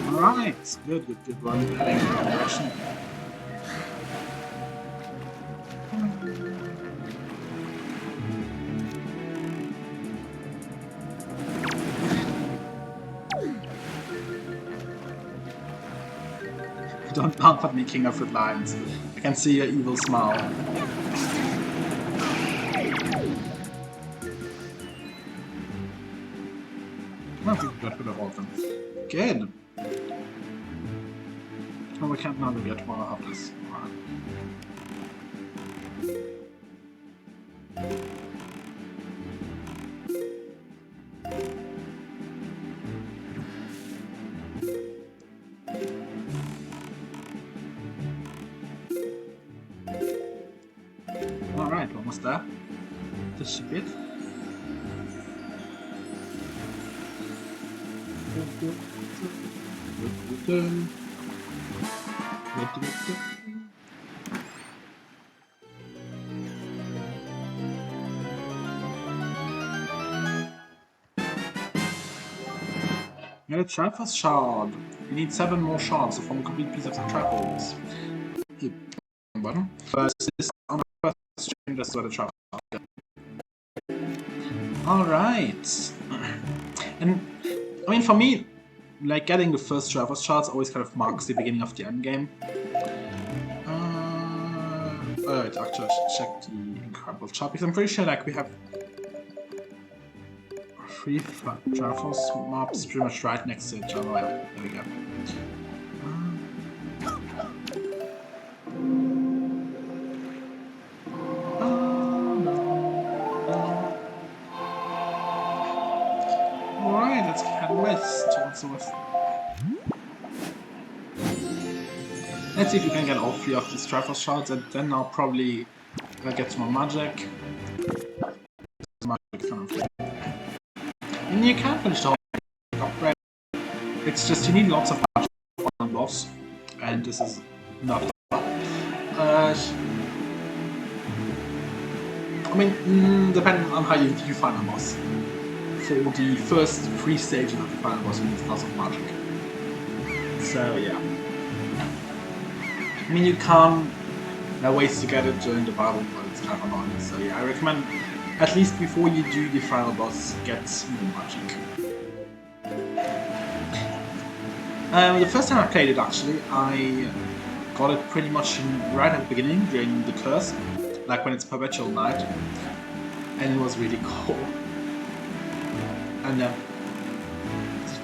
[SPEAKER 1] Alright. Good, good, good run. Heading in the right direction. Don't laugh at me, King of Red Lions. I can see your evil smile. I think we got rid of all of them. Good. Oh, we can't navigate more of this. Alright, almost there. Just a bit. Get a Triforce shard. You need 7 more shards to form a complete piece of the Triforce. Button. First, this on the first stream, that's where the Triforce shard. Alright. And I mean, for me, like getting the first Triforce shards always kind of marks the beginning of the end game. Alright, actually, I should check the incredible chart because I'm pretty sure like we have 3 Triforce mobs pretty much right next to each other. There we go. Alright, let's head west towards the west. Let's see if we can get all 3 of these Triforce shards, and then I'll probably get some more magic. And you can finish the whole upgrade. It's just you need lots of magic for one boss, and this is not. I mean, depending on how you find a boss. For the first 3 stages of the final boss, you need lots of magic. So yeah. I mean, you can't. There are ways to get it during the battle, but it's kind of annoying. So yeah, I recommend at least before you do the final boss, get more magic. The first time I played it, actually, I got it pretty much right at the beginning during the curse, like when it's perpetual night, and it was really cool. And it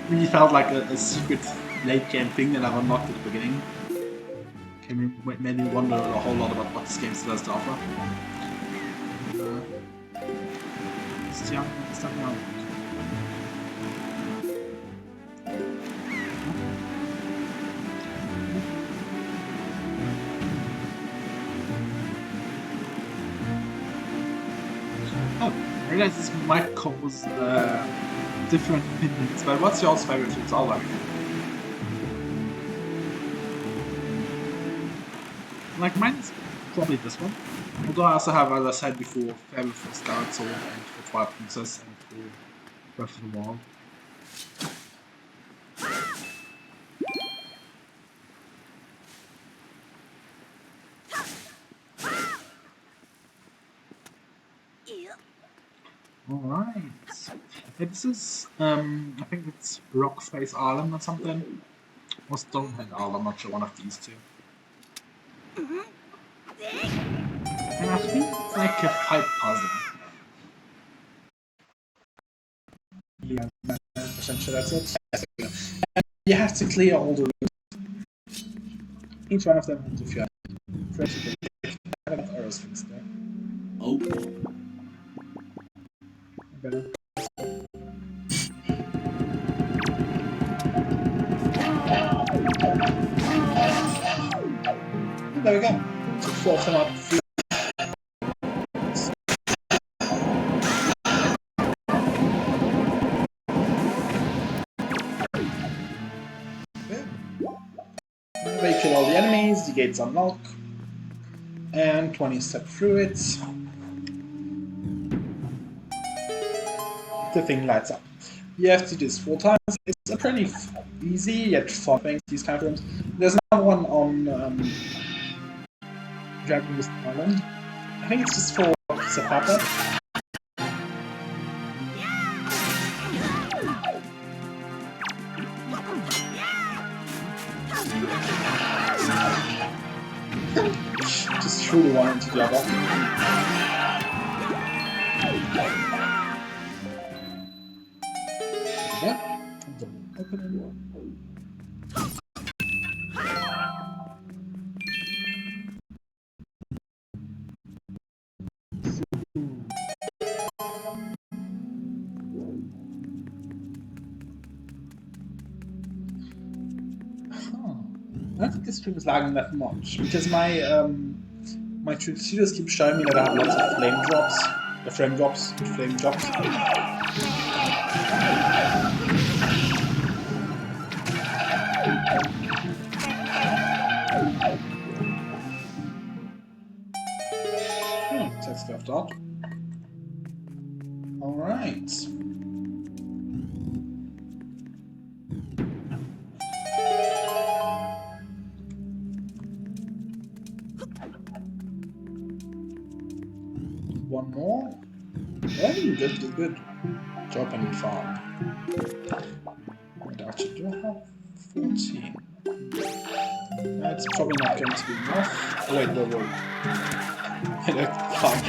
[SPEAKER 1] really felt like a secret late game thing that I've unlocked at the beginning. Made me wonder a whole lot about what this game still has to offer. Oh, I realize this might cause different opinions, but what's your favorite Zelda? Like, mine is probably this one. Although I also have, as I said before, favorite for Scarlet Sword and for Twilight Princess and for Breath of the Wild. Alright. Yeah, this is, I think it's Rock Face Island or something. Or Stonehead Island, I'm not sure, one of these two. And I think it's like a pipe puzzle. Yeah, 90% sure that's it. And you have to clear all the rooms. Each one of them has a few arrows things there. Oh. Better. There we go. So 4 of them up. They kill all the enemies, the gates unlock, and 20 step through it. The thing lights up. you have to do this 4 times. It's a pretty easy yet fun thing, these kind of rooms. There's another one on Dragon West Island. I think it's just for Zapata. Just threw the one into the other. Yeah. I don't think this stream is lagging that much because my tutorials keep showing me that I have lots of flame drops, flame drops. Text left out. All right. One more. Hey, good. Job and farm. And actually, do I have 14? That's probably not going to be enough. Oh, wait, whoa. I don't farm.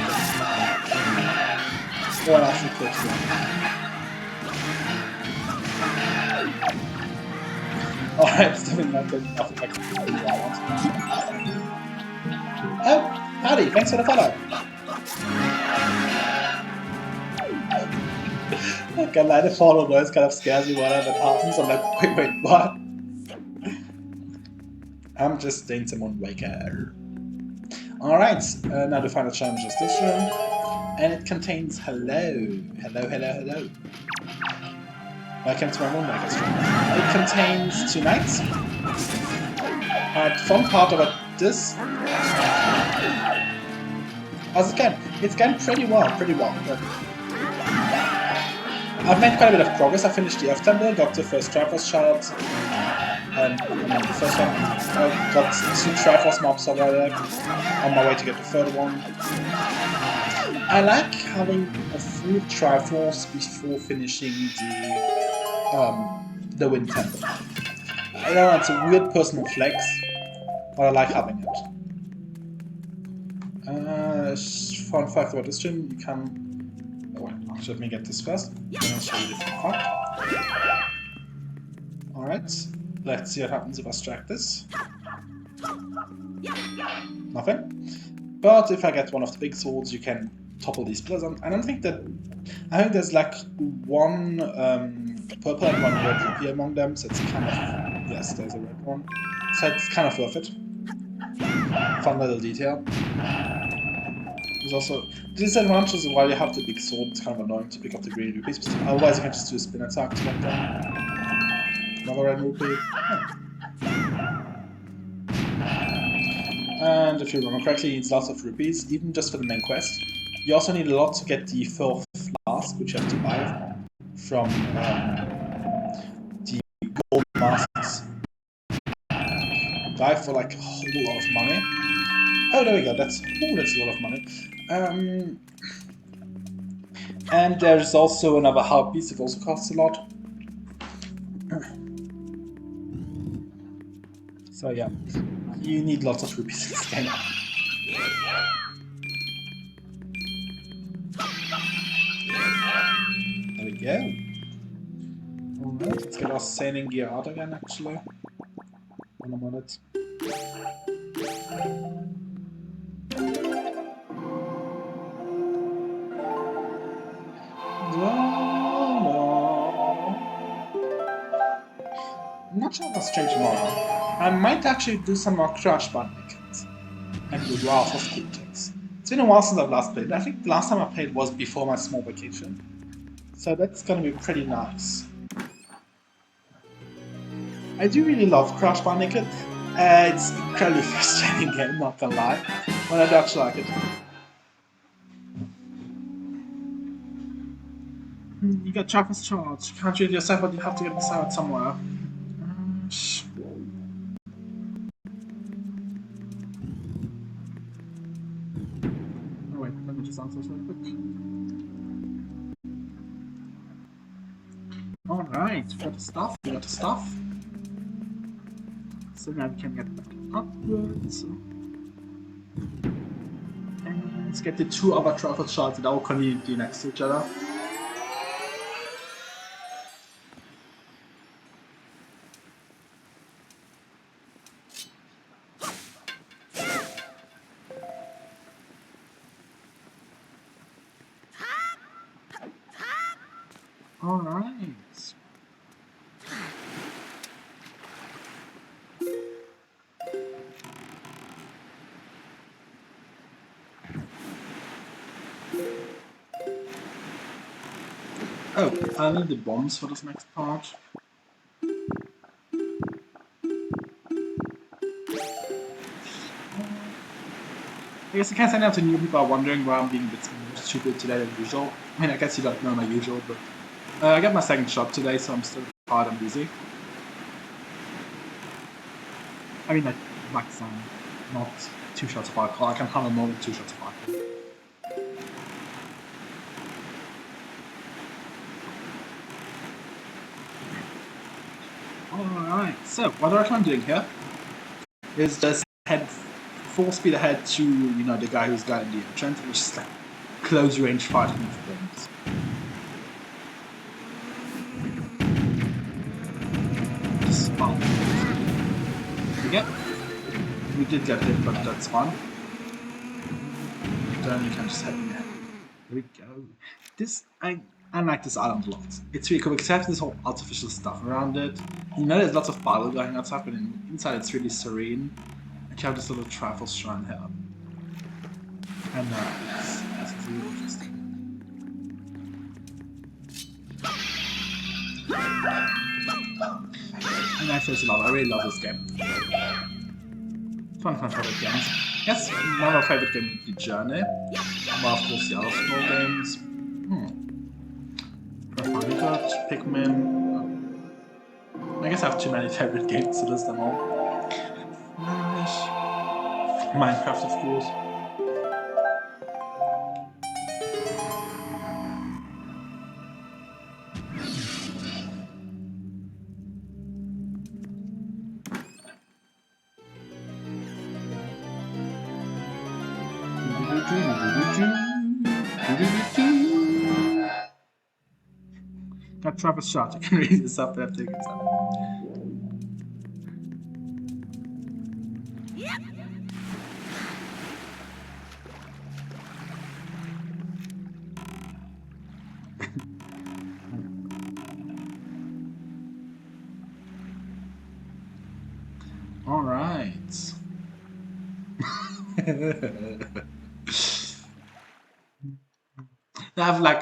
[SPEAKER 1] Or I actually put it. Alright, it's definitely not good enough if I can do what I want. Oh, howdy, thanks for the follow. Like, I let it follow noise kind of scares me whenever it happens. I'm like, wait, what? I'm just doing someone waker. Alright, now the final challenge is this room. And it contains hello. Welcome to my Moonmaker stream. It contains 2 nights. The fun part about this, as it's going pretty well. But I've made quite a bit of progress. I finished the Earth Temple, got the first Triforce shard, and the first one. I got 2 Triforce mobs already, on my way to get the third one. I like having a full Triforce before finishing the Wind Temple. I know it's a weird personal flex, but I like having it. Fun fact about this stream, you can... Oh wait, let me get this first, then I'll show you the fun fact. Alright, let's see what happens if I strike this. Nothing. But if I get one of the big swords, you can topple these pillars. I don't think that... I think there's like one purple and one red rupee among them, so it's kind of... Yes, there's a red one. So it's kind of worth it. Fun little detail. There's also... The disadvantage is while you have the big sword, it's kind of annoying to pick up the green rupees, but otherwise you can just do a spin attack to get them. Another red rupee. And if you remember correctly, it needs lots of rupees, even just for the main quest. You also need a lot to get the Fur Flask, which you have to buy from the gold masks. Buy for like a whole lot of money. Oh, there we go. That's a lot of money. And there's also another harp piece. It also costs a lot. So yeah, you need lots of rupees in this game. There we go. Alright, let's get our sailing gear out again, actually. One minute. I'm not sure what's changed tomorrow. I might actually do some more Crash Bandicoot and do Wrath of Cortex. It's been a while since I've last played. I think the last time I played was before my small vacation. So that's gonna be pretty nice. I do really love Crash Bandicoot. It's an incredibly frustrating game, not gonna lie. But I do actually like it. You got Travis charge. You can't do it yourself, but you have to get this out somewhere. Oh wait, let me just answer this real quick. Alright, we got the stuff, we got the stuff. So now we can get back upwards. And let's get the two other travel shards that are all conveniently next to each other. Alright. Oh, I need the bombs for this next part. I guess I can't say now to new people are wondering why I'm being a bit more stupid today than usual. I mean, I guess you don't know my usual, but I got my second shot today, so I'm still tired and busy. I mean, like, max not 2 shots of alcohol. I can handle more than 2 shots of alcohol. Alright, so what I recommend doing here is just head full speed ahead to, you know, the guy who's guarding the entrance, and just like close range fighting with things. Just spawn. Yeah, we did get hit, but that's fine. Then you can just head in there. There we go. This I like this island a lot. It's really cool because it has this whole artificial stuff around it. You know, there's lots of battle going outside, but inside it's really serene. And you have this little travel shrine here. And it's really interesting. And I say a lot. I really love this game. It's one of my favorite games. Yes, one of my favorite games is The Journey. Well, of course, the other small games. Good, Pikmin. I guess I have too many favorite games to list them all. Minecraft, of course. Got Travis shot. You can read this up after you get some. All right.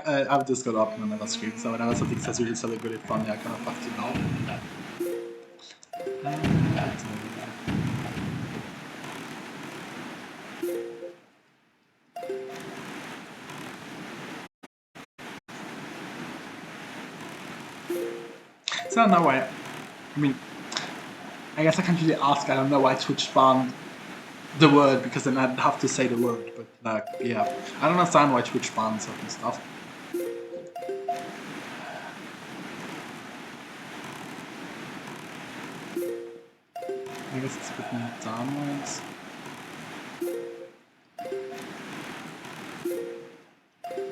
[SPEAKER 1] I've just got up on another screen, so whenever something says really something really funny, I kind of have to know. So I don't know why. I mean, I guess I can't really ask. I don't know why Twitch banned the word because then I'd have to say the word. But like, yeah, I don't understand why Twitch bans certain stuff. I guess it's a bit more downwards.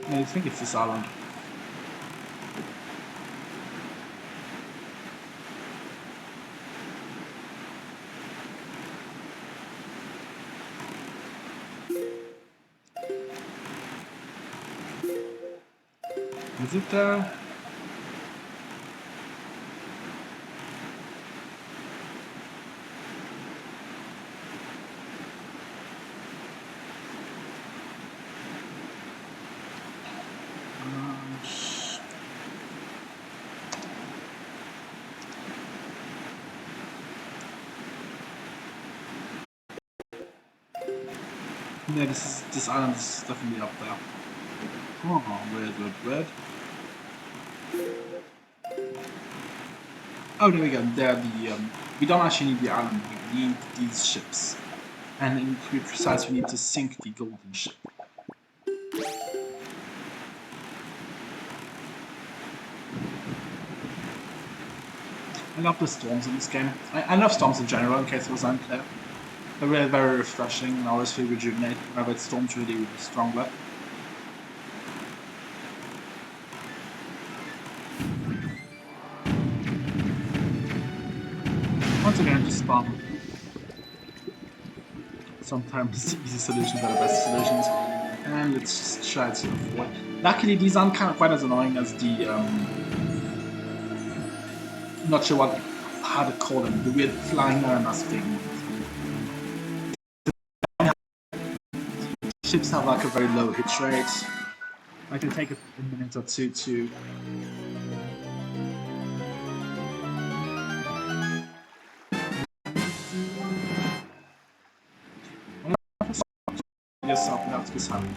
[SPEAKER 1] I think it's this island. Is it there? Yeah, this island is definitely up there. Oh, red. Oh, there we go. They're the we don't actually need the island. We need these ships, and to be precise, we need to sink the golden ship. I love the storms in this game. I love storms in general, in case it was unclear. They're really very refreshing and always feel rejuvenated whenever it storms really, really stronger. Once again, just spam. Sometimes easy solutions are the best solutions. And let's just try to avoid. Luckily, these aren't kind of quite as annoying as the not sure how to call them, the weird flying around thing. Ships have like a very low hit rate. I can take a minute or two to. Yourself now to this happen.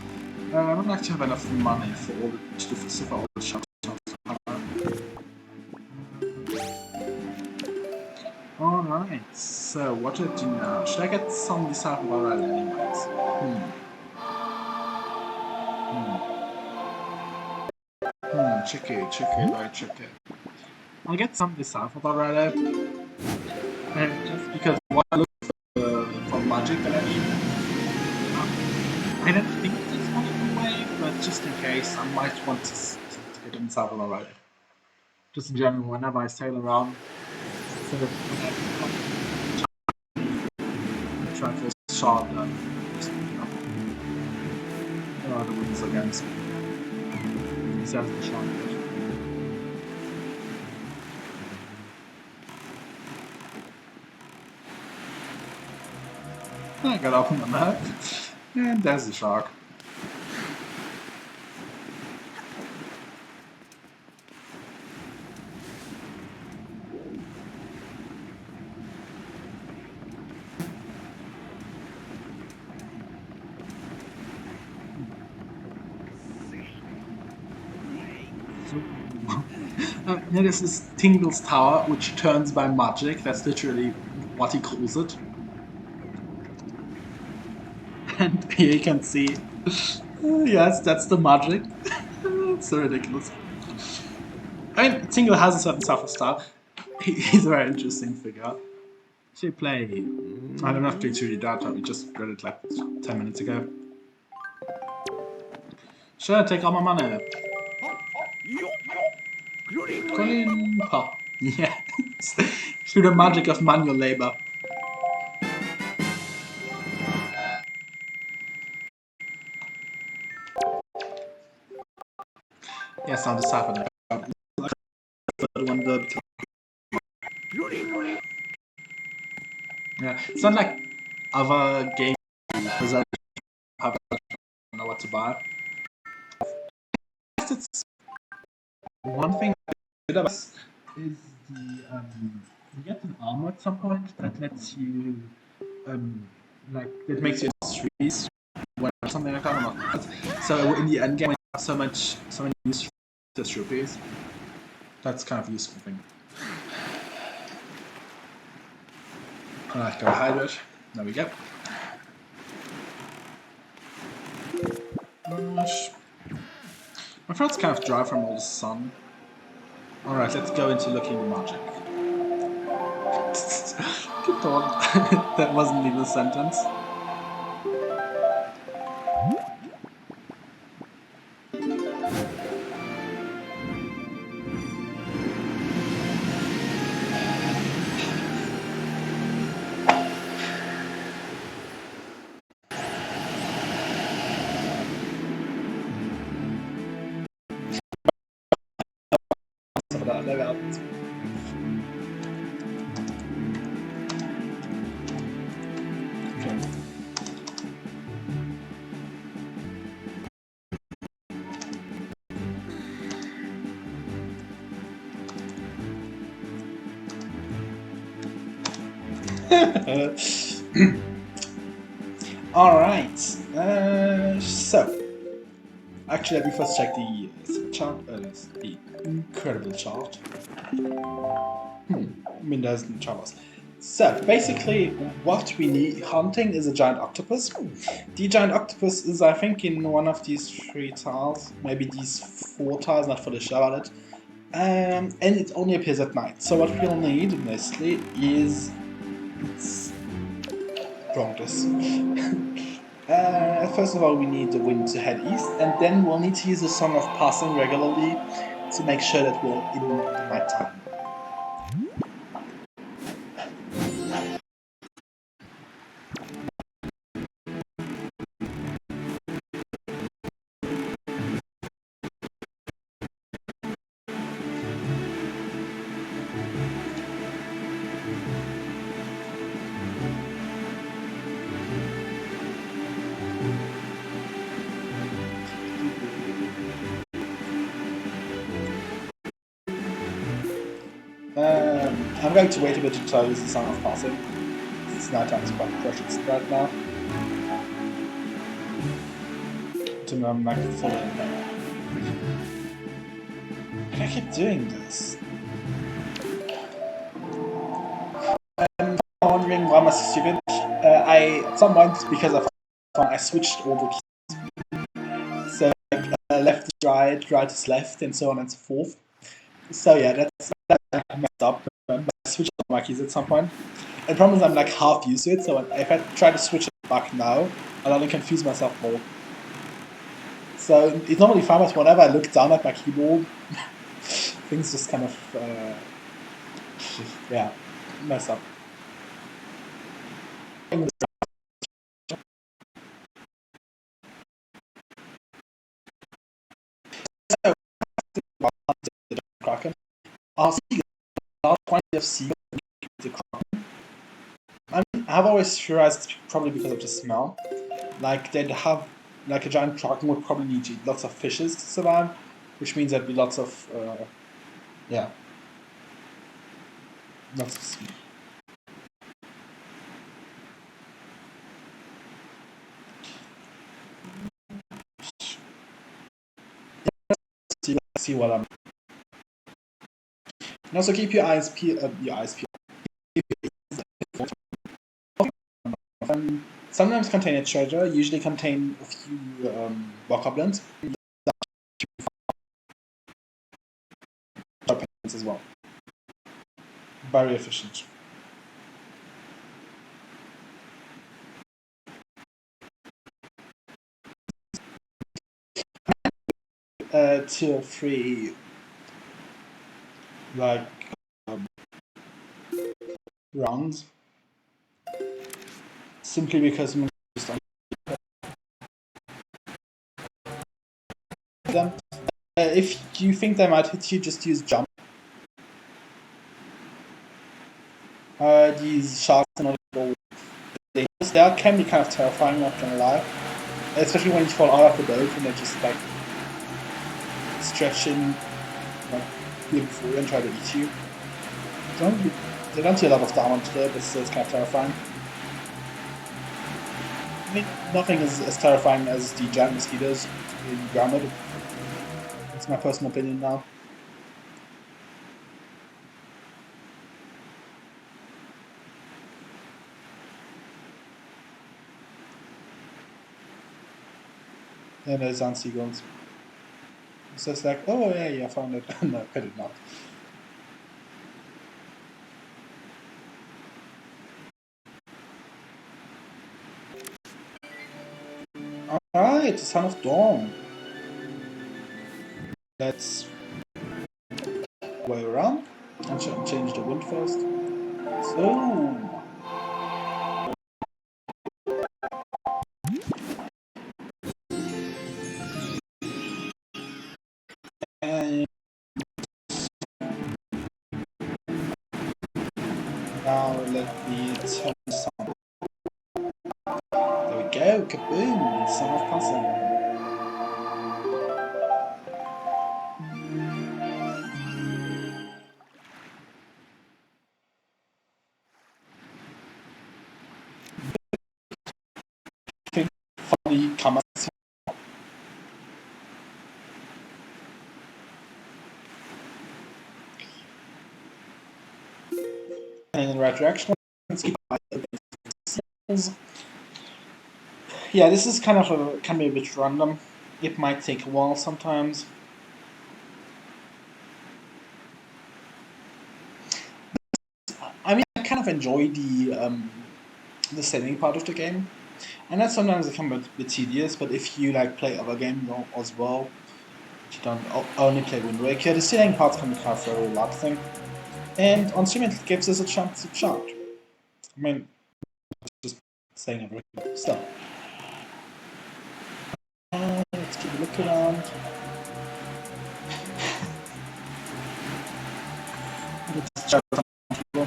[SPEAKER 1] I don't actually have enough money for all the shops. Alright, so what do I do now? Should I get some disciple already anyways? Tricky, very tricky. I'll get some disciple already. And just because what I look for magic that I need. I don't think there's much of a way, but just in case, I might want to get in disciple already. Just in general, whenever I sail around, sort of try for a shot and the winds against me. He has the shot. I got open the map, and there's the shark. Here is this Tingle's Tower, which turns by magic. That's literally what he calls it. And here you can see, yes, that's the magic. It's so ridiculous. I mean, Tingle has a certain self-style. He's a very interesting figure. Should play? I don't have to do 2D data. We just read it like 10 minutes ago. Sure, take all my money. Colimpa. Yes. Through the magic of manual labor. Yes, I'll just happen. Yeah, it's not like other games because I don't know what to buy. I guess it's one thing is the you get an armor at some point that lets you like that makes you trees or something like that. So in the end game, we have so many use for rupees. That's kind of a useful thing. Alright, go hydrate. There we go. My throat's kind of dry from all the sun. Alright, let's go into looking at magic. Good thought. That wasn't even a sentence. Alright, so Actually, let me first check the chart. The incredible chart. I mean, there's no troubles. So basically, what we need hunting is a giant octopus. The giant octopus is, I think, in one of these 3 tiles, maybe these 4 tiles, not fully sure about it. And it only appears at night. So what we'll need mostly is wrong this. First of all, we need the wind to head east, and then we'll need to use the Song of Passing regularly to make sure that we're in the night time. I'm going to wait a bit until I use the Song of Passing. It's nighttime, it's quite precious right now. I'm like full in. Can I keep doing this? I'm wondering why am I so stupid? At some point, because of I switched all the keys. So left is right is left, and so on and so forth. So yeah, that's messed up. I switched all my keys at some point. And the problem is I'm like half used to it, so if I try to switch it back now, I'll only confuse myself more. So it's normally fine, but whenever I look down at my keyboard, things just kind of, yeah, mess up. Kraken. I'll see plenty of sea the Kraken. I've always theorized it's probably because of the smell. Like they'd have like a giant Kraken would probably need to eat lots of fishes to survive, which means there'd be lots of yeah, lots of sea. See what I'm. And also keep your eyes peeled. Sometimes contain a treasure, usually contain a few bokoblins as well. Very efficient. Two or three like um, rounds, simply because I'm just on them. If you think they might hit you, just use jump. These sharks are not all dangerous. They can be kind of terrifying, not gonna lie. Especially when you fall out of the boat and they're just like stretching like beautiful and try to eat you. They don't do a lot of damage there, but still it's kind of terrifying. I mean, nothing is as terrifying as the giant mosquitoes in Grounded. That's my personal opinion now. And there's on seagulls. It's just like, oh yeah, I found it. No, I did not. Alright, the Son of Dawn. Let's way around. And change the wind first. So. And now let me turn this on. There we go, kaboom! Son of Passing. Funny comments. in the right direction. Yeah, this is can be a bit random. It might take a while sometimes. I mean, I kind of enjoy the setting part of the game. And that sometimes it can be a bit tedious, but if you like play other games as well, you don't only play Wind Waker, the setting part can be kind of very relaxing. And on stream it gives us a chance to chat. I mean, just saying everything. So, let's keep a look around. Let's chat with some people.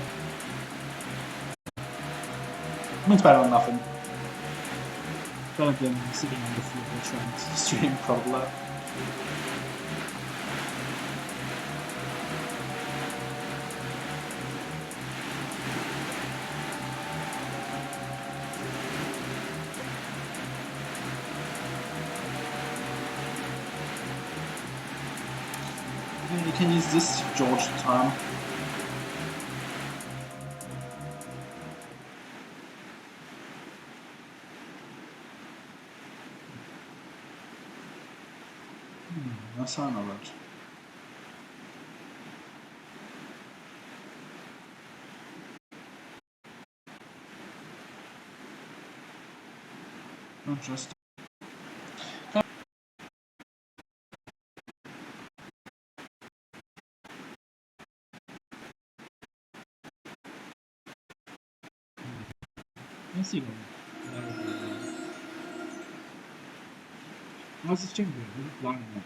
[SPEAKER 1] I mean, it's better than nothing. Better than sitting on the floor trying to stream probably. You can use this George term. No sign of it. Interesting. Let's see. How's the stream going? What are you planning about?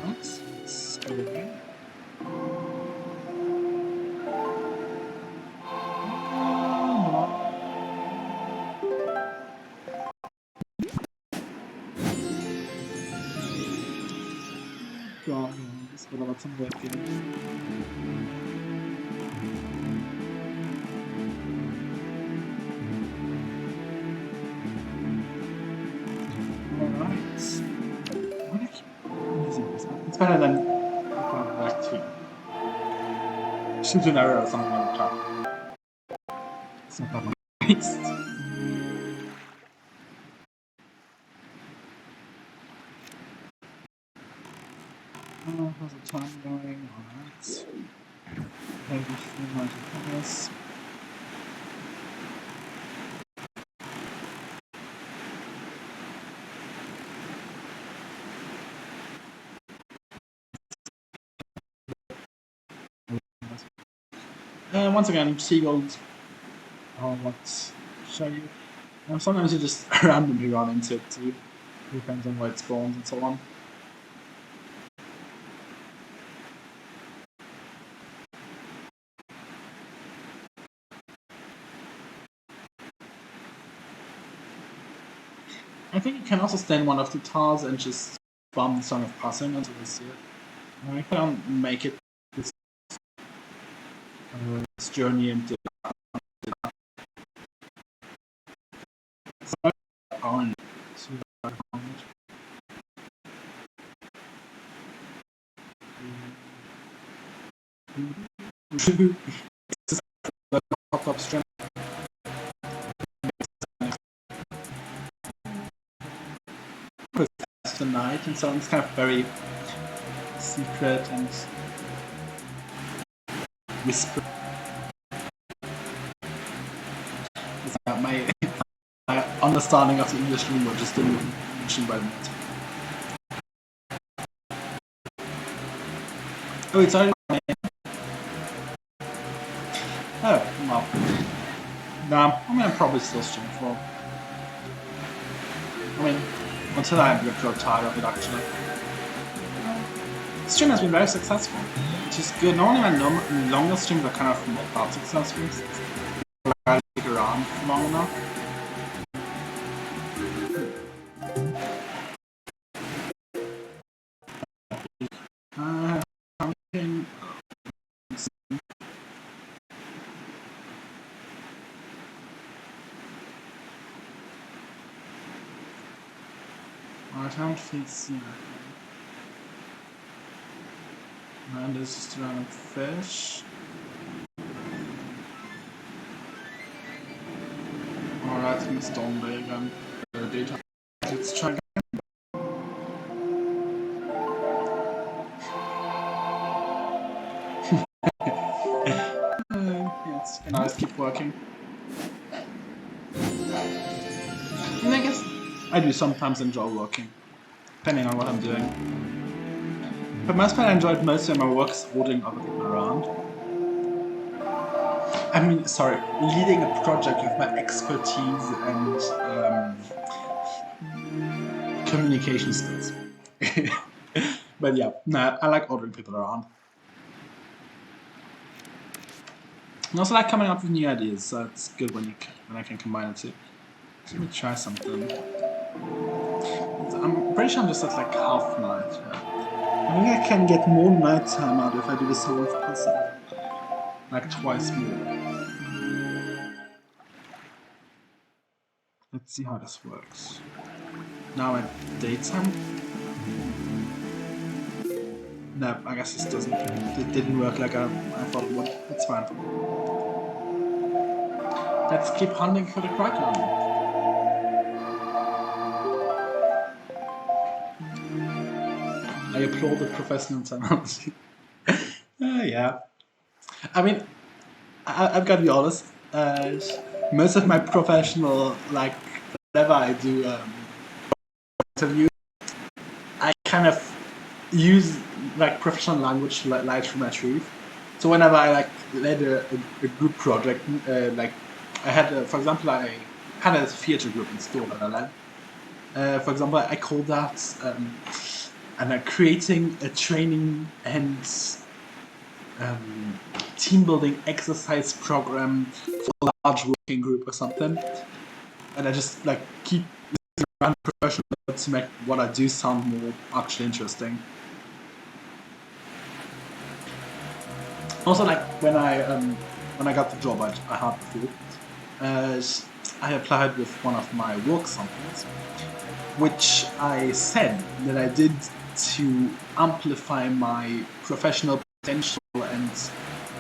[SPEAKER 1] Let's go again. God, this spela some working. Alright. What if using this? It's better than back to shoot an arrow or something on the top. It's not that waste. How's the time going? Alright. Maybe 3 minutes. Once again, seagulls are what show you. Sometimes you just randomly run into it too. Depends on where it spawns and so on. I think you can also stand one of the towers and just bomb the Song of Passing until they see it. I can't make it this journey into on. Pop-up stream. Tonight, and so it's kind of very secret and whisper. My understanding of the English language is still mentioned by the net. Oh, it's already. Oh, well. Nah, I mean, I'm probably still stream for. I mean, until I grow tired of it, actually. The stream has been very successful, which is good. Normally, my longer streams are kind of not successful. I stick around long enough. I don't feed sea. And this is just random fish. Alright, we storm day again. Data. Let's try again. Yes, and I just keep working. And I guess I do sometimes enjoy working, depending on what I'm doing. For the most part, I enjoyed most of my work ordering other people around. I mean, sorry, leading a project with my expertise and communication skills. But yeah, nah, I like ordering people around. I also like coming up with new ideas, so it's good when I can combine it too. Let me try something. I'm pretty sure I'm just at like half night. Yeah. I think I can get more nighttime out if I do this whole puzzle. Like twice more. Let's see how this works. Now at daytime. No, I guess this doesn't. It didn't work like I thought it would. It's fine. Let's keep hunting for the Kraken. I applaud the professional technology. Yeah. I mean, I've got to be honest. Most of my professional, like, whenever I do interviews, I kind of use like professional language to light through my truth. So whenever I like led a group project, like I had, for example, I had a theater group in store that I led. For example, I called that creating a training and team building exercise program for a large working group or something. And I just like keep around professional to make what I do sound more actually interesting. Also, like when I got the job I had before, I applied with one of my work samples, which I said that I did to amplify my professional potential and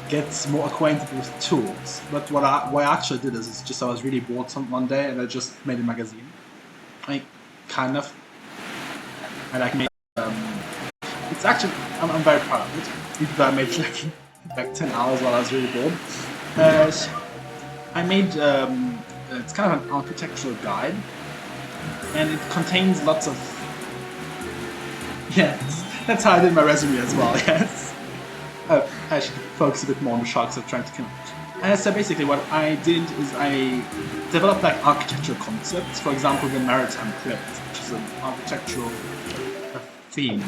[SPEAKER 1] get more acquainted with tools. But what I actually did is just I was really bored one day and I just made a magazine. I kind of made it's actually I'm very proud of it. Even though I made like 10 hours while I was really bored. I made it's kind of an architectural guide, and it contains lots of that's how I did my resume as well. Yes, I should focus a bit more on the sharks of trying to kill. So basically, what I did is I developed like architectural concepts. For example, the maritime crypt, which is an architectural theme.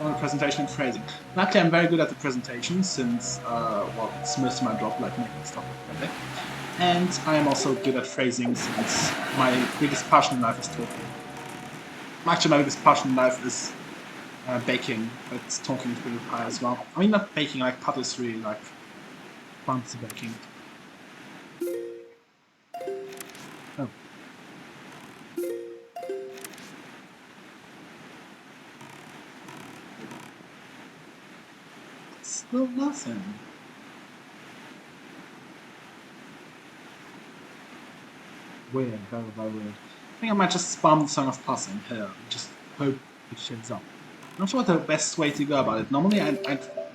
[SPEAKER 1] On the presentation and phrasing. Luckily, I'm very good at the presentation since, well, it's most of my job, like making stuff like that. And I am also good at phrasing since my biggest passion in life is talking. Actually, my biggest passion in life is baking, but talking is pretty high as well. I mean, not baking, like patisserie, like fancy baking. Oh. Still nothing. Weird, very, very weird. I think I might just spam the Song of Passing here. Just hope it shades up. I'm not sure what the best way to go about it. Normally I'd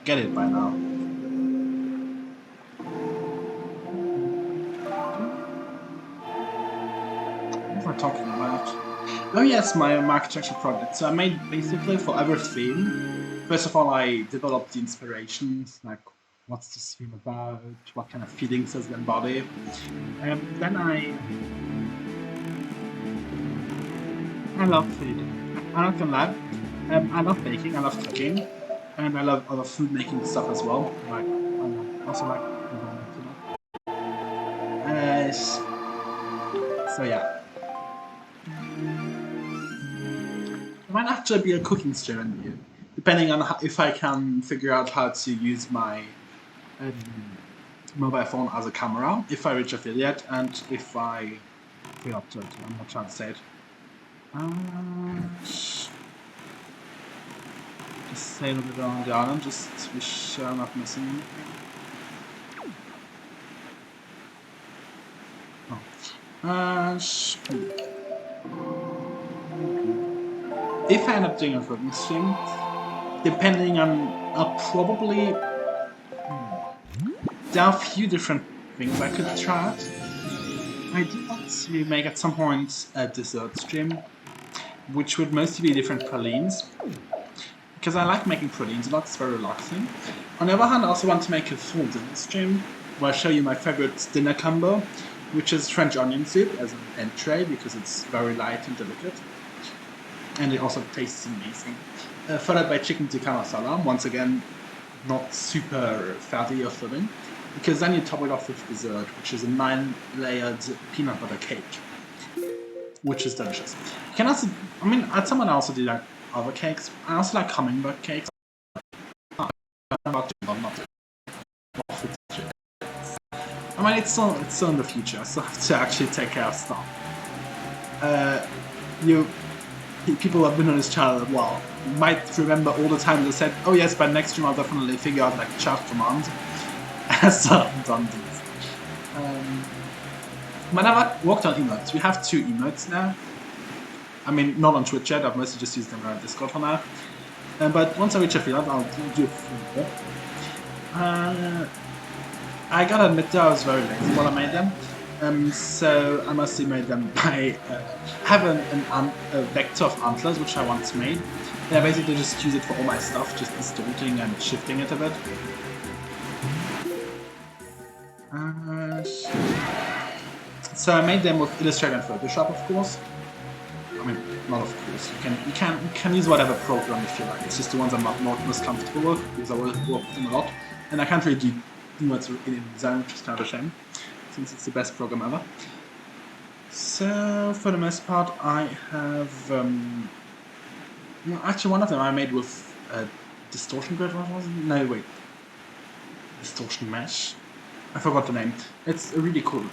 [SPEAKER 1] get it by now. What am I talking about? Oh yes, my architecture project. So I made basically for every theme. First of all, I developed the inspirations, like what's this theme about, what kind of feelings does it embody. Then I love food. I'm not gonna lie. I love baking, I love cooking, and I love other food making stuff as well. Like, I also like so yeah. I might actually be a cooking stream here, depending on if I can figure out how to use my mobile phone as a camera, if I reach affiliate, and if I feel up to it. I'm not trying to say it. Just sail a bit around the island, just to be sure I'm not missing anything. If I end up doing a written stream, depending on, I'll probably. There are a few different things I could try out. I do want to make at some point a dessert stream, which would mostly be different pralines, because I like making pralines a lot, it's very relaxing. On the other hand, I also want to make a full dinner stream, where I show you my favorite dinner combo, which is French onion soup as an entree, because it's very light and delicate. And it also tastes amazing. Followed by chicken tikka masala, once again, not super fatty or filling, because then you top it off with dessert, which is a 9-layered peanut butter cake, which is delicious. You can also, I mean, at some point I also do like other cakes. I also like hummingbird cakes. I mean, it's still in the future, so I have to actually take care of stuff. People have been on this channel a while might remember all the time they said, oh yes, by next stream I'll definitely figure out like chat command. So I've done these. When I've worked on emotes, we have 2 emotes now. I mean, not on Twitch yet, I've mostly just used them around Discord for now. But once I reach a field, I'll do a few more. I gotta admit that I was very lazy while I made them. So I mostly made them by have a vector of antlers which I once made. And I basically just use it for all my stuff, just distorting and shifting it a bit. So I made them with Illustrator and Photoshop, of course. I mean, not of course. You can use whatever program if you like. It's just the ones I'm not most comfortable with because I work with them a lot, and I can't really do emotes in InDesign, which is kind of a shame, since it's the best program ever. So for the most part, I have actually one of them I made with distortion grid. What was it? No, wait, distortion mesh. I forgot the name. It's a really cool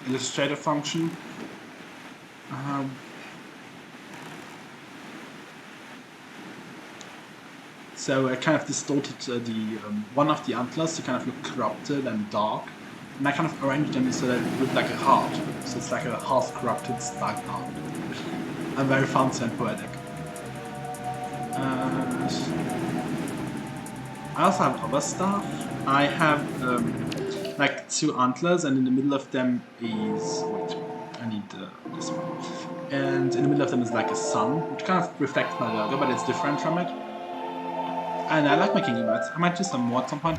[SPEAKER 1] Illustrator function. So I kind of distorted one of the antlers to kind of look corrupted and dark, and I kind of arranged them so that it looked like a heart. So it's like a half corrupted dark heart. And very fancy and poetic. I also have other stuff. I have like 2 antlers, and in the middle of them is I need this one. And in the middle of them is like a sun, which kind of reflects my logo, but it's different from it. And I like making emotes. I might do some more at some point.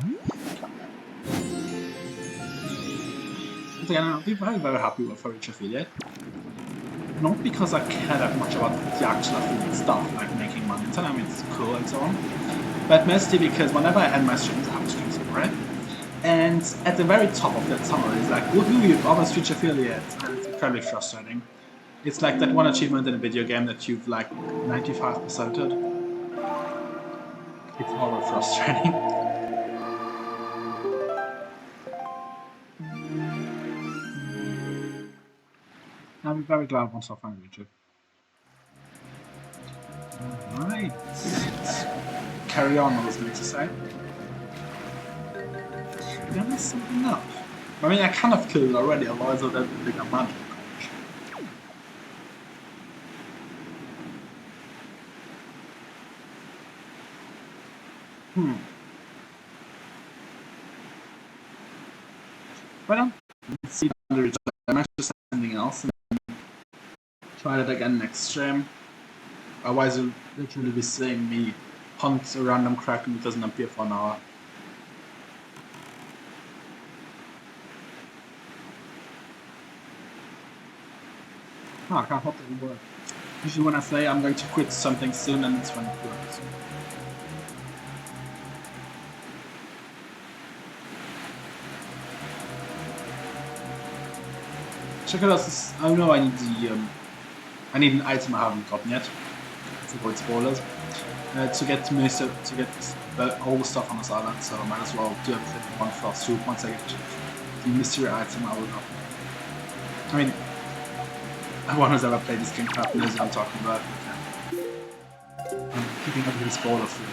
[SPEAKER 1] Once again, I'll be very, very happy with for each affiliate. Not because I care that much about the actual affiliate stuff, like making money, I mean it's cool and so on. But mostly because whenever I end my streams, I have a stream summary. And at the very top of that summary is like, woohoo, you've almost reached affiliate. And it's incredibly frustrating. It's like that one achievement in a video game that you've like 95%ed. It's horribly frustrating. I'm very glad once I find YouTube. Alright. Carry on, I was going to say. Did I mess something up? I mean, I kind of killed it already, otherwise I would have been a magic. Well, let's see the result. I might just something else and try it again next stream. Otherwise, you'll literally be seeing me hunt a random Kraken that doesn't appear for an hour. Oh, I can't hope that will work. Usually when I say I'm going to quit something soon, and it's when it works. Check it out. I know I need I need an item I haven't gotten yet. To avoid spoilers. To get all the stuff on this island, so I might as well do everything in one fell swoop. Once I get the mystery item, I will know. I mean, Everyone who's ever played this game knows what I'm talking about. I'm keeping everything spoiler free.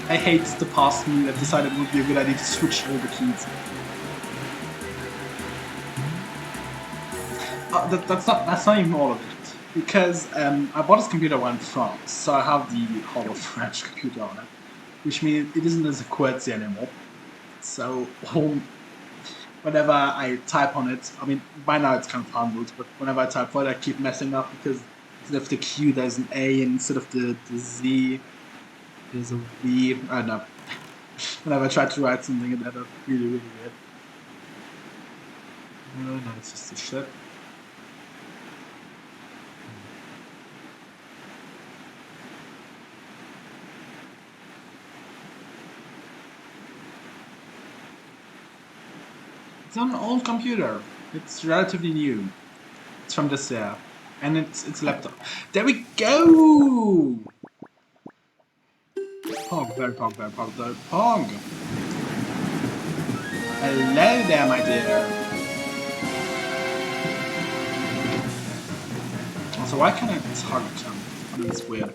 [SPEAKER 1] I hate the past me that decided it would be a good idea to switch all the keys. That's not even all of it. Because I bought this computer in France, so I have the whole French computer on it. Which means it isn't as QWERTY anymore. So whenever I type on it, I mean, by now it's kind of handled, but whenever I type on it, I keep messing up because instead of the Q, there's an A, and instead of the Z, there's a V. I don't know. Whenever I try to write something, it ended up really, really weird. No, it's just a shit. It's on an old computer. It's relatively new. It's from this year. And it's a laptop. There we go! Pog, very pog, very pog, very pog. Hello there, my dear. Also, why can't I target him? I mean, it's weird.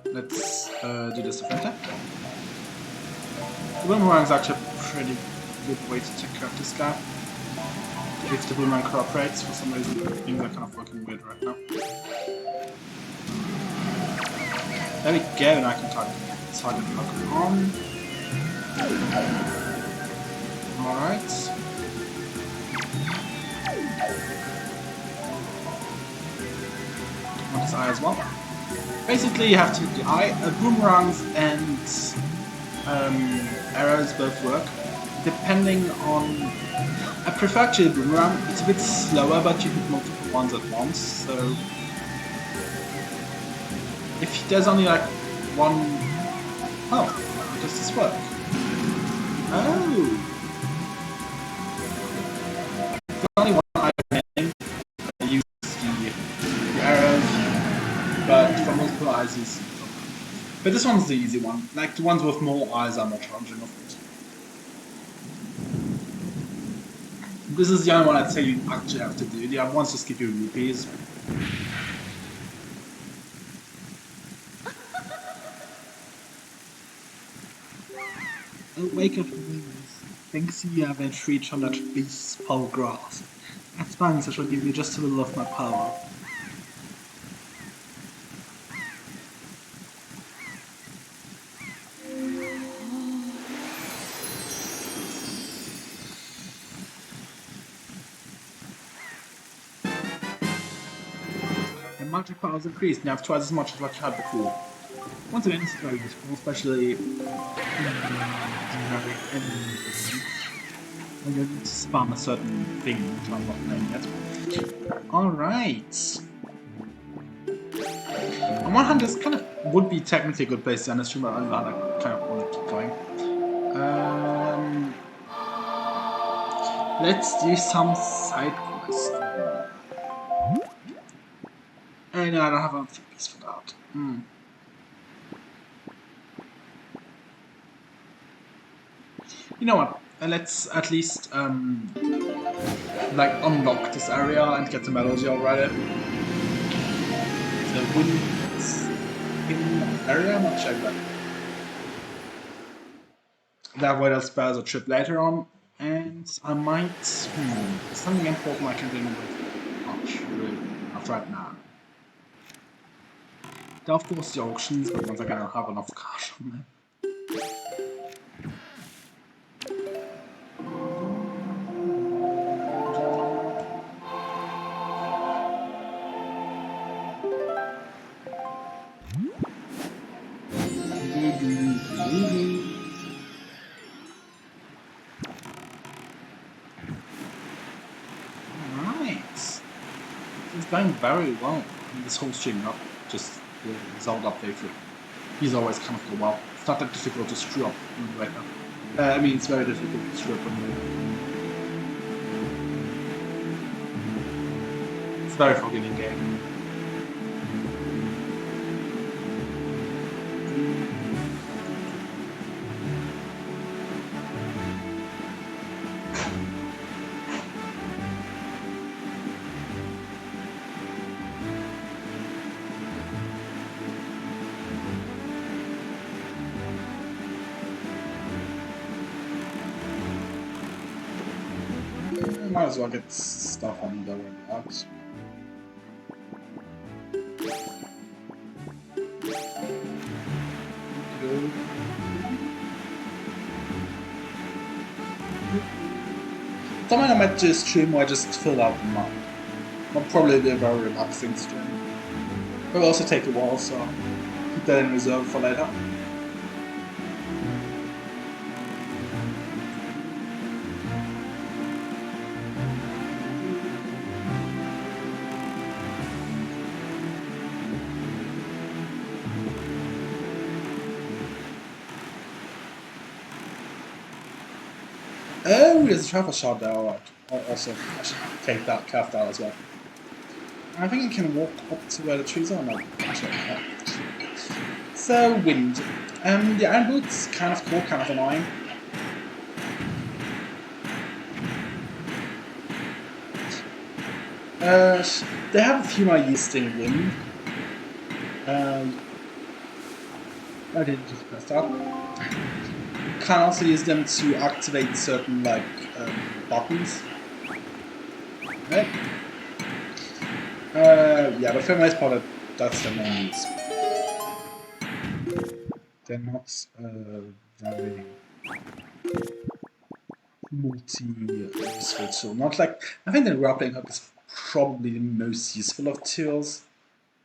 [SPEAKER 1] Let's do this different time. The boomerang is actually a pretty good way to take care of this guy. If the boomerang cooperates, for some reason things are kind of fucking weird right now. There we go, and I can target lock on. Alright. On his eye as well. Basically you have to the eye, boomerangs and arrows both work. Depending on... I prefer actually boomerang. It's a bit slower, but you hit multiple ones at once, so... If there's only like one... Oh, how does this work? Oh! If there's only one item, I use the arrows, but for multiple eyes is... But this one's the easy one. Like, the ones with more eyes are more challenging, of course. This is the only one I'd say you actually have to do. The other ones just give you rupees. Wake up, thanks you haven't reached on that peaceful grass. At times I shall give you just a little of my power. And magic power has increased, and you have twice as much as what you had before. Once again, this is very useful, especially when you need to spam a certain thing which I'm not playing yet. Alright. On one hand, this kind of would be technically a good place to end the stream, but on the other, I kind of want to keep going. Let's do some side quests. Oh no, I don't have a piece for that. You know what? Let's at least like unlock this area and get the melody already. The wind in area, I'm not sure that. That way, I'll spare the trip later on, and I might something important I can do with. Not really, not right now. There are of course the auctions, but once again, I don't have enough cash on there. It's going very well in this whole stream, not just the Zelda playthrough. He's always kind of go well. It's not that difficult to screw up right now. I mean, it's very difficult to screw up on the... It's a very forgiving game. might as well get stuff on the way out. Something I might do a stream where I just fill out the map. That'll probably be a very relaxing stream. It will also take a while, so keep that in reserve for later. Oh, there's a travel shot there, alright. Also, I should take that, craft that as well. I think you can walk up to where the trees are now. So, wind. The iron boots, kind of cool, kind of annoying. They have a few more use in wind. I didn't just press that. Can also use them to activate certain like buttons. Right. Yeah, but for the most part, that's the main use. They're not very multi-useful tool. Not like I think the grappling hook is probably the most useful of tools.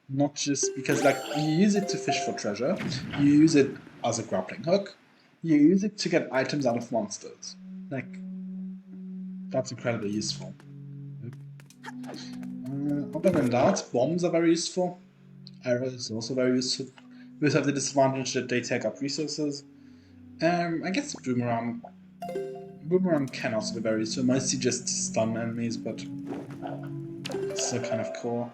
[SPEAKER 1] Not just because like you use it to fish for treasure, you use it as a grappling hook. You use it to get items out of monsters. Like, that's incredibly useful. Other than that, bombs are very useful. Arrows are also very useful. We also have the disadvantage that they take up resources. I guess boomerang can also be very useful. Mostly just stun enemies, but it's still kind of cool.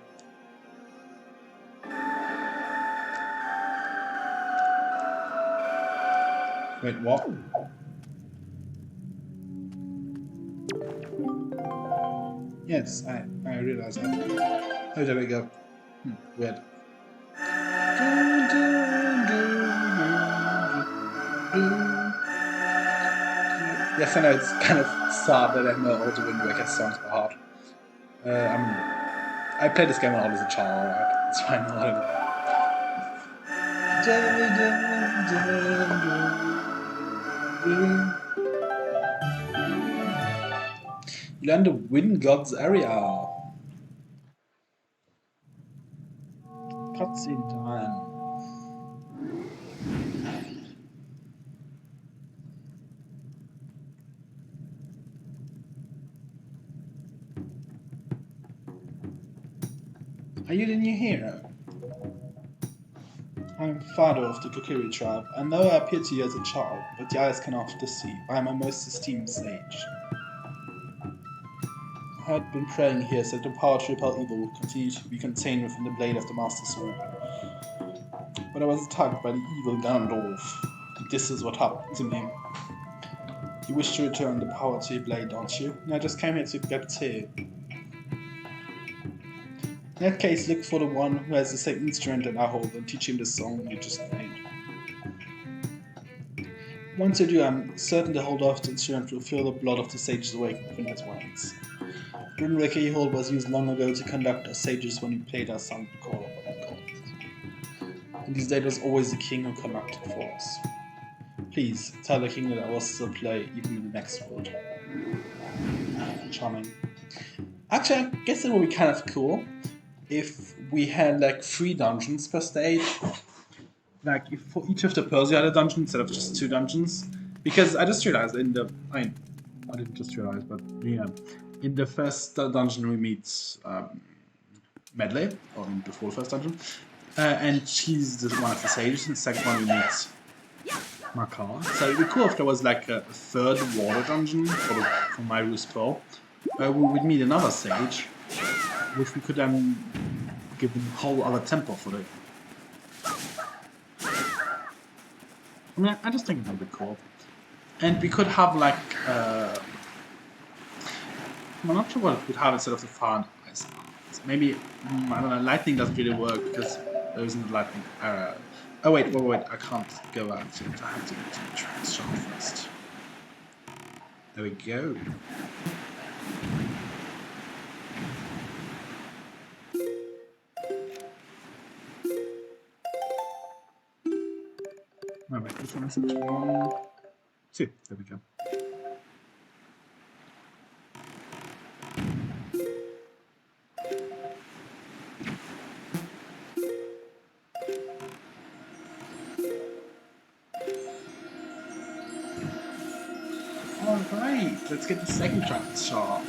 [SPEAKER 1] Wait, what? Yes, I realize that. Oh, there we go. Weird. Yes, I know it's kind of sad that I know all the Wind Waker songs by heart. I played this game a lot as a child, alright? That's why I know all of it. You learn the Wind Gods area. Cutscene time. Are you the new hero? I am father of the Kokiri tribe, and though I appeared to you as a child, but the eyes cannot deceive, I am a most esteemed sage. I had been praying here so that the power to repel evil would continue to be contained within the blade of the Master Sword. But I was attacked by the evil Ganondorf, and this is what happened to me. You wish to return the power to your blade, don't you? I just came here to get tea. In that case, look for the one who has the same instrument that I hold and teach him the song you just made. Once you do, I'm certain the holder of the instrument will feel the blood of the sages awake within its veins. The Wind Waker you hold was used long ago to conduct us sages when we played our song to call upon the gods. In these days, it was always the king who conducted for us. Please, tell the king that I will still play even in the next world. Charming. Actually, I guess it would be kind of cool if we had like 3 dungeons per stage. Like if for each of the pearls you had a dungeon instead of just 2 dungeons. Because I just realized I didn't just realize, but yeah. In the first dungeon we meet Medley, or in the first dungeon. And she's one of the sages, and the second one we meet Makar. So it'd be cool if there was like a third water dungeon for Myru's Pearl. We would meet another sage, which we could then give them a whole other temple for it. I mean, I just think that would be cool. And we could have like, I'm not sure what we could have instead of the fire and ice. Maybe, I don't know, lightning doesn't really work because there isn't lightning. Oh wait, I can't go out yet. I have to get to the tracks shop first. There we go. Alright, which one is it? 1, 2. There we go. Alright, let's get the second trap shot.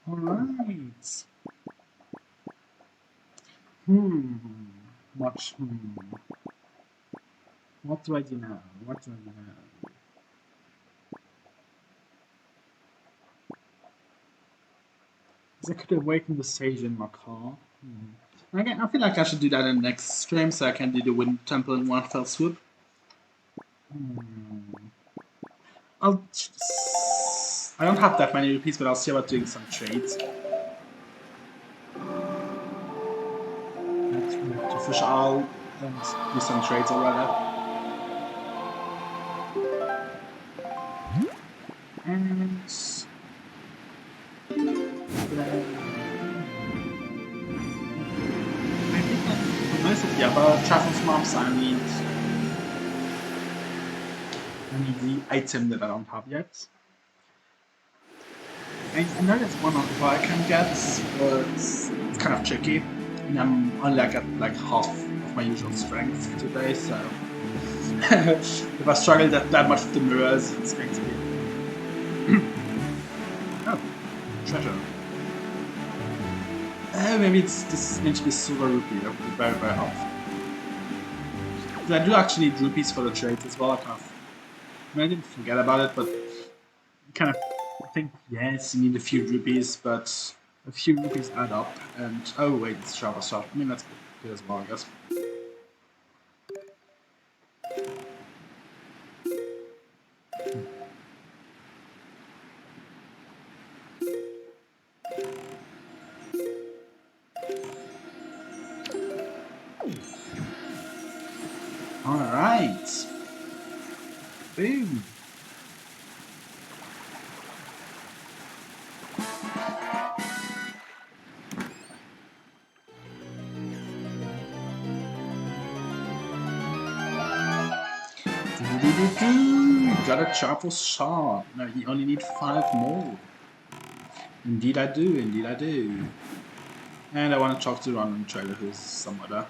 [SPEAKER 1] Alright. Watch. What do I do now? What do I do now? I could awaken the sage in my car. Again, I feel like I should do that in the next stream so I can do the Wind Temple in one fell swoop. I don't have that many rupees, but I'll see about doing some trades. To fish out and do some trades already. And I think that for most of the other travel maps I need the item that I don't have yet. I know there's one other I can get, but it's kind of tricky. And I'm only at like half of my usual strength today, so if I struggle that much with the mirrors, it's going to be. Oh, treasure. Maybe this is going to be silver rupee. That would be very, very helpful. I do actually need rupees for the trades as well. I didn't forget about it, but kind of. I think yes, you need a few rupees, but a few rupees add up. And oh wait, it's travel shop. I mean that's good as well, I guess. All right. Boom. Got a travel shop. No, you only need 5 more. Indeed I do, indeed I do. And I want to talk to the random trader who's somewhere there.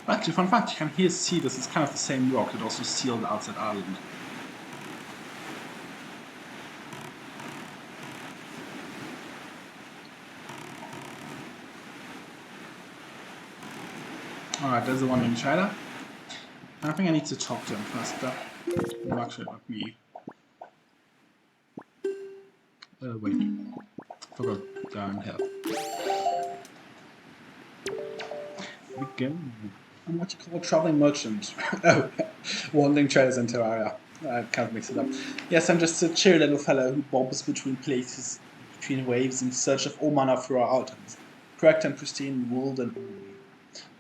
[SPEAKER 1] Actually, fun fact, you can here see this is kind of the same rock that also sealed the outside island. Alright, there's the one in China. I think I need to talk to him first though. No, actually, not me. Wait. Forgot down here. We go. I'm what you call a traveling merchant. Oh, wandering traders in Terraria. I kind of mixed it up. Yes, I'm just a cheery little fellow who bobs between places, between waves in search of all manner of rare items, correct and pristine, ruled and orderly.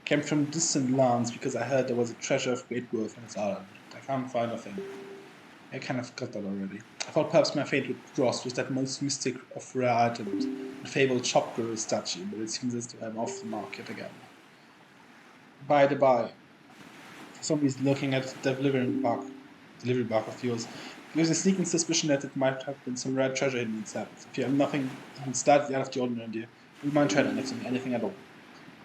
[SPEAKER 1] Came from distant lands because I heard there was a treasure of great worth on this island. I can't find a thing. I kind of got that already. I thought perhaps my fate would cross with that most mystic of rare items, the fabled shopgirl statue, but it seems as though I'm off the market again. By the by, somebody's looking at the delivery bark of yours. There's a sneaking suspicion that it might have been some rare treasure hidden inside. If you have nothing instead out of the ordinary, dear, you mind trading next to me, anything at all.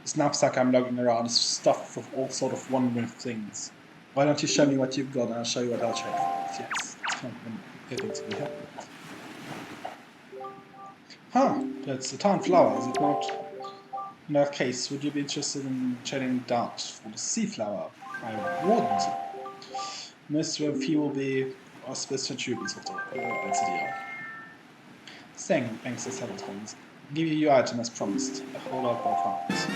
[SPEAKER 1] This knapsack I'm lugging around is stuffed with all sort of wondering things. Why don't you show me what you've got and I'll show you what I'll trade for? Yes, it's kind of getting to be here. Huh, that's the town flower, is it not? In that case, would you be interested in trading that for the sea flower? I would. Mr. MP will be auspicious tributes of the LCDR. Saying thanks to several times. I'll give you your item as promised. A whole lot more pounds.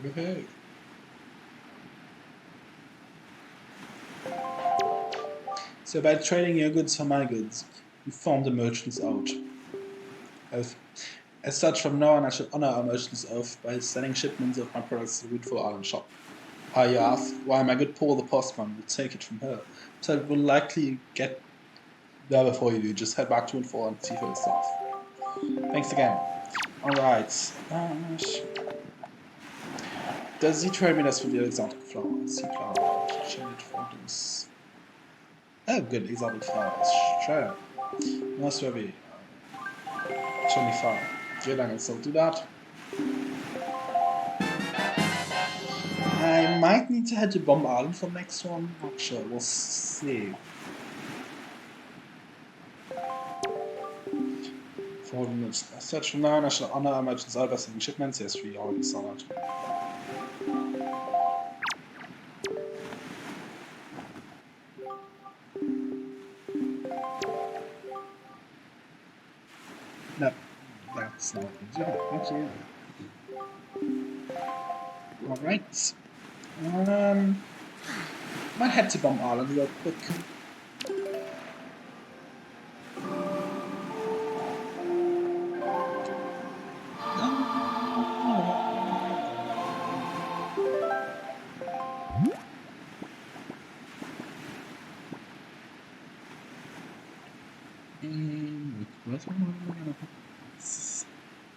[SPEAKER 1] Woohoo! So by trading your goods for my goods, you farm the merchants out. As such, from now on I should honor our merchants oath by sending shipments of my products to the Rootful Island shop. You ask, why my good Paul the postman would take it from her, so it will likely get there before you do. Just head back to Rootful and see for yourself. Thanks again. Alright. Does he trade me this for the exotic flowers? Sea flower. Change photos. Oh, good, exotic flowers. Sure. Most very 25. Good, I can still do that. I might need to head to Bomb Island for the next one. Not sure, we'll see. For the next search from now on, I shall honor our merchants over sending shipments. Yes, we already saw that. No, that's not easy. Thank you. Alright. Might head to Bomb Island real quick. Where's my money?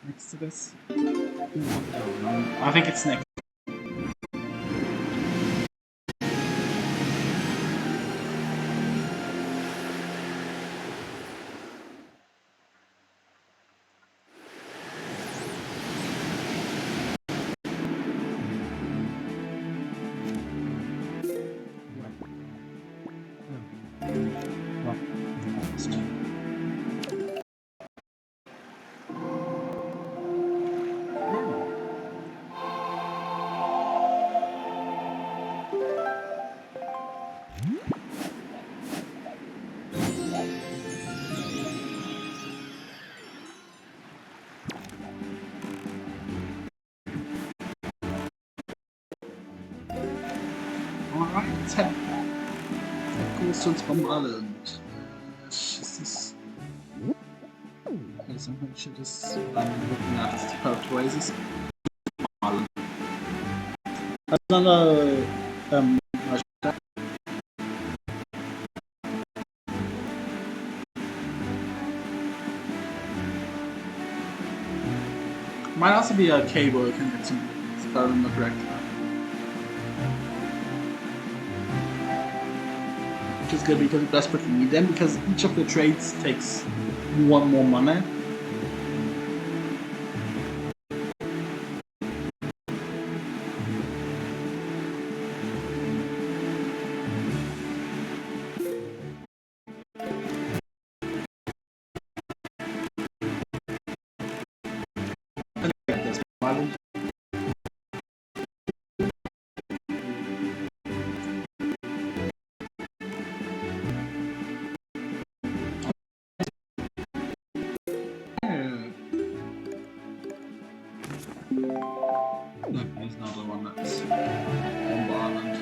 [SPEAKER 1] Next to this? I think it's next. Alright, let's head. That goes to Bomb Island. Is this? Okay, something should just looking at the developed oasis. Island. That's another might also be a cable you can get some if I remember correctly. Which is good because we desperately need them, because each of the trades takes one more money. No, he's not the one that's Bomb Island.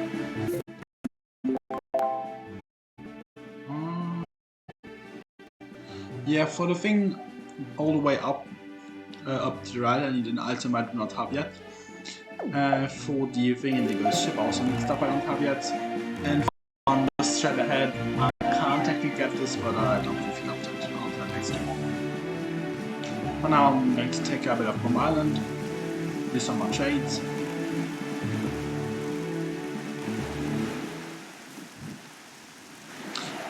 [SPEAKER 1] Yeah, for the thing all the way up to the right, I need an item I do not have yet. For the thing in the ghost ship, also need stuff I don't have yet. And on the straight ahead, I can't technically get this, but I don't really feel up to it. I'll do that next time. For now, I'm going to take a bit of Bomb Island. Do some more trades.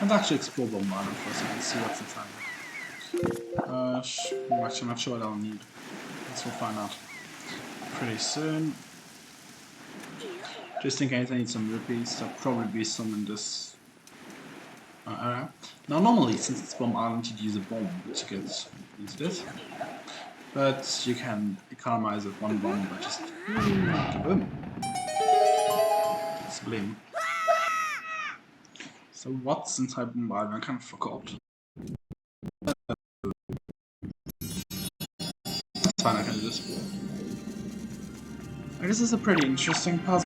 [SPEAKER 1] Let's actually explore Bomb Island first and see what's inside. I'm actually not sure what I'll need. Let's we'll find out pretty soon. Just in case I need some rupees, there'll probably be some in this area. Now normally, since it's Bomb Island, you'd use a bomb to get into this. But you can economize with one bomb by just boom. It's blim. So what's inside Bomb Island? I kind of forgot. That's fine, I can do this. I guess it's a pretty interesting puzzle.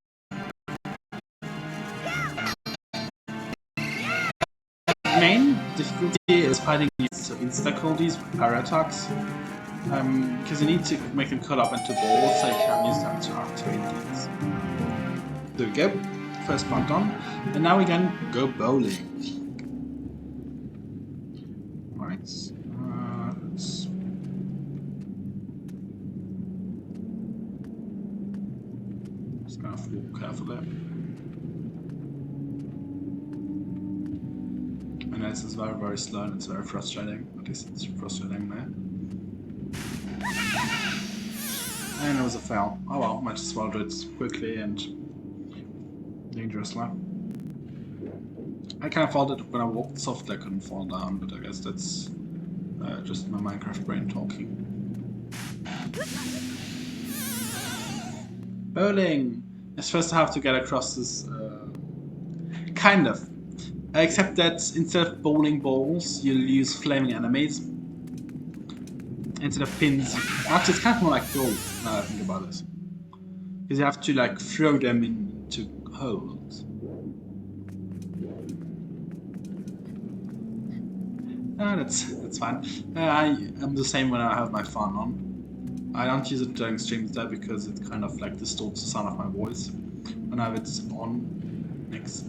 [SPEAKER 1] main difficulty is fighting these insta-coldies with parry attacks. Because you need to make them cut up into balls so you can use them to activate these. There we go. First part done. And now we can go bowling. Alright. Just gonna walk carefully. I know this is very, very slow and it's very frustrating. At least it's frustrating there. And it was a fail. Oh well, might as well do it quickly and dangerously. I kind of felt that when I walked softly I couldn't fall down, but I guess that's just my Minecraft brain talking. Bowling! It's first I have to get across this... kind of. Except that instead of bowling balls, you'll use flaming enemies. Instead of pins. Actually, it's kind of more like golf, now that I think about it. Because you have to like throw them into holes. That's fine. I am the same when I have my phone on. I don't use it during streams though because it kind of like distorts the sound of my voice. When I have it on next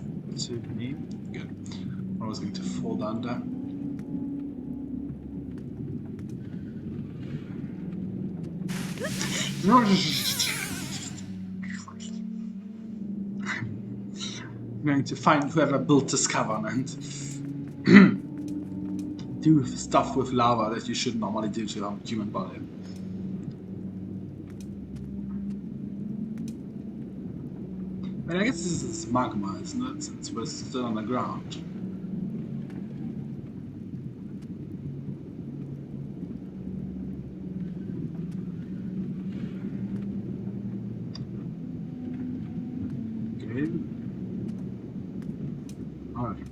[SPEAKER 1] to me. Good. I was going to fall down there. I'm going to find whoever built this cavern and do stuff with lava that you should normally do to a human body. But I guess this is magma, isn't it? Since we're still on the ground. Okay. Alright.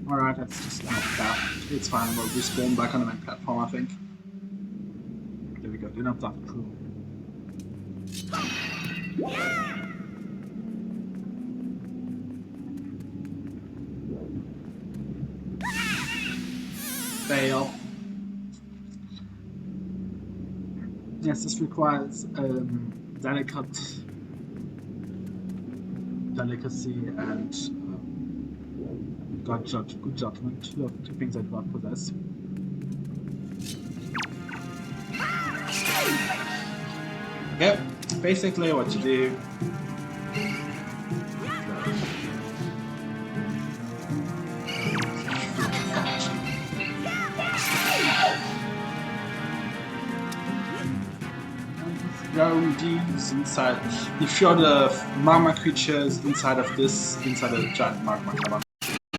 [SPEAKER 1] Alright, that's just not that. It's fine, we'll respawn back on the main platform, I think. There we go, didn't have that cool. Fail. Yes, this requires delicacy and good judgment. Two things I do not possess. Yep, basically what you do. Throw these inside. You throw the magma creatures inside of this, inside a giant magma cavern.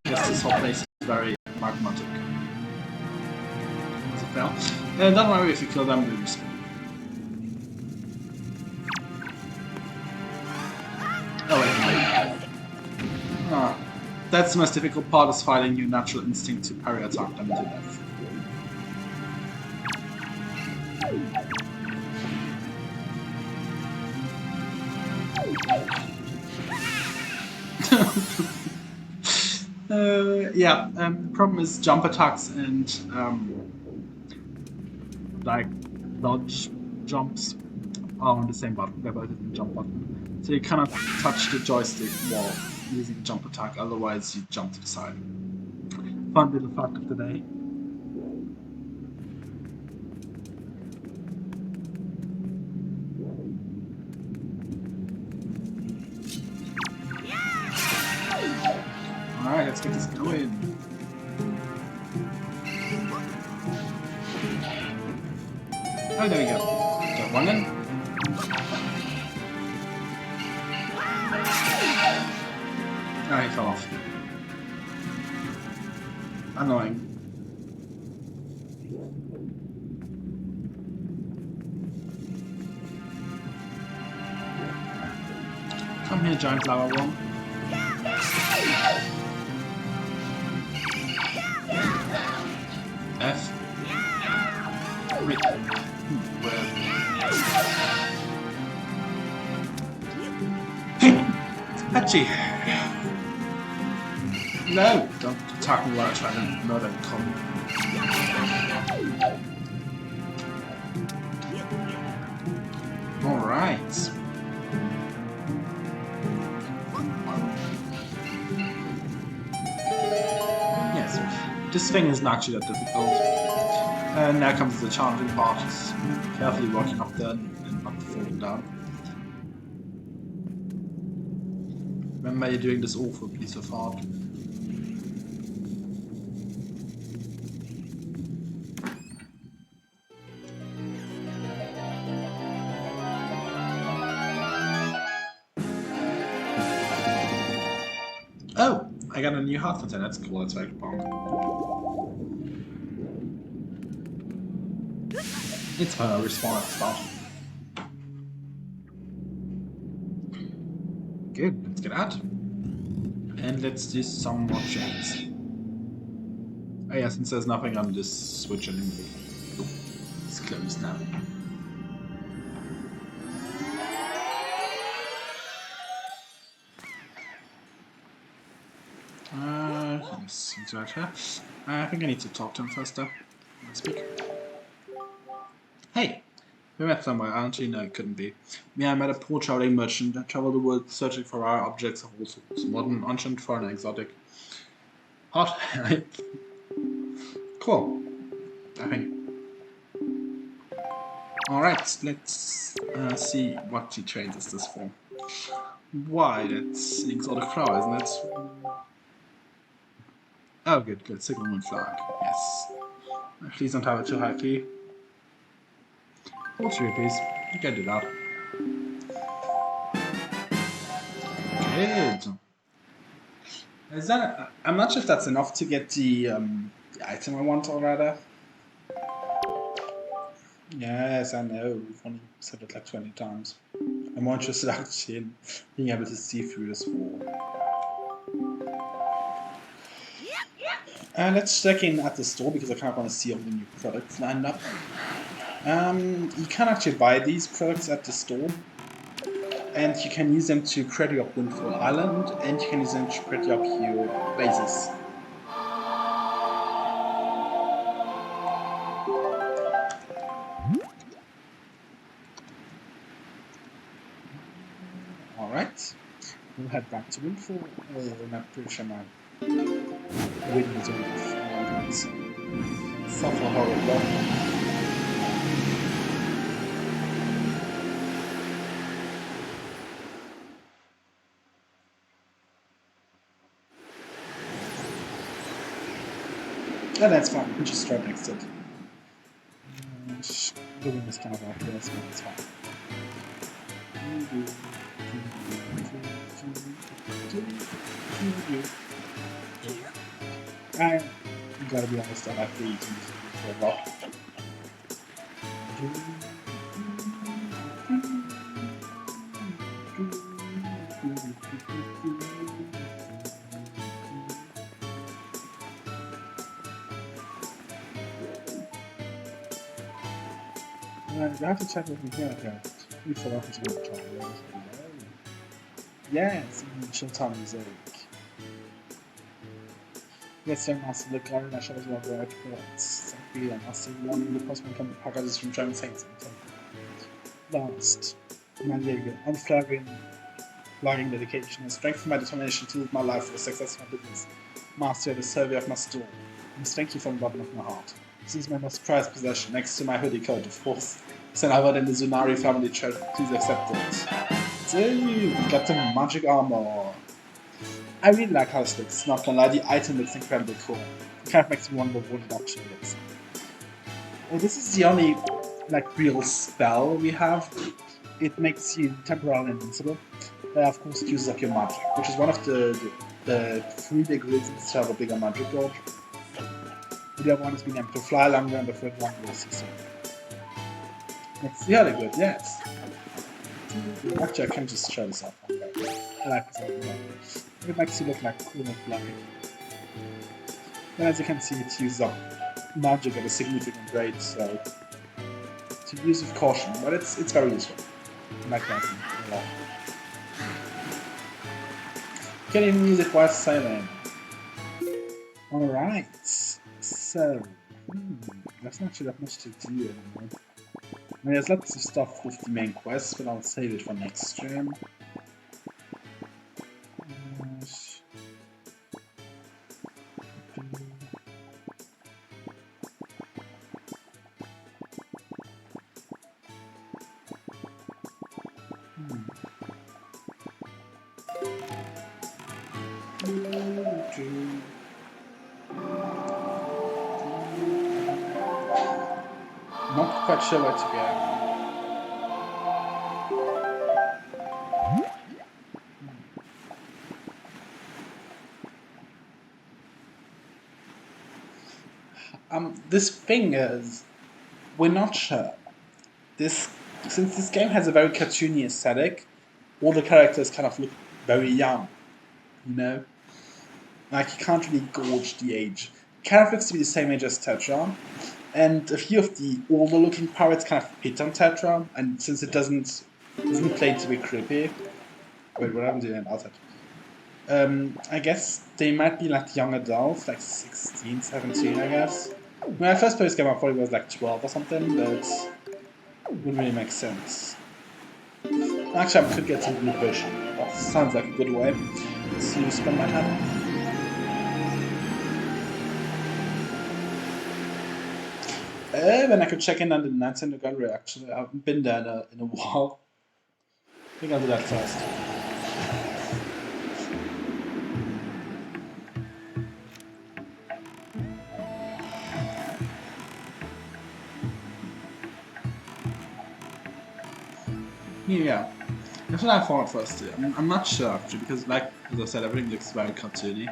[SPEAKER 1] Yes, this whole place is very magmatic. That's a fail. Don't worry if you kill them, they respawn. Oh wait. Ah, that's the most difficult part, is fighting your natural instinct to parry attack them to death. Yeah, the problem is jump attacks and like dodge jumps are on the same button. They're both the jump button. So you cannot touch the joystick while using jump attack, otherwise you jump to the side. Fun little fact of the day. Alright, let's get this going. Oh, there we go. Got one in. Oh, he fell off. Annoying. Come here, giant lava worm. F. Wait. Where? Hachi! No! Don't attack me while I try to murder Colin. Alright. Yes, this thing isn't actually that difficult. And now comes the challenging part. Just carefully walking up there and not falling down. Remember, you're doing this all for a piece of art. Oh! I got a new heart container. That's cool. That's very bomb. It's a respawn at the start. Good. Let's get out. And let's do some more chains. Oh yeah, since there's nothing on this switch anymore. It's closed now. He's right here. I think I need to talk to him first though. Speak. Hey! We met somewhere, aren't you? No, it couldn't be. Yeah, I met a poor traveling merchant and traveled the world searching for rare objects of all sorts. Modern, ancient, foreign, exotic. Hot. Cool. I think. Alright, let's see what he trades us this for. Why, that's an exotic flower, isn't it? Oh, good, good. Signal moon flag. Yes. Please don't have it too high key. 40 rupees. You can do that. Good. Is that? I'm not sure if that's enough to get the item I want, or rather. Yes, I know. We've only said it like 20 times. I'm more interested actually in being able to see through this wall. Let's check in at the store because I kind of want to see all the new products lined up. You can actually buy these products at the store, and you can use them to credit up Windfall Island, and you can use them to credit up your bases. Alright, we'll head back to Windfall. Oh, we're not pretty sure my wind is off. Suffer horrible. No, that's fine. We can just drive next to it. The wind is kind of off there, so it's fine. I gotta be honest, I like the eating for a lot. I have to check with me here, okay. We forgot to try it. Yes, she'll tell me Zeke. Yes, jag måste lycka när jag känner att jag har varit bilen. Alltså, one the postman kan packa this from German Saints. Last, my legal, unflagging, logging dedication, and strength of my determination to live my life for the success of my business. Master, the survey of my store. And thank you from the bottom of my heart. This is my most prized possession, next to my hoodie coat, of course. Sent out in the Zunari family church. Please accept it. Dude, got the magic armor. I really like how this looks, not gonna lie, the item looks incredibly cool. It kind of makes me wonder what it actually is. Well, this is the only, like, real spell we have. It makes you temporarily invincible. Of course, it uses up your magic, which is one of the 3 big reasons to have a bigger magic dodge. The other one is being able to fly longer, and the third one is see. It's really good, yes. Actually, I can just show this off. I like this. It makes you look like cool and flying. And as you can see, it uses up magic at a significant rate, so to use with caution, but it's very useful. I like that a lot. Getting music while sailing. Alright. So, there's not actually that much to do anymore. I mean, there's lots of stuff with the main quest, but I'll save it for next stream. Not quite sure where to go. This thing is, we're not sure. Since this game has a very cartoony aesthetic, all the characters kind of look very young, you know? Like, you can't really gauge the age. It kind of looks to be the same age as Tetra, and a few of the older looking pirates kind of hit on Tetra, and since it isn't played to be creepy. Wait, what am I doing outside? I guess they might be like young adults, like 16, 17, I guess. When I first played this game, I thought it was like 12 or something, but it wouldn't really make sense. Actually, I could get some blue bush. That sounds like a good way to spend my time. Then I could check in on the Nintendo Gallery, actually. I haven't been there in a while. I think I'll do that first. Yeah, that's what I thought first. I'm not sure actually, because like as I said, everything looks very cartoony.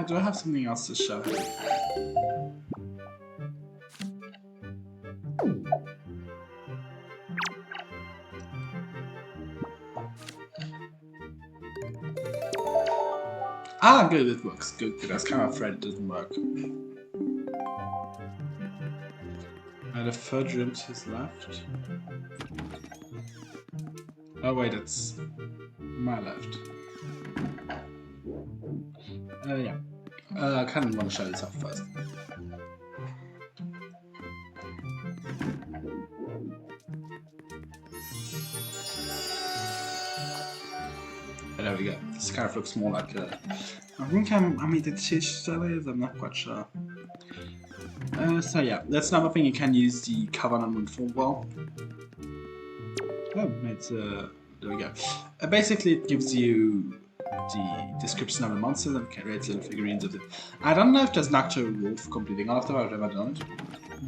[SPEAKER 1] Do I have something else to show? Ah, good, it works. Good, I was kind of afraid it doesn't work. The third room to his left. Oh wait, it's my left. Yeah. I kind of want to show this off first. There we go. This kind of looks more like a... I think I made it teach series, I'm not quite sure. So yeah, that's another thing, you can use the Covenant and Full Well. Oh, it's there we go. Basically it gives you the description of the monsters and creates little figurines of it. I don't know if there's an actual rule for completing all of them, I've never done it.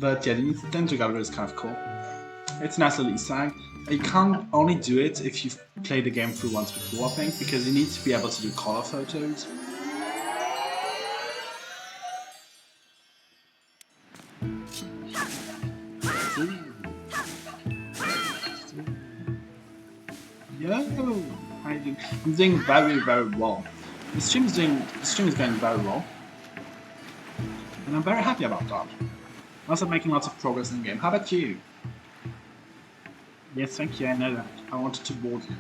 [SPEAKER 1] But yeah, the Nintendo Gallery is kind of cool. It's a nice little Easter egg. You can't only do it if you've played the game through once before, I think, because you need to be able to do color photos. Yo! I'm doing very, very well. The stream is going very well. And I'm very happy about that. I'm also making lots of progress in the game. How about you? Yes, thank you, I know that. I wanted to board you.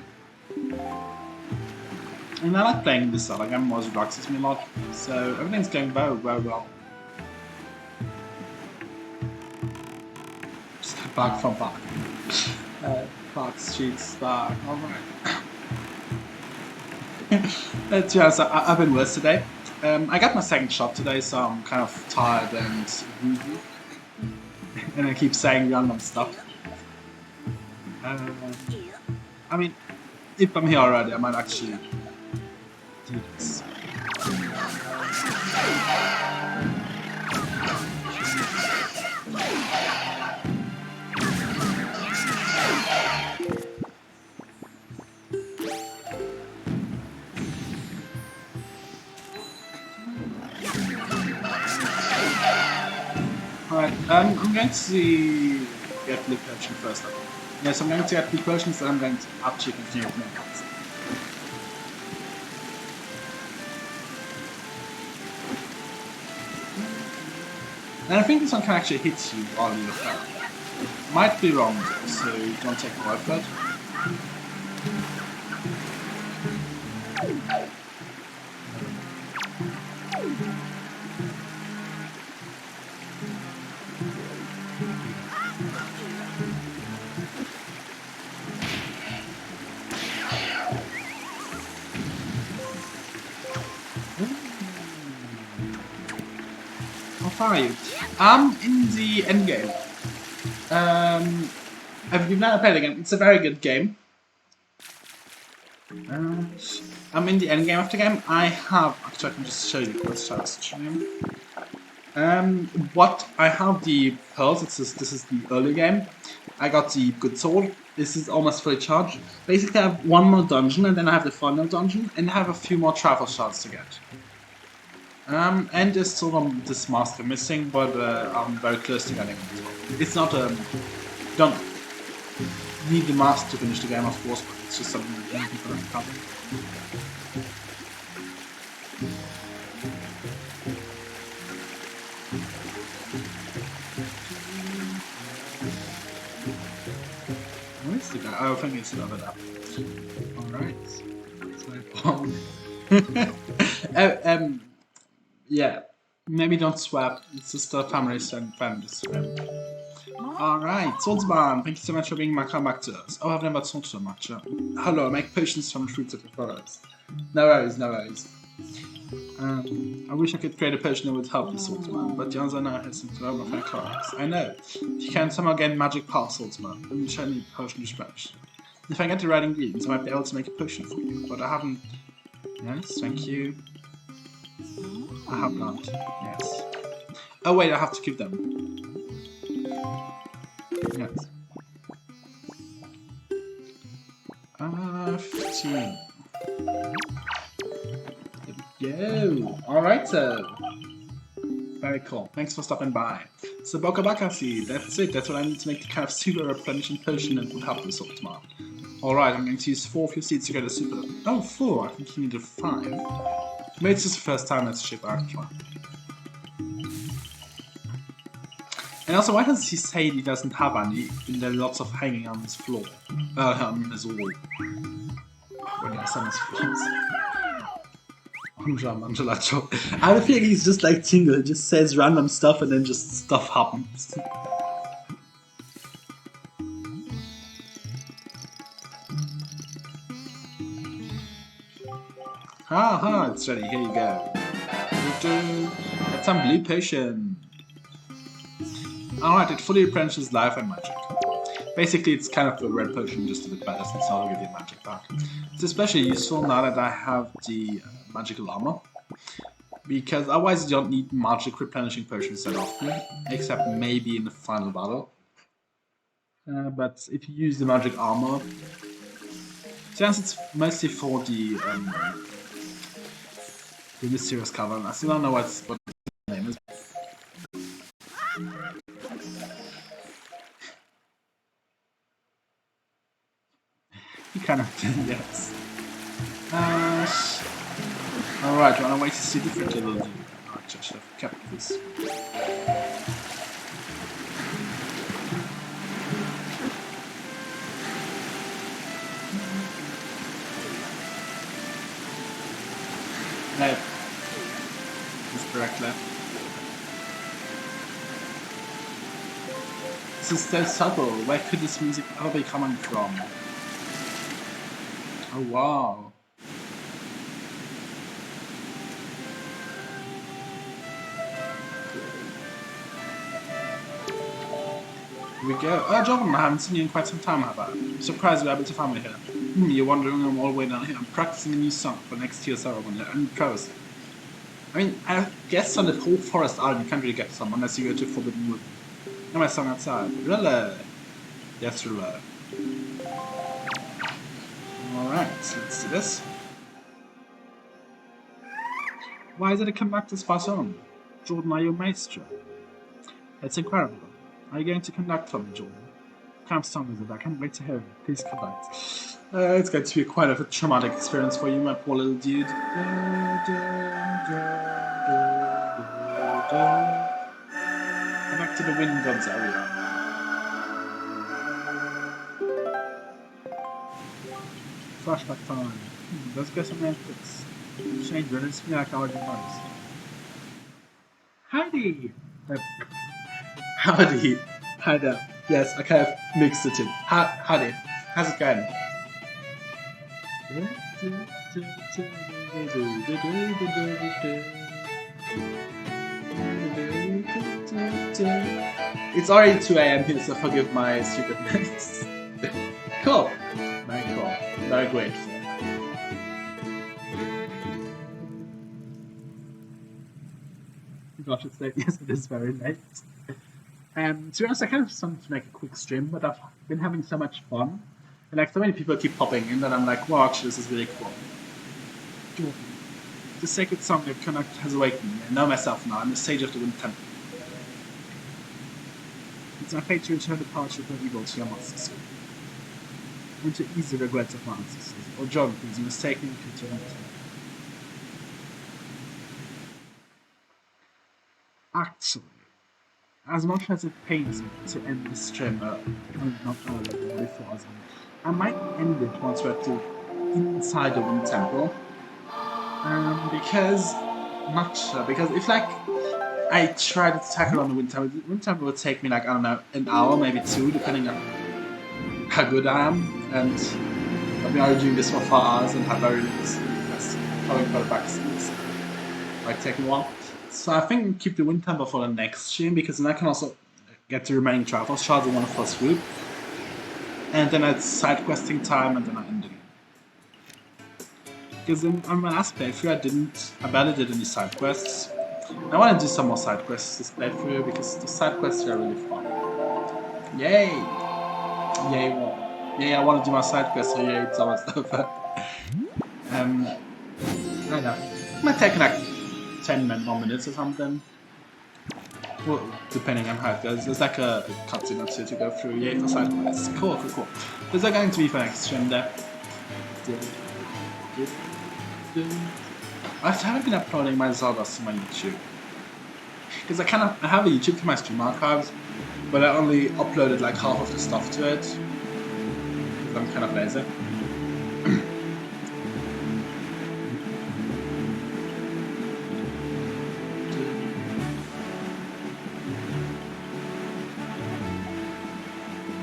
[SPEAKER 1] And I like playing this Zelda game, it relaxes me a lot. So everything's going very, very well. Just got back from back. Park Streets back, alright. To be honest, I've been worse today. I got my second shot today, so I'm kind of tired and woozy. And I keep saying random stuff. I mean, if I'm here already, I might actually do this. Alright, I'm going to get blue potion first. I think. Yes, I'm going to get blue potions, then I'm going to actually continue with miracles. And I think this one can actually hit you while you're failing. Might be wrong though, so don't take my word for it. How far are you? I'm in the end game. You've never played again. It's a very good game. I'm in the end game of the game. I have actually I can just show you. Let's try this stream. What I have the pearls. This is the early game. I got the good sword. This is almost fully charged. Basically, I have one more dungeon, and then I have the final dungeon, and I have a few more travel shards to get. And there's still this master missing, but I'm very close to getting it. It's not don't need the master to finish the game, of course, but it's just something that young people have come. Where's the guy? Oh, I think it's over there. Alright. It's my bomb. Yeah. Maybe don't swap. It's just a family friend. Alright, Swordsman, thank you so much for being my comeback to us. Oh, I've never talked so much. Hello, I make potions from fruits of the forest. No worries, no worries. I wish I could create a potion that would help the Swordsman, but the answer now has some to my class. I know. If you can somehow gain magic past Swordsman, then you show me a potion to scratch. If I get the right ingredients, I might be able to make a potion for you, but I haven't. Yes, thank you. I have not. Yes. Oh wait, I have to keep them. Yes. 15. There we go. Alright, so. Very cool. Thanks for stopping by. So, Bokabakasi, that's it. That's what I need to make the kind of super replenishing potion that would help the Swordsman. Alright, I'm going to use 4 of your seeds to get a super. Oh, 4. I think you needed 5. Maybe it's just the first time that's a ship actually. And also, why does he say he doesn't have any? And there are lots of hanging on his floor. On his wall. When he has on his floors. I have a feeling he's just like Tingle, he just says random stuff and then just stuff happens. Haha, it's ready, here you go. Get some blue potion. Alright, it fully replenishes life and magic. Basically, it's kind of a red potion, just a bit better since I'll give you magic back. It's especially useful now that I have the magical armor. Because otherwise you don't need magic replenishing potions that often, except maybe in the final battle. But if you use the magic armor, since it's mostly for the mysterious cover, I still don't know what the name is. You kind of did, yes. Alright, do you want to wait to see the different little dude? Oh, I should have kept this. No. That's correct left. This is so subtle. Where could this music all be coming from? Oh wow. Here we go. Oh, Jordan, I haven't seen you in quite some time, have I? I'm surprised you're able to find me here. You're wondering I'm all the way down here. I'm practicing a new song for next year's ceremony and pros. I mean, I guess on the whole forest island you can't really get some unless you go to Forbidden Wood. And my song outside. Really? Yes, really. Alright, so let's do this. Why did it come back to Sparson? Jordan, are you a maestro? It's incredible. Are you going to conduct for me, Jordan? What kind of song is it? I can't wait to hear it. Please conduct. It's going to be quite a traumatic experience for you, my poor little dude. Back to the wind guns area. Flashback time. Let's go some Netflix. Shane, it's me like I already noticed. Howdy! Howdy. Hi there. Yes, I kind of mixed the two. Howdy. How's it going? It's already 2 a.m. here, so forgive my stupidness. Cool. Very cool. Very grateful. Gosh, it's late. Yes, it is very late. To be honest, I kind of just wanted to make a quick stream, but I've been having so much fun. And like so many people keep popping in that I'm like, wow, actually this is really cool. The sacred song that Connect has awakened me. I know myself now. I'm the sage of the Wind Temple. It's my fate to return the power of evil to your master soul. And to ease the regrets of my ancestors, or join these mistaken future Wind Temple. Actually, as much as it pains me to end this stream not early or before, I might end it once we're inside the Wind Temple. Because I'm not sure. Because if like I try to tackle on the Wind Temple would take me like, I don't know, an hour, maybe 2, depending on how good I am. And I've been already doing this for 4 hours and have very little that's probably for the backseats. Might take me a while. So I think keep the Wind Temple for the next stream, because then I can also get the remaining travel shards in one first group. And then it's side questing time, and then I end the game. Because on my last playthrough I barely did any side quests. I want to do some more side quests this playthrough, because the side quests are really fun. Yay! Yay, what? Yay, I want to do my side quests, so yay, it's almost over. I don't know. It might take like 10 more minutes or something. Well, depending on how it goes. There's like a cutscene or 2 to go through. Yay for side quests. Cool. There's going to be for next stream there. I haven't been uploading my Zelda to my YouTube. Because I have a YouTube to my stream archives, but I only uploaded like half of the stuff to it. Because I'm kind of lazy.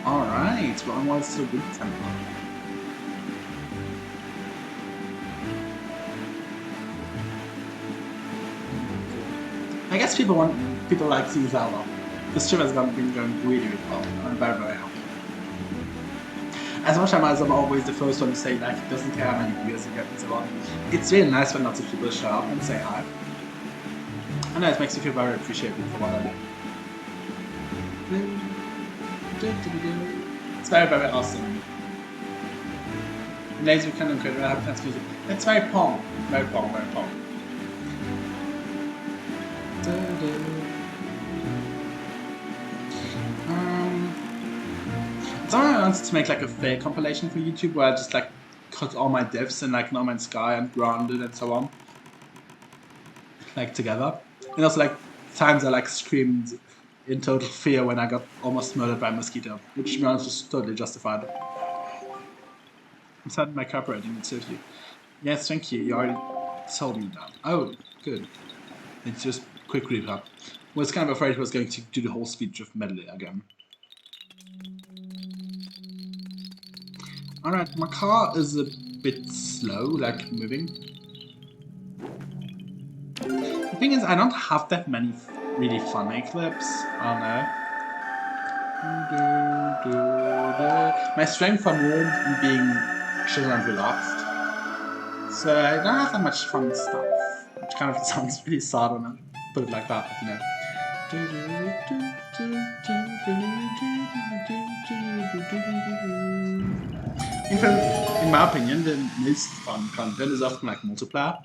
[SPEAKER 1] Alright, well, onwards to the Wind Temple. I guess people like seeing Zelda. The stream has been going really well. I'm very, very happy. As much as I'm always the first one to say like it doesn't care how many viewers you get and so on, it's really nice when lots of people show up and say hi. I know it makes me feel very appreciated for what I do. It's very, very awesome. Laser Cannon Code, I have music. It's very Pong. Very Pong, very Pong. Someone wants to make like a fair compilation for YouTube where I just like cut all my diffs in like No Man's Sky and Grounded and so on. Like together. And also like times I like screamed in total fear when I got almost murdered by a mosquito, which to be honest was totally justified. I'm starting my cooperating with you. Yes, thank you. You already told me that. Oh, good. It's just quick recap. I was kind of afraid he was going to do the whole speech of medley again. Alright, my car is a bit slow, like moving. The thing is, I don't have that many really funny clips. Oh no. My strength from warmth and being chill and relaxed. So I don't have that much fun stuff. Which kind of sounds really sad when I put it like that, you know. In my opinion, the most fun content is often like multiplayer.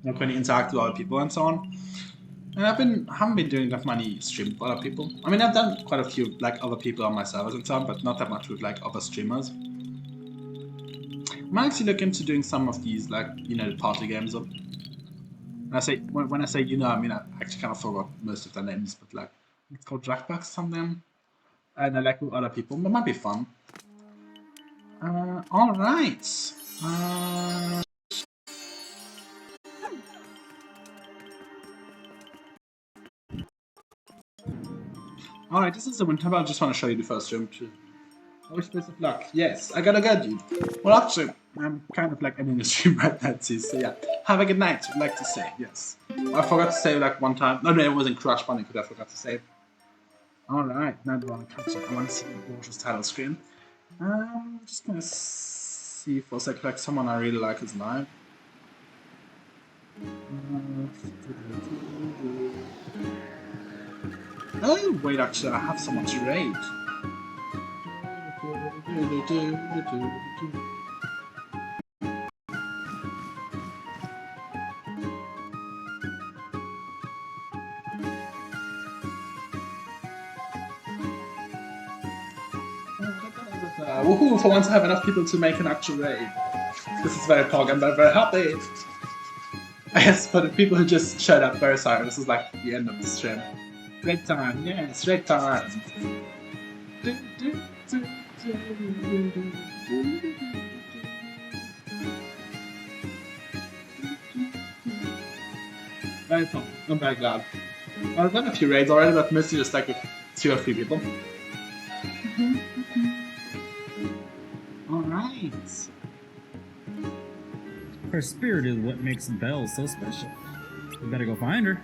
[SPEAKER 1] like when you interact with other people and so on. And haven't been doing that many streams with other people. I mean, I've done quite a few like other people on my servers and so on, but not that much with like other streamers. I might actually look into doing some of these like the party games. And I say when I say I mean I actually kind of forgot most of their names, but like it's called Jackbox something, and I like with other people. It might be fun. All right. Alright, this is the one time I just want to show you the first room too. I wish best of luck. Yes, I gotta go, dude. Well, actually, I'm kind of like ending the stream right now too, so yeah. Have a good night, I'd like to say, yes. I forgot to say like one time. No, it wasn't Crash Bandicoot, I forgot to say. Alright, now do I want to catch it? I want to see the Borges title screen. I'm just gonna see for a sec, like someone I really like is live. Oh, wait, actually, I have someone to raid. Woohoo! For once I have enough people to make an actual raid. This is very pog, I'm very, very happy. Yes, for the people who just showed up, very sorry, this is like the end of the stream. Great time, yes, great time. Very fun, I'm very glad. I've done a few raids already, but mostly just like with 2 or 3 people. Alright.
[SPEAKER 2] Her spirit is what makes Belle so special. We better go find her.